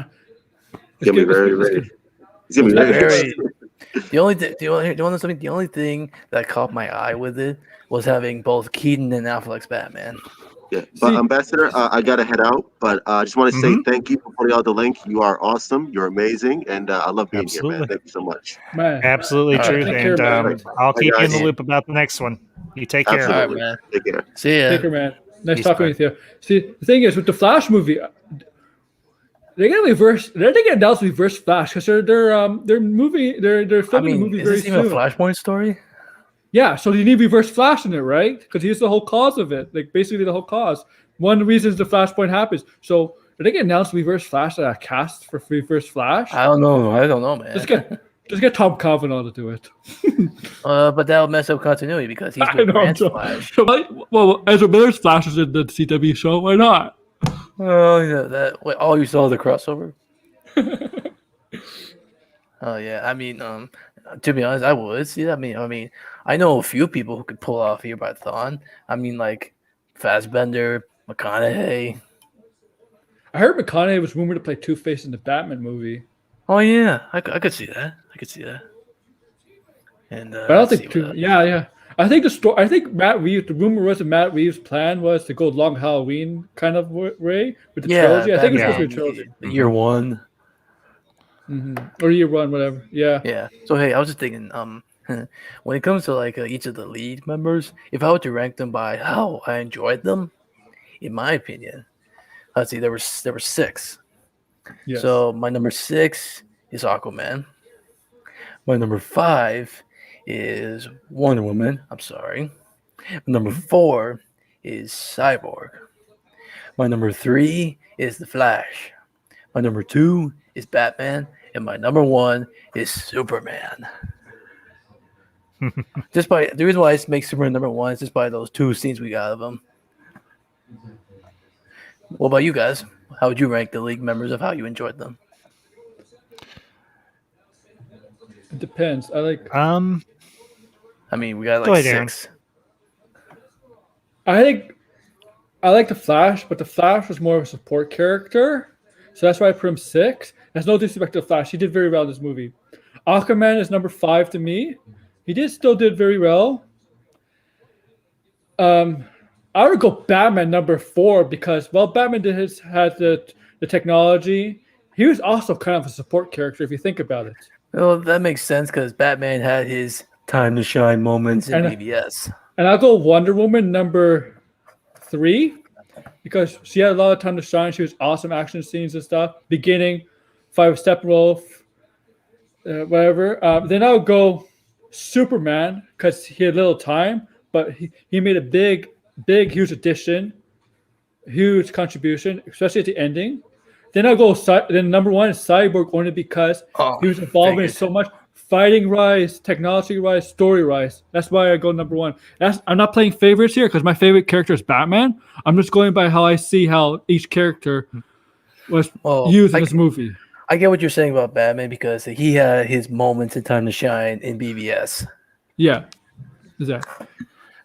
gonna be it's gonna be very Very. interesting. The only thing that caught my eye with it was having both Keaton and Affleck's Batman. Yeah, but See, Ambassador, I gotta head out. But I just want to say Mhm. thank you for putting out the link. You are awesome. You're amazing, and I love being here, man. Absolutely. Thank you so much. man. Absolutely All right, truth. take care, And man. I'll Bye, keep you in the guys. loop about the next one. You take care. All right, Absolutely. man. Take care. See ya. Take care, man. Nice Peace, talking bud. with you. See, the thing is with the Flash movie, they're gonna reverse. They're gonna announce reverse Flash because they're I filming the mean, movie is very this even a soon. Flashpoint story? Yeah, so you need reverse Flash in it, right? Because he's the whole cause of it. Like basically the whole cause. One of the reasons the Flashpoint happens. So are they gonna announce reverse Flash a cast for reverse Flash? I don't know. I don't know, man. Just get Tom Cavanaugh to do it. But that'll mess up continuity because he's I with know. Grant's So, Flash. well, Ezra Miller's Flash is in the CW show. Why not? Oh, yeah, that. Wait, oh, you saw the crossover? Oh yeah. I mean, to be honest, I would see that. I mean, I know a few people who could pull off here by Thawne. I mean, like Fassbender, McConaughey. I heard McConaughey was rumored to play Two-Face in the Batman movie. Oh yeah, I could see that. I could see that. And But I don't let's think see two. what Yeah. I think the story. I think Matt Reeves. The rumor was that Matt Reeves' plan was to go long Halloween kind of way with the trilogy. I think it's supposed to be a trilogy. Year one. Or year one, whatever. Yeah. Yeah. So hey, I was just thinking, when it comes to like each of the lead members, if I were to rank them by how I enjoyed them, in my opinion, let's see, there were 6. Yes. So my number 6 is Aquaman. My number 5 is Wonder Woman. I'm sorry. My number 4 is Cyborg. My number 3 is The Flash. My number 2 is Batman, and my number 1 is Superman. Just by the reason why I make Superman number 1 is just by those 2 scenes we got of him. What about you guys? How would you rank the league members of how you enjoyed them? It depends. I mean, we got Go like ahead, Aaron. 6. I think I like the Flash, but the Flash was more of a support character, so that's why I put him 6. There's no disrespect to the Flash; he did very well in this movie. Aquaman is number 5 to me. He still did very well. I would go Batman number 4 because Batman had the technology. He was also kind of a support character if you think about it. Well, that makes sense because Batman had his time to shine moments in And- BBS. And I'll go Wonder Woman number 3 because she had a lot of time to shine. She was awesome action scenes and stuff. Beginning, 5-step roll, whatever. Then I'll go Superman because he had little time, but he made a big, huge addition, huge contribution, especially at the ending. Then I'll go. Then number 1 is Cyborg only because he was involved in it so much. Fighting rise, technology rise, story rise. That's why I go number 1. I'm not playing favorites here because my favorite character is Batman. I'm just going by how I see how each character was used in this movie. I get what you're saying about Batman because he had his moments in time to shine in BBS. Yeah, exactly.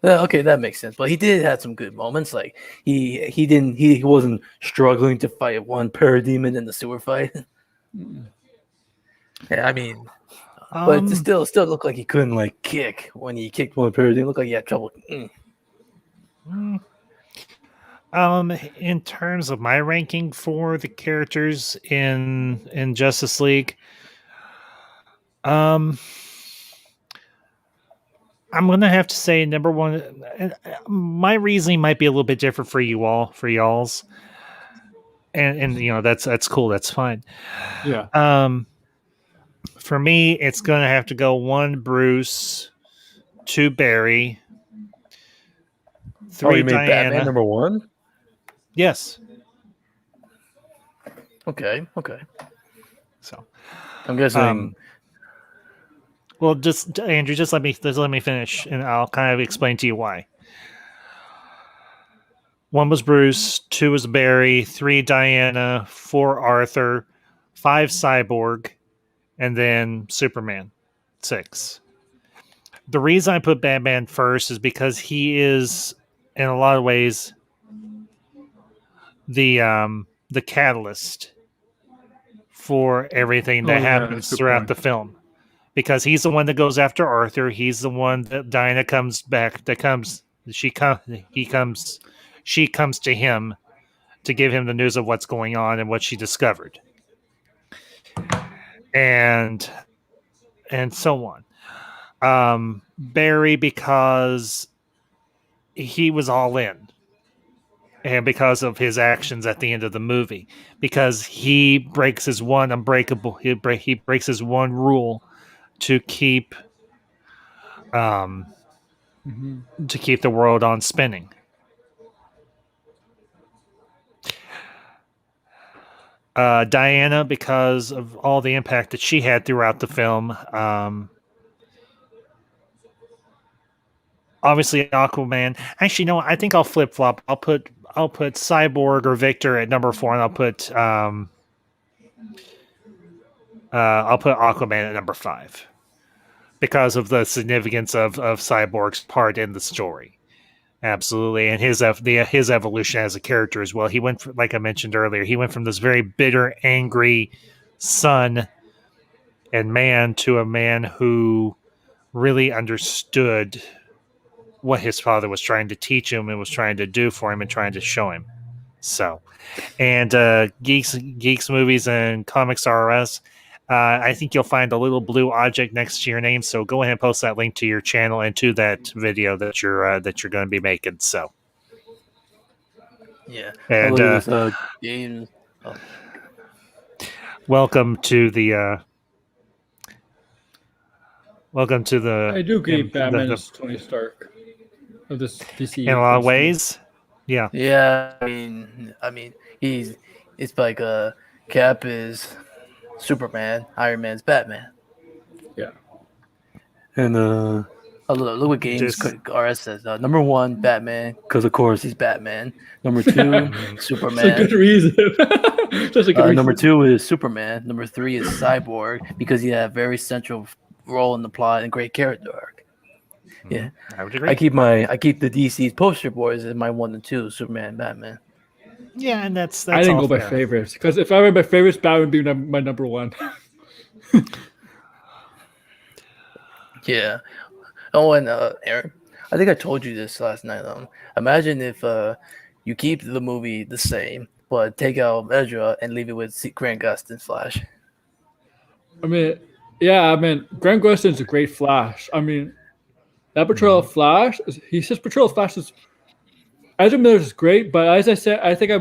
Okay, that makes sense. But he did have some good moments. Like he wasn't struggling to fight one parademon in the sewer fight. Yeah, I mean, but it still looked like he couldn't like kick when he kicked one parademon. It looked like he had trouble. In terms of my ranking for the characters in Justice League, I'm gonna have to say number one. My reasoning might be a little bit different for y'all's, and that's cool. That's fine. Yeah. For me, it's gonna have to go 1 Bruce, 2 Barry, 3 you made Diana. Batman number 1? Yes. Okay. So, I'm guessing. well, just Andrew, just let me finish, and I'll kind of explain to you why. 1 was Bruce, 2 was Barry, 3 Diana, 4 Arthur, 5 Cyborg, and then Superman, 6. The reason I put Batman first is because he is, in a lot of ways, the catalyst for everything that happens throughout the film. Because he's the one that goes after Arthur. He's the one that Diana comes back. She comes to him to give him the news of what's going on and what she discovered, and so on. Barry, because he was all in, and because of his actions at the end of the movie, because he breaks his one unbreakable, he breaks his one rule to keep the world on spinning. Diana, because of all the impact that she had throughout the film. Obviously, Aquaman. Actually, no, I think I'll flip flop. I'll put Cyborg or Victor at number 4, and I'll put Aquaman at number 5 because of the significance of Cyborg's part in the story. Absolutely, and his evolution as a character as well. He went, like I mentioned earlier, he went from this very bitter, angry son and man to a man who really understood what his father was trying to teach him and was trying to do for him and trying to show him. So, and Geeks Movies and Comics RS, I think you'll find a little blue object next to your name. So go ahead and post that link to your channel and to that video that you're going to be making. So, Yeah. and Games. Oh. welcome to the. I do agree. Batman is Tony Stark of this DC. In a lot of ways, yeah. Yeah, I mean, it's like Cap is Superman, Iron Man's Batman. Yeah. And look what Games RS says. Number 1, Batman, because of course he's Batman. Number 2, Superman. That's a good reason. That's a good reason. Number 2 is Superman. Number 3 is Cyborg, because he had a very central role in the plot and great character arc. Yeah, I would agree. I keep the DC's poster boys in my 1 and 2, Superman and Batman. Yeah, and that's I didn't all go by fair. favorites, because if I were by favorites, Batman would be my number 1. Yeah. Oh, and Aaron, I think I told you this last night. Imagine if you keep the movie the same, but take out Ezra and leave it with Grant Gustin's Flash. I mean, Grant Gustin's a great Flash. I mean, that portrayal of Flash, his portrayal of Flash is, Ezra Miller's is great, but as I said, I think I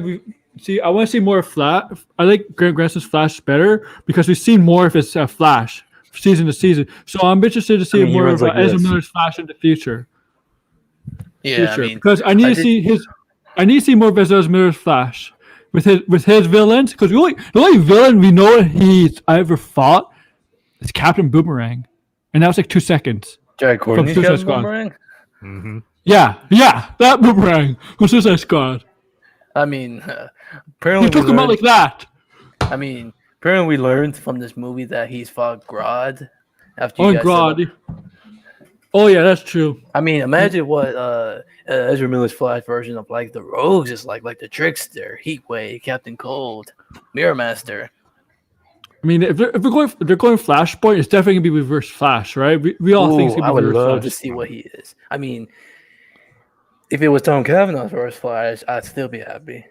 want to see more of Flash. I like Grant Gustin's Flash better because we've seen more of his Flash season to season. So I'm interested to see more of Ezra Miller's Flash in the future. Yeah, because I need to see more of Ezra Miller's Flash with his villains. Because the only villain we know I ever fought is Captain Boomerang, and that was like 2 seconds. Jared Courtney's Captain Boomerang? Mm-hmm. Yeah, that Boomerang from Suicide Squad. I mean, apparently he took him out like that. I mean, apparently we learned from this movie that he's fought Grodd. Oh yeah, that's true. I mean, imagine what Ezra Miller's Flash version of like the Rogues is like the Trickster, Heatwave, Captain Cold, Mirror Master. I mean, if they're going Flashpoint, it's definitely gonna be Reverse Flash, right? We all think it's gonna be I would Reverse love Flash. to see what he is. I mean, if it was Tom Cavanaugh's Reverse Flash, I'd still be happy.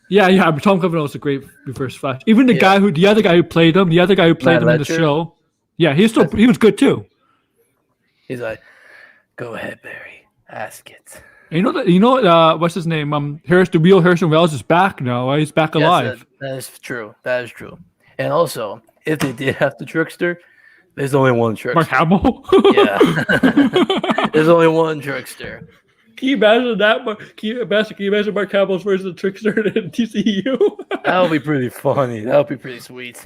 Yeah. But Tom Cavanaugh was a great Reverse Flash. Even the other guy who played him, Matt in the Ledger? show. Yeah, he was good too. He's like, go ahead, Barry, ask it. And what's his name? The real Harrison Wells is back now. Right? He's back alive. That is true. That is true. And also, if they did have the trickster, there's only one trickster. Mark Hamill. Yeah. There's only one trickster. Can you imagine that? Can you imagine Mark Hamill's version of Trickster in DCU? That would be pretty funny. That would be pretty sweet.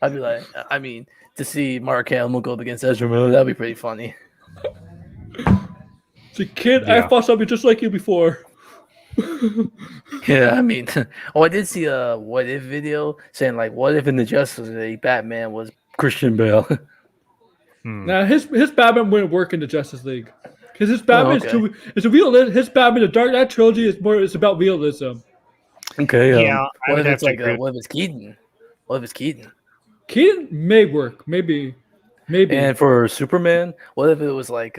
I'd be like, to see Mark Hamill go up against Ezra Miller, that'd be pretty funny. It's a kid. I fought somebody just like you before. Yeah, I did see a what if video saying like, what if in the Justice League Batman was Christian Bale? Now his Batman wouldn't work in the Justice League because his Batman is a realism. His Batman, the Dark Knight trilogy is about realism. Okay. I what would if have it's to like agree. what if it's Keaton? What if it's Keaton? Keaton may work, maybe. And for Superman, what if it was like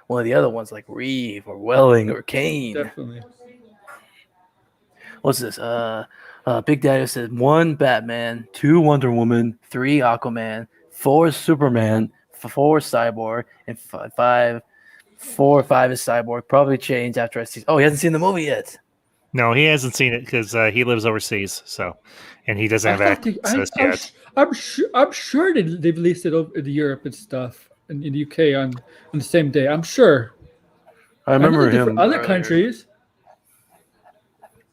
one of the other ones, like Reeve or Welling or Kane? Definitely. What's this? Big Daddy said 1 Batman, 2 Wonder Woman, 3 Aquaman, 4 Superman, 4 Cyborg, and 5 or 5 is Cyborg. Probably change after I see. Oh, he hasn't seen the movie yet. No, he hasn't seen it because he lives overseas, and he doesn't have access yet. I'm sure they released it over in Europe and stuff in the UK on the same day. I'm sure. I remember him. him. Other countries.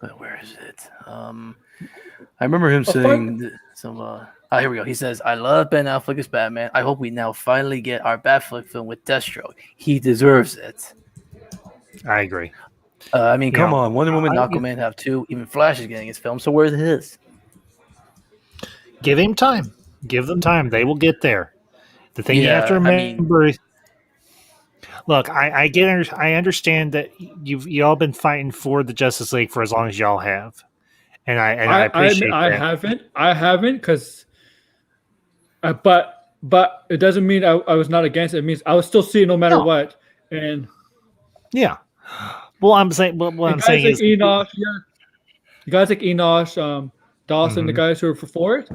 But where is it? I remember him saying some. Here we go. He says, "I love Ben Affleck as Batman. I hope we now finally get our Batfleck film with Deathstroke. He deserves it." I agree. Come on. Wonder Woman and Aquaman have 2. Even Flash is getting his film. So where's his? Give him time. Give them time. They will get there. The thing you have to remember. Look, I understand that you all been fighting for the Justice League for as long as y'all have, and I appreciate that. I haven't because, but it doesn't mean I was not against it. It means I was still seeing no matter what. And yeah, well, I'm saying is Enosh, the guys like Enosh, Dawson, the guys who are for it.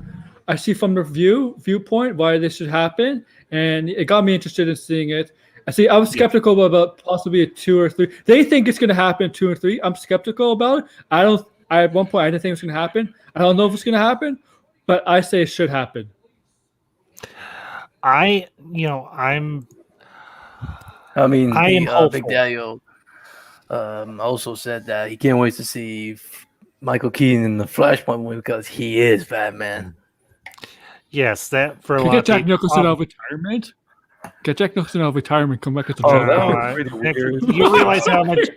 I see from the viewpoint why this should happen, and it got me interested in seeing it. I was skeptical about possibly a 2 or 3. They think it's going to happen 2 or 3. I'm skeptical about it. At one point I didn't think it was going to happen. I don't know if it's going to happen, but I say it should happen. I'm Big Daddy also said that he can't wait to see Michael Keaton in the Flashpoint movie because he is Batman. Yes, that for a lot get Jack Nicholson out of retirement. Get Jack Nicholson out of retirement. Come back as a You realize how much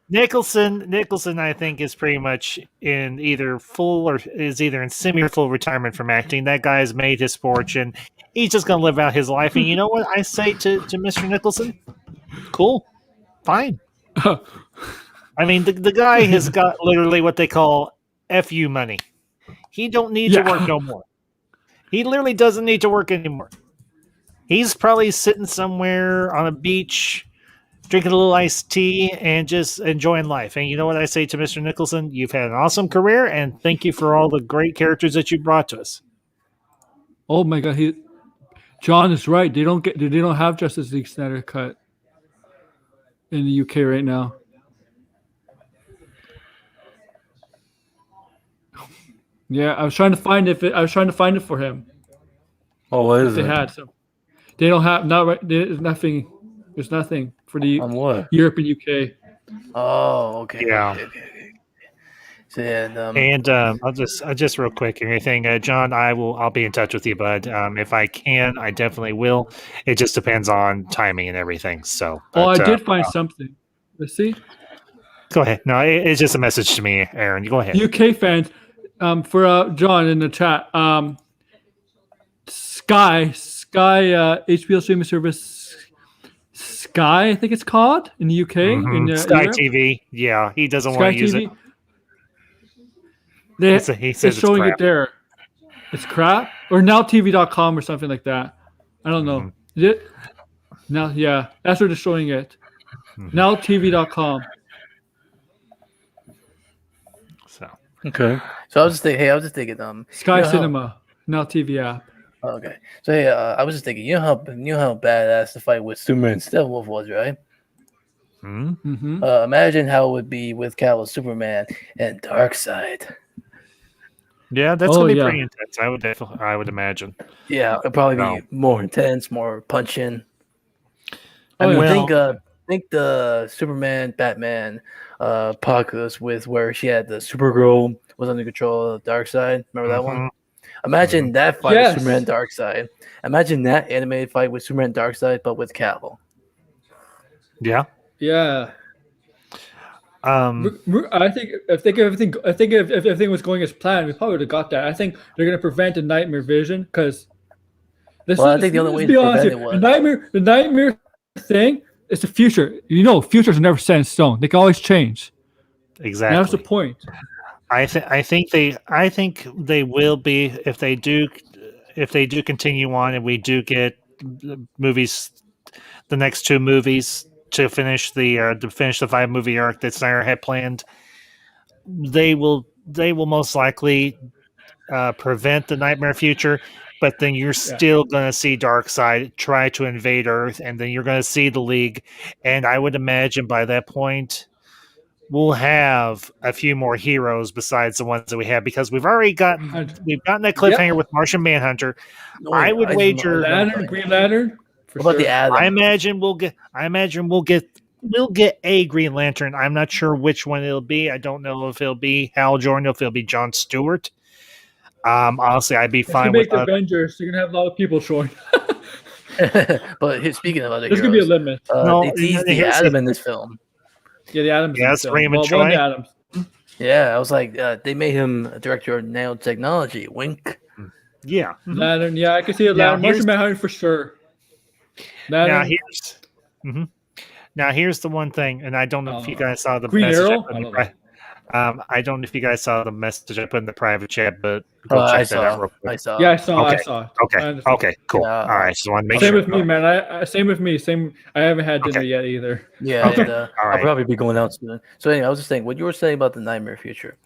Nicholson, I think, is pretty much in either in semi or full retirement from acting. That guy has made his fortune. He's just going to live out his life. And you know what I say to Mr. Nicholson? Cool, fine. The guy has got literally what they call FU money. He don't need to work no more. He literally doesn't need to work anymore. He's probably sitting somewhere on a beach, drinking a little iced tea, and just enjoying life. And you know what I say to Mr. Nicholson? You've had an awesome career, and thank you for all the great characters that you brought to us. Oh my God, John is right. They don't have Justice League Snyder cut in the UK right now. Yeah, I was trying to find it for him. Oh, what is it? They had some. They don't have not right. There's nothing. There's nothing for the on what? Europe and UK. Oh, okay. Yeah. Okay. So yeah, I'll just real quick. Anything, John? I'll be in touch with you, bud. If I can, I definitely will. It just depends on timing and everything. So. I did find something. Let's see. Go ahead. No, it's just a message to me, Aaron. You go ahead. UK fans. For John in the chat, Sky HBO streaming service, Sky, I think it's called in the UK. In Sky Europe. TV. Yeah, he doesn't want to use it. He says it's showing it there. It's crap, or nowtv.com or something like that. I don't know. Is it? No, yeah, that's where they're showing it. NowTV.com. So Okay. So I was just thinking, Sky you know how- Cinema. Now TV app. okay. So hey, I was just thinking, you know how badass the fight with Superman and Steppenwolf was, right? Mm-hmm. Imagine how it would be with Cavill Superman and Darkseid. yeah, that's Oh, gonna be yeah. pretty intense. I would imagine. Yeah, it'd probably No. be more intense, more punching. I Oh, mean, yeah. think the Superman Batman podcast with where she had the Supergirl was under control of Darkseid. Remember that one? Mhm. Imagine that fight Yes. with Superman and Darkseid. Imagine that animated fight with Superman and Darkseid, but with Cavill. Yeah. Yeah. Um. I think if everything was going as planned, we probably would have got that. I think they're gonna prevent the nightmare vision because I think the only way to prevent it was the nightmare thing is the future. You know, futures are never set in stone. They can always change. Exactly. And that's the point. I think they will be if they do continue on and we do get movies, the next two movies to finish the 5-movie arc that Snyder had planned. They will most likely prevent the nightmare future, but then you're still going to see Darkseid try to invade Earth, and then you're going to see the League, and I would imagine by that point we'll have a few more heroes besides the ones that we have because we've gotten that cliffhanger with Martian Manhunter. I would wager Green Lantern. What about the Atom? I imagine we'll get a Green Lantern. I'm not sure which one it'll be. I don't know if it'll be Hal Jordan, if it'll be John Stewart. Honestly, I'd be fine with the Avengers. You're gonna have a lot of people showing. But speaking of other There's heroes, gonna be a limit. they teased the Atom in this film. Yeah, the Adams. Yes, Raymond Choi. One of the Adams. Yeah, I was like, they made him a director of nanotechnology. Wink. Yeah. Lantern. Yeah, I can see it. Now, Lantern. Martian Manhunter for sure. Lantern. Now here's the one thing, and I don't know if you guys saw the Green message. Arrow? I don't know if you guys saw the message I put in the private chat, but I check that out real quick. I saw. Yeah, I saw. Okay. I saw. Okay, cool. Yeah. All right, just want to make Same sure. with me, man. Same with me. I haven't had dinner Okay. yet either. Yeah, Okay. and, All I'll right. probably be going out soon. So anyway, I was just saying what you were saying about the nightmare future.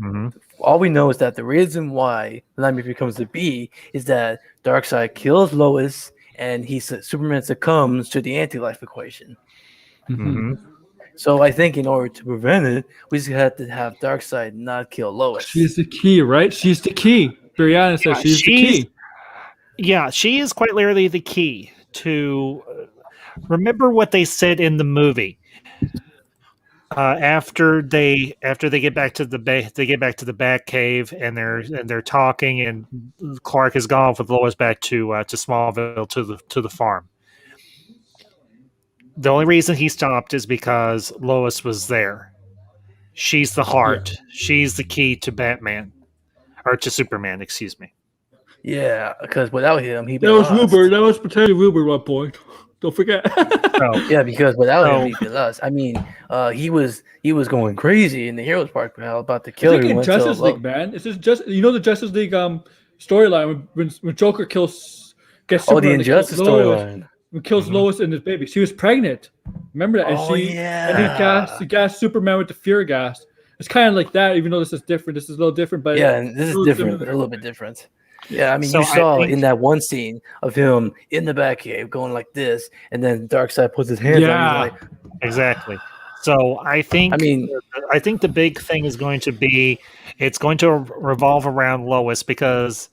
Mhm. All we know is that the reason why the nightmare future comes to be is that Darkseid kills Lois and Superman succumbs to the anti-life equation. Mhm. So I think in order to prevent it, we just have to have Darkseid not kill Lois. She's the key, right? She's the key. Brianna says she's the key. Yeah, she is quite literally the key to. Remember what they said in the movie. After they get back to the Batcave and they're talking, and Clark has gone with Lois back to Smallville to the farm. The only reason he stopped is because Lois was there. She's the heart. Yeah. She's the key to Batman, or to Superman. Excuse me. Yeah, because without him, he'd be lost. Wilbur. That was potentially Wilbur at one point. Don't forget. Yeah, because without him, he'd be lost. I mean, he was going crazy in the Heroes Park, pal, about to kill him. Justice League, man. This is just the Justice League storyline when Joker gets Superman. The Injustice storyline. When kills Lois and his baby. She was pregnant. Remember that? And he gassed Superman with the fear gas. It's kind of like that, even though this is different. This is a little different, but yeah, and this is different, but a little bit different. Yeah, I mean, you saw in that one scene of him in the Batcave going like this, and then Darkseid puts his hands on him. He's like, exactly. So I think the big thing is going to be it's going to revolve around Lois because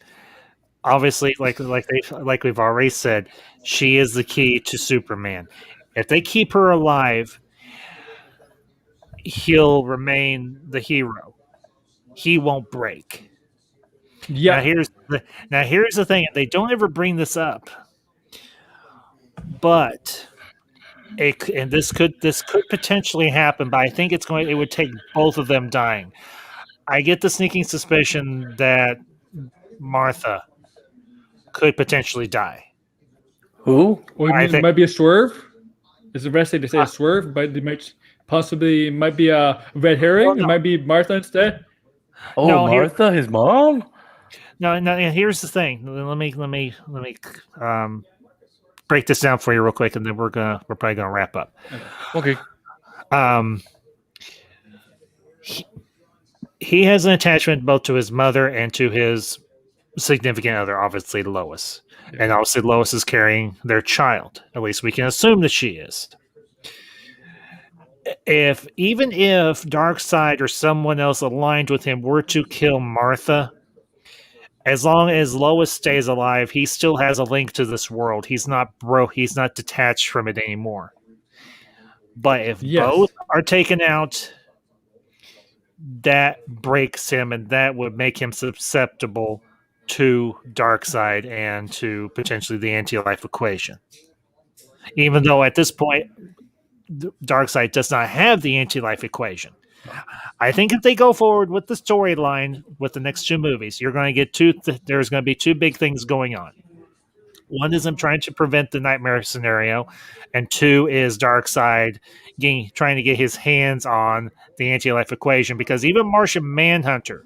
obviously, like we've already said, she is the key to Superman. If they keep her alive, he'll remain the hero. He won't break. Yeah. Now here's the thing. They don't ever bring this up, but this could potentially happen. But I think it would take both of them dying. I get the sneaking suspicion that Martha could potentially die. Who? Or it might be a swerve. Is the rest they say a swerve? But they might be a red herring. Well, no. It might be Martha instead. Oh, no, Martha, his mom. No. Here's the thing. Let me break this down for you real quick, and then we're probably gonna wrap up. Okay. He has an attachment both to his mother and to his significant other, obviously Lois. And obviously Lois is carrying their child. At least we can assume that she is. Even if Darkseid or someone else aligned with him were to kill Martha, as long as Lois stays alive, he still has a link to this world. He's not he's not detached from it anymore. But if both are taken out, that breaks him, and that would make him susceptible to Darkseid and to potentially the anti-life equation. Even though at this point, Darkseid does not have the anti-life equation. I think if they go forward with the storyline with the next two movies, you're going to get there's going to be two big things going on. One is him trying to prevent the nightmare scenario, and two is Darkseid trying to get his hands on the anti-life equation, because even Martian Manhunter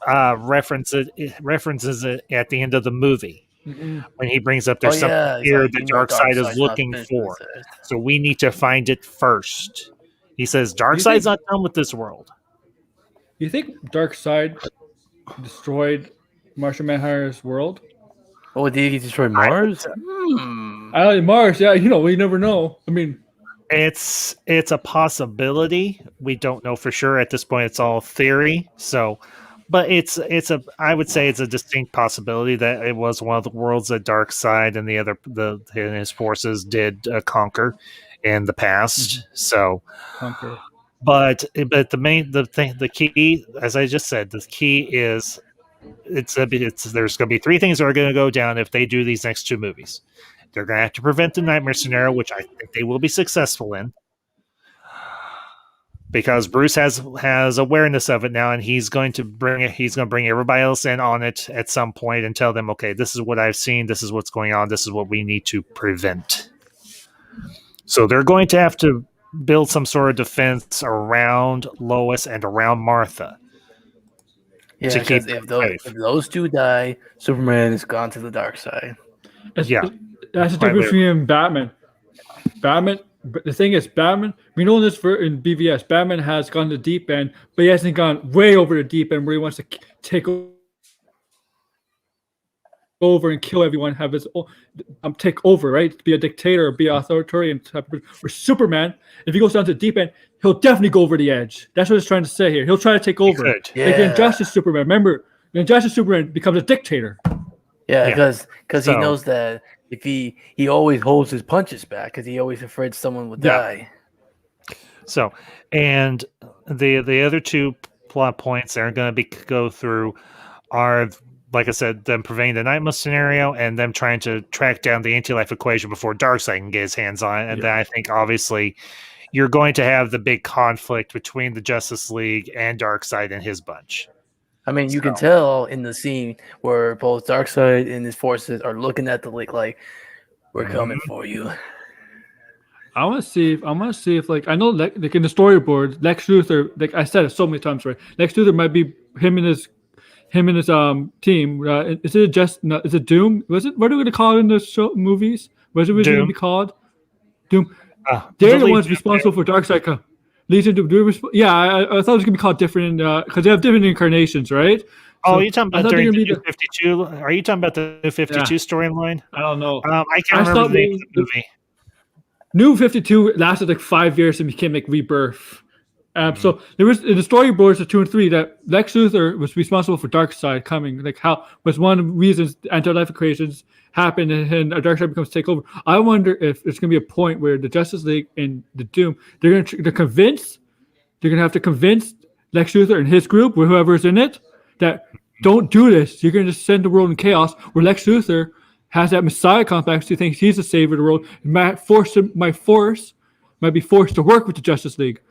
references it at the end of the movie when he brings up there's something here that Darkseid is looking for. So we need to find it first. He says Darkseid's not done with this world. You think Darkseid destroyed Martian Manhunter's world? Oh, did he destroy Mars? Mars, yeah. We never know. I mean, it's a possibility. We don't know for sure at this point. It's all theory. So, but I would say it's a distinct possibility that it was one of the worlds that Darkseid and his forces did conquer in the past. So, but the key, as I just said, the key is there's going to be three things that are going to go down if they do these next two movies. They're going to have to prevent the nightmare scenario, which I think they will be successful in, because Bruce has awareness of it now, and he's going to bring everybody else in on it at some point and tell them, okay, this is what I've seen, this is what's going on, this is what we need to prevent. So they're going to have to build some sort of defense around Lois and around Martha. Yeah, because if those two die, Superman is gone to the dark side. That's the difference between Batman. The thing is, Batman, we know this in BVS, Batman has gone to the deep end, but he hasn't gone way over the deep end where he wants to take over and kill everyone, have his own, take over, right? Be a dictator, be an authoritarian type of person. Or Superman, if he goes down to the deep end, he'll definitely go over the edge. That's what it's trying to say here. He'll try to take over. Like Injustice Superman. Remember, Injustice Superman becomes a dictator. Yeah, because he knows that if he always holds his punches back because he always afraid someone would die. So, and the other two plot points that are going to go through are, like I said, them preventing the nightmare scenario and them trying to track down the anti-life equation before Darkseid can get his hands on it. And then I think, obviously, you're going to have the big conflict between the Justice League and Darkseid and his bunch. I mean, you can tell in the scene where both Darkseid and his forces are looking at the lake like, we're coming for you. I want to see if like, I know like in the storyboard, Lex Luthor, like I said it so many times, right? Lex Luthor might be him and his team. Is it Doom? What are we going to call it in the movies? What is it originally going to be called? Doom. They're the ones responsible for Darkseid. Legion of Doom. I thought it was going to be called different because they have different incarnations, right? Oh, you're talking about during the New 52? Are you talking about the New 52 storyline? I don't know. I can't remember the name of the movie. New 52 lasted like 5 years and became like Rebirth. So there was in the storyboards of 2 and 3 that Lex Luthor was responsible for Darkseid coming. Like how was one of the reasons anti-life equations happen and Darkseid becomes take over. I wonder if there's going to be a point where the Justice League and the Doom they're going to have to convince Lex Luthor and his group, or whoever's in it, that don't do this. You're going to just send the world in chaos. Where Lex Luthor has that Messiah complex. He thinks he's the savior of the world. Might be forced to work with the Justice League.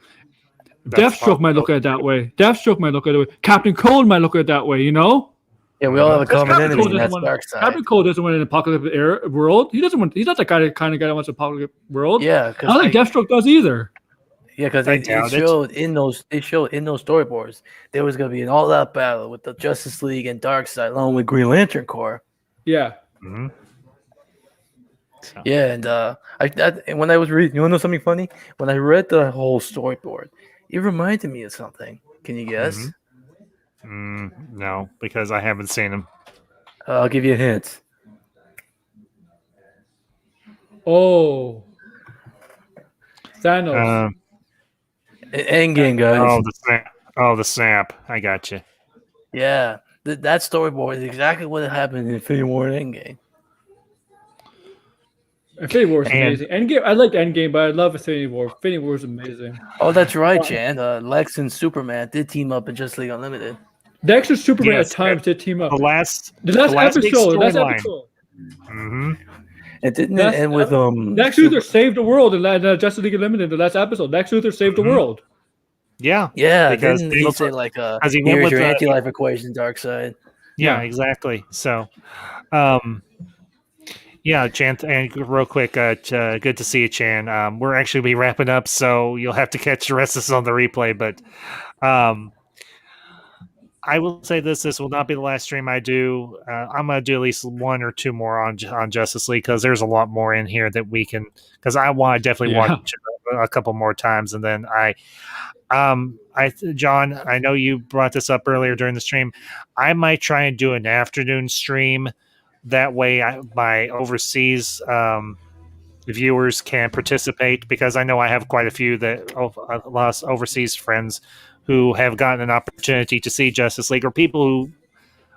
Deathstroke might look at it that way. Captain Cold might look at it that way, you know? Yeah, we all have a common enemy, and that's Darkseid. Captain Cold doesn't want an apocalyptic world. He's not the kind of guy that wants an apocalyptic world. Yeah, I don't think Deathstroke does either. Yeah, because it showed in those storyboards there was going to be an all-out battle with the Justice League and Darkseid, along with Green Lantern Corps. Yeah. Mm-hmm. So, Yeah, and and when I was reading, you want to know something funny? When I read the whole storyboard, it reminded me of something. Can you guess? no, because I haven't seen them. I'll give you a hint. Oh, Thanos. Um, Endgame, guys. oh, the snap. Oh, the snap. I got you. Yeah, that storyboard is exactly what happened in Infinity War and Endgame. Infinity War is And amazing. Endgame, I like Endgame, but I love Infinity War. Infinity War is amazing. Oh, that's right, Chan. Lex and Superman did team up in Justice League Unlimited. Lex and Superman at yes, times did team up. the last The last big episode. Last storyline. episode. Mm-hmm. And didn't it end with Lex Luthor saved the world in Justice League Unlimited. The last episode, Lex Luthor saved the world. Yeah. Yeah, because didn't he say like because he went here's with your the anti-life equation, dark side? yeah, Yeah. exactly. So, yeah, Chan, and real quick, good to see you, Chan. We're actually be wrapping up, so you'll have to catch the rest of this on the replay. But I will say this: this will not be the last stream I do. I'm going to do at least one or two more on Justice League because there's a lot more in here that we can. Because I want to definitely watch it a couple more times, and then John, I know you brought this up earlier during the stream. I might try and do an afternoon stream. That way, my overseas viewers can participate because I know I have quite a few that lost overseas friends who have gotten an opportunity to see Justice League, or people who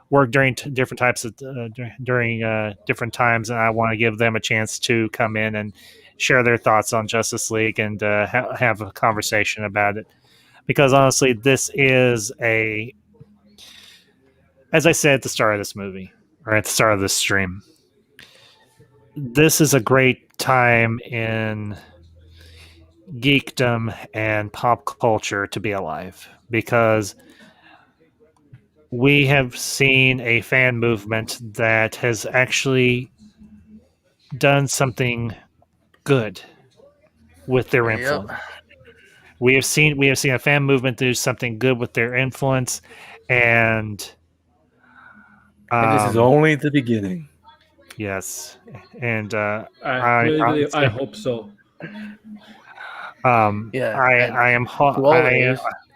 work during different types of during different times, and I want to give them a chance to come in and share their thoughts on Justice League and have a conversation about it. Because honestly, this is as I said at the start of this movie, or at the start of this stream, this is a great time in geekdom and pop culture to be alive because we have seen a fan movement that has actually done something good with their influence. We have seen a fan movement do something good with their influence, and this is only the beginning. Yes, and I hope so. Yeah, I am.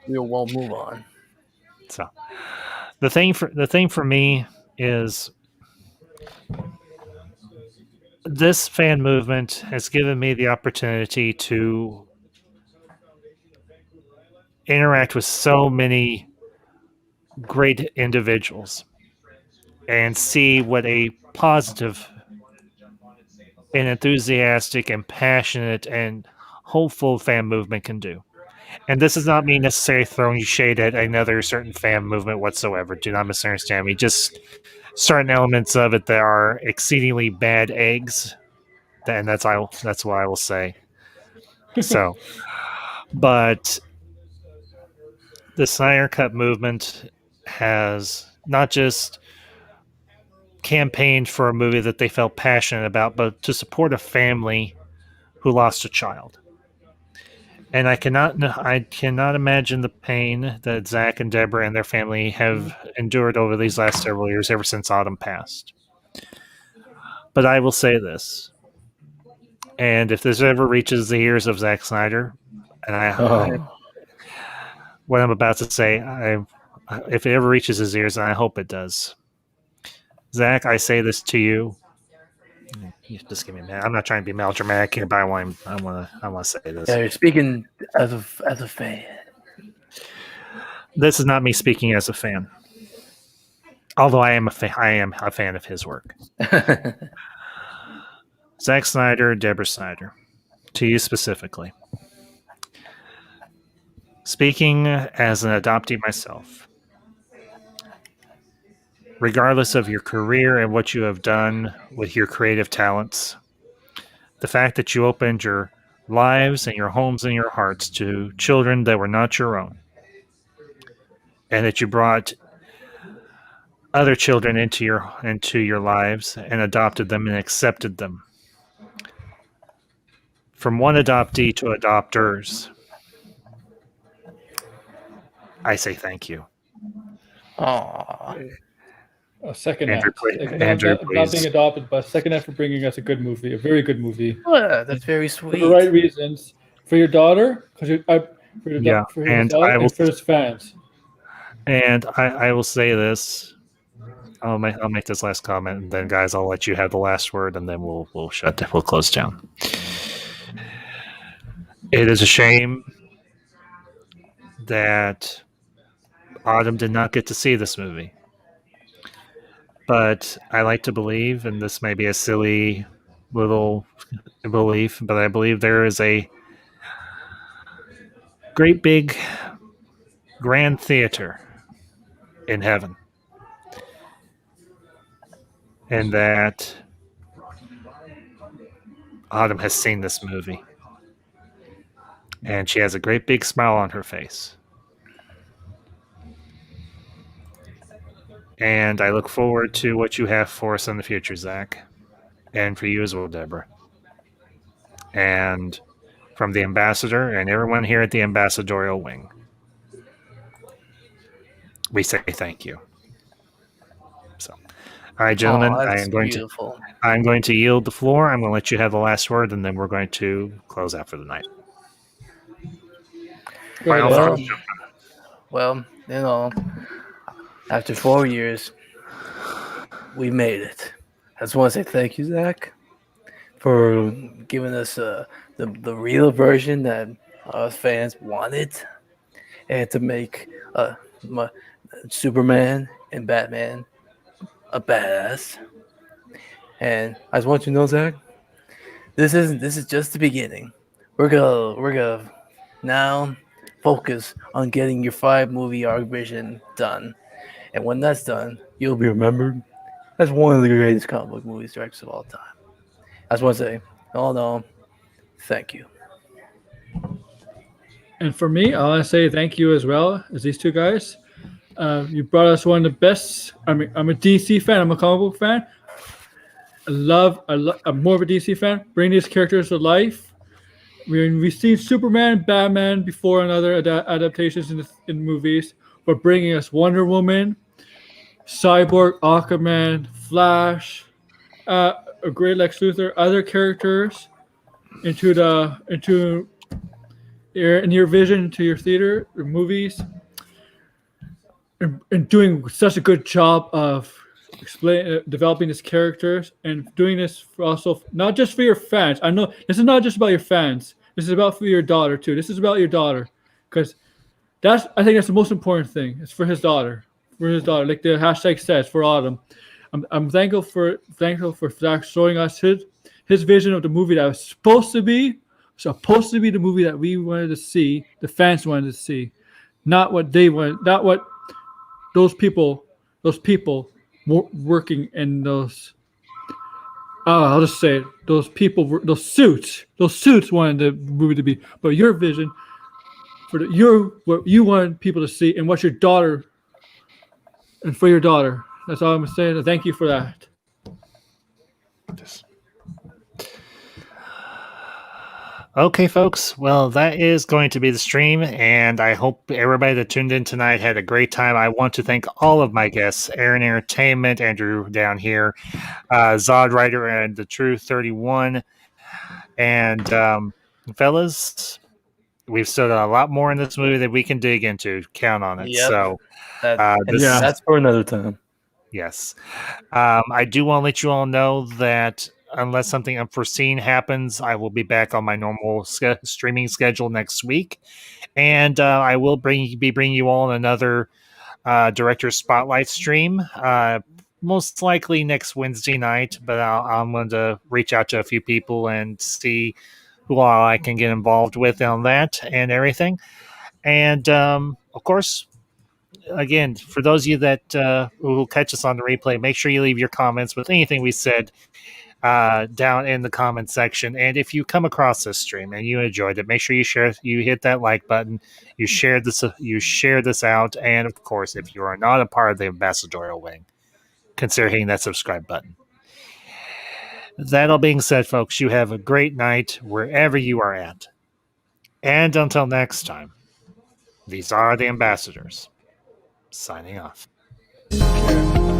We won't move on. So the thing for me is this fan movement has given me the opportunity to interact with so many great individuals and see what a positive and enthusiastic and passionate and hopeful fan movement can do. And this does not mean necessarily throwing shade at another certain fan movement whatsoever. Do not misunderstand me. Just certain elements of it that are exceedingly bad eggs. And that's what I will say. So, but the Snyder Cut movement has not just campaigned for a movie that they felt passionate about, but to support a family who lost a child. And I cannot imagine the pain that Zach and Deborah and their family have endured over these last several years, ever since Autumn passed. But I will say this, and if this ever reaches the ears of Zack Snyder, and what I'm about to say, if it ever reaches his ears, and I hope it does, Zach, I say this to you. You just give me a minute. I'm not trying to be melodramatic here, but I want to say this. Yeah, you're speaking as a fan. This is not me speaking as a fan, although I am a fan of his work. Zack Snyder, Deborah Snyder, to you specifically. Speaking as an adoptee myself, regardless of your career and what you have done with your creative talents, the fact that you opened your lives and your homes and your hearts to children that were not your own, and that you brought other children into your lives and adopted them and accepted them. From one adoptee to adopters, I say thank you. Aww. A second Andrew, act, like Andrew, not being please. adopted, but a second act for bringing us a good movie, a very good movie, Oh, yeah, that's very for the right sweet. reasons, for your daughter, because Yeah, for his and daughter, and for his fans. I will say this. I'll make this last comment, and then guys, I'll let you have the last word, and then we'll close down. It is a shame that Autumn did not get to see this movie, but I like to believe, and this may be a silly little belief, but I believe there is a great big grand theater in heaven, and that Autumn has seen this movie, and she has a great big smile on her face. And I look forward to what you have for us in the future, Zach, and for you as well, Deborah. And from the ambassador and everyone here at the ambassadorial wing, we say thank you. So, all right, gentlemen, Oh, that's beautiful. I'm going to yield the floor. I'm going to let you have the last word, and then we're going to close out for the night. Go ahead, Final Andrew. thoughts. Well, you know, after 4 years, we made it. I just want to say thank you, Zach, for giving us the real version that us fans wanted, and to make my, Superman and Batman a badass. And I just want you to know, Zach, this is just the beginning. We're gonna now focus on getting your 5 movie arc vision done. And when that's done, you'll be remembered as one of the greatest comic book movies directors of all time. I just want to say, all in all, thank you. And for me, I want to say thank you as well as these two guys. You brought us one of the best. I mean, I'm a DC fan. I'm a comic book fan. I'm more of a DC fan. Bring these characters to life. We've seen Superman, Batman before in other adaptations in movies, but bringing us Wonder Woman, Cyborg, Aquaman, Flash, a great Lex Luthor, other characters into your vision, to your theater or movies, and doing such a good job of developing these characters and doing this for also not just for your fans. I know this is not just about your fans. This is about for your daughter too. This is about your daughter, because I think that's the most important thing. It's for his daughter, like the hashtag says, for Autumn. I'm thankful for Zach showing us his vision of the movie that was supposed to be the movie that we wanted to see, the fans wanted to see, not what they want, not what those people working in those. I'll just say it. Those suits wanted the movie to be, but your vision for what you want people to see, and what your daughter, and for your daughter. That's all I'm saying. Thank you for that. Okay, folks. Well, that is going to be the stream, and I hope everybody that tuned in tonight had a great time. I want to thank all of my guests, Aaron Entertainment, Andrew down here, Zod Writer, and the True 31. And fellas, we've still got a lot more in this movie that we can dig into. Count on it. Yep. So, That's for another time. yes. I do want to let you all know that unless something unforeseen happens, I will be back on my normal streaming schedule next week. And I will be bringing you all another Director Spotlight stream, most likely next Wednesday night. But I'm going to reach out to a few people and see who all I can get involved with on that and everything. And of course, again, for those of you that who will catch us on the replay, make sure you leave your comments with anything we said down in the comment section. And if you come across this stream and you enjoyed it, make sure you hit that like button, you share this out. And of course, if you are not a part of the ambassadorial wing, consider hitting that subscribe button. That all being said, folks, you have a great night wherever you are at. And until next time, these are the ambassadors signing off. Okay.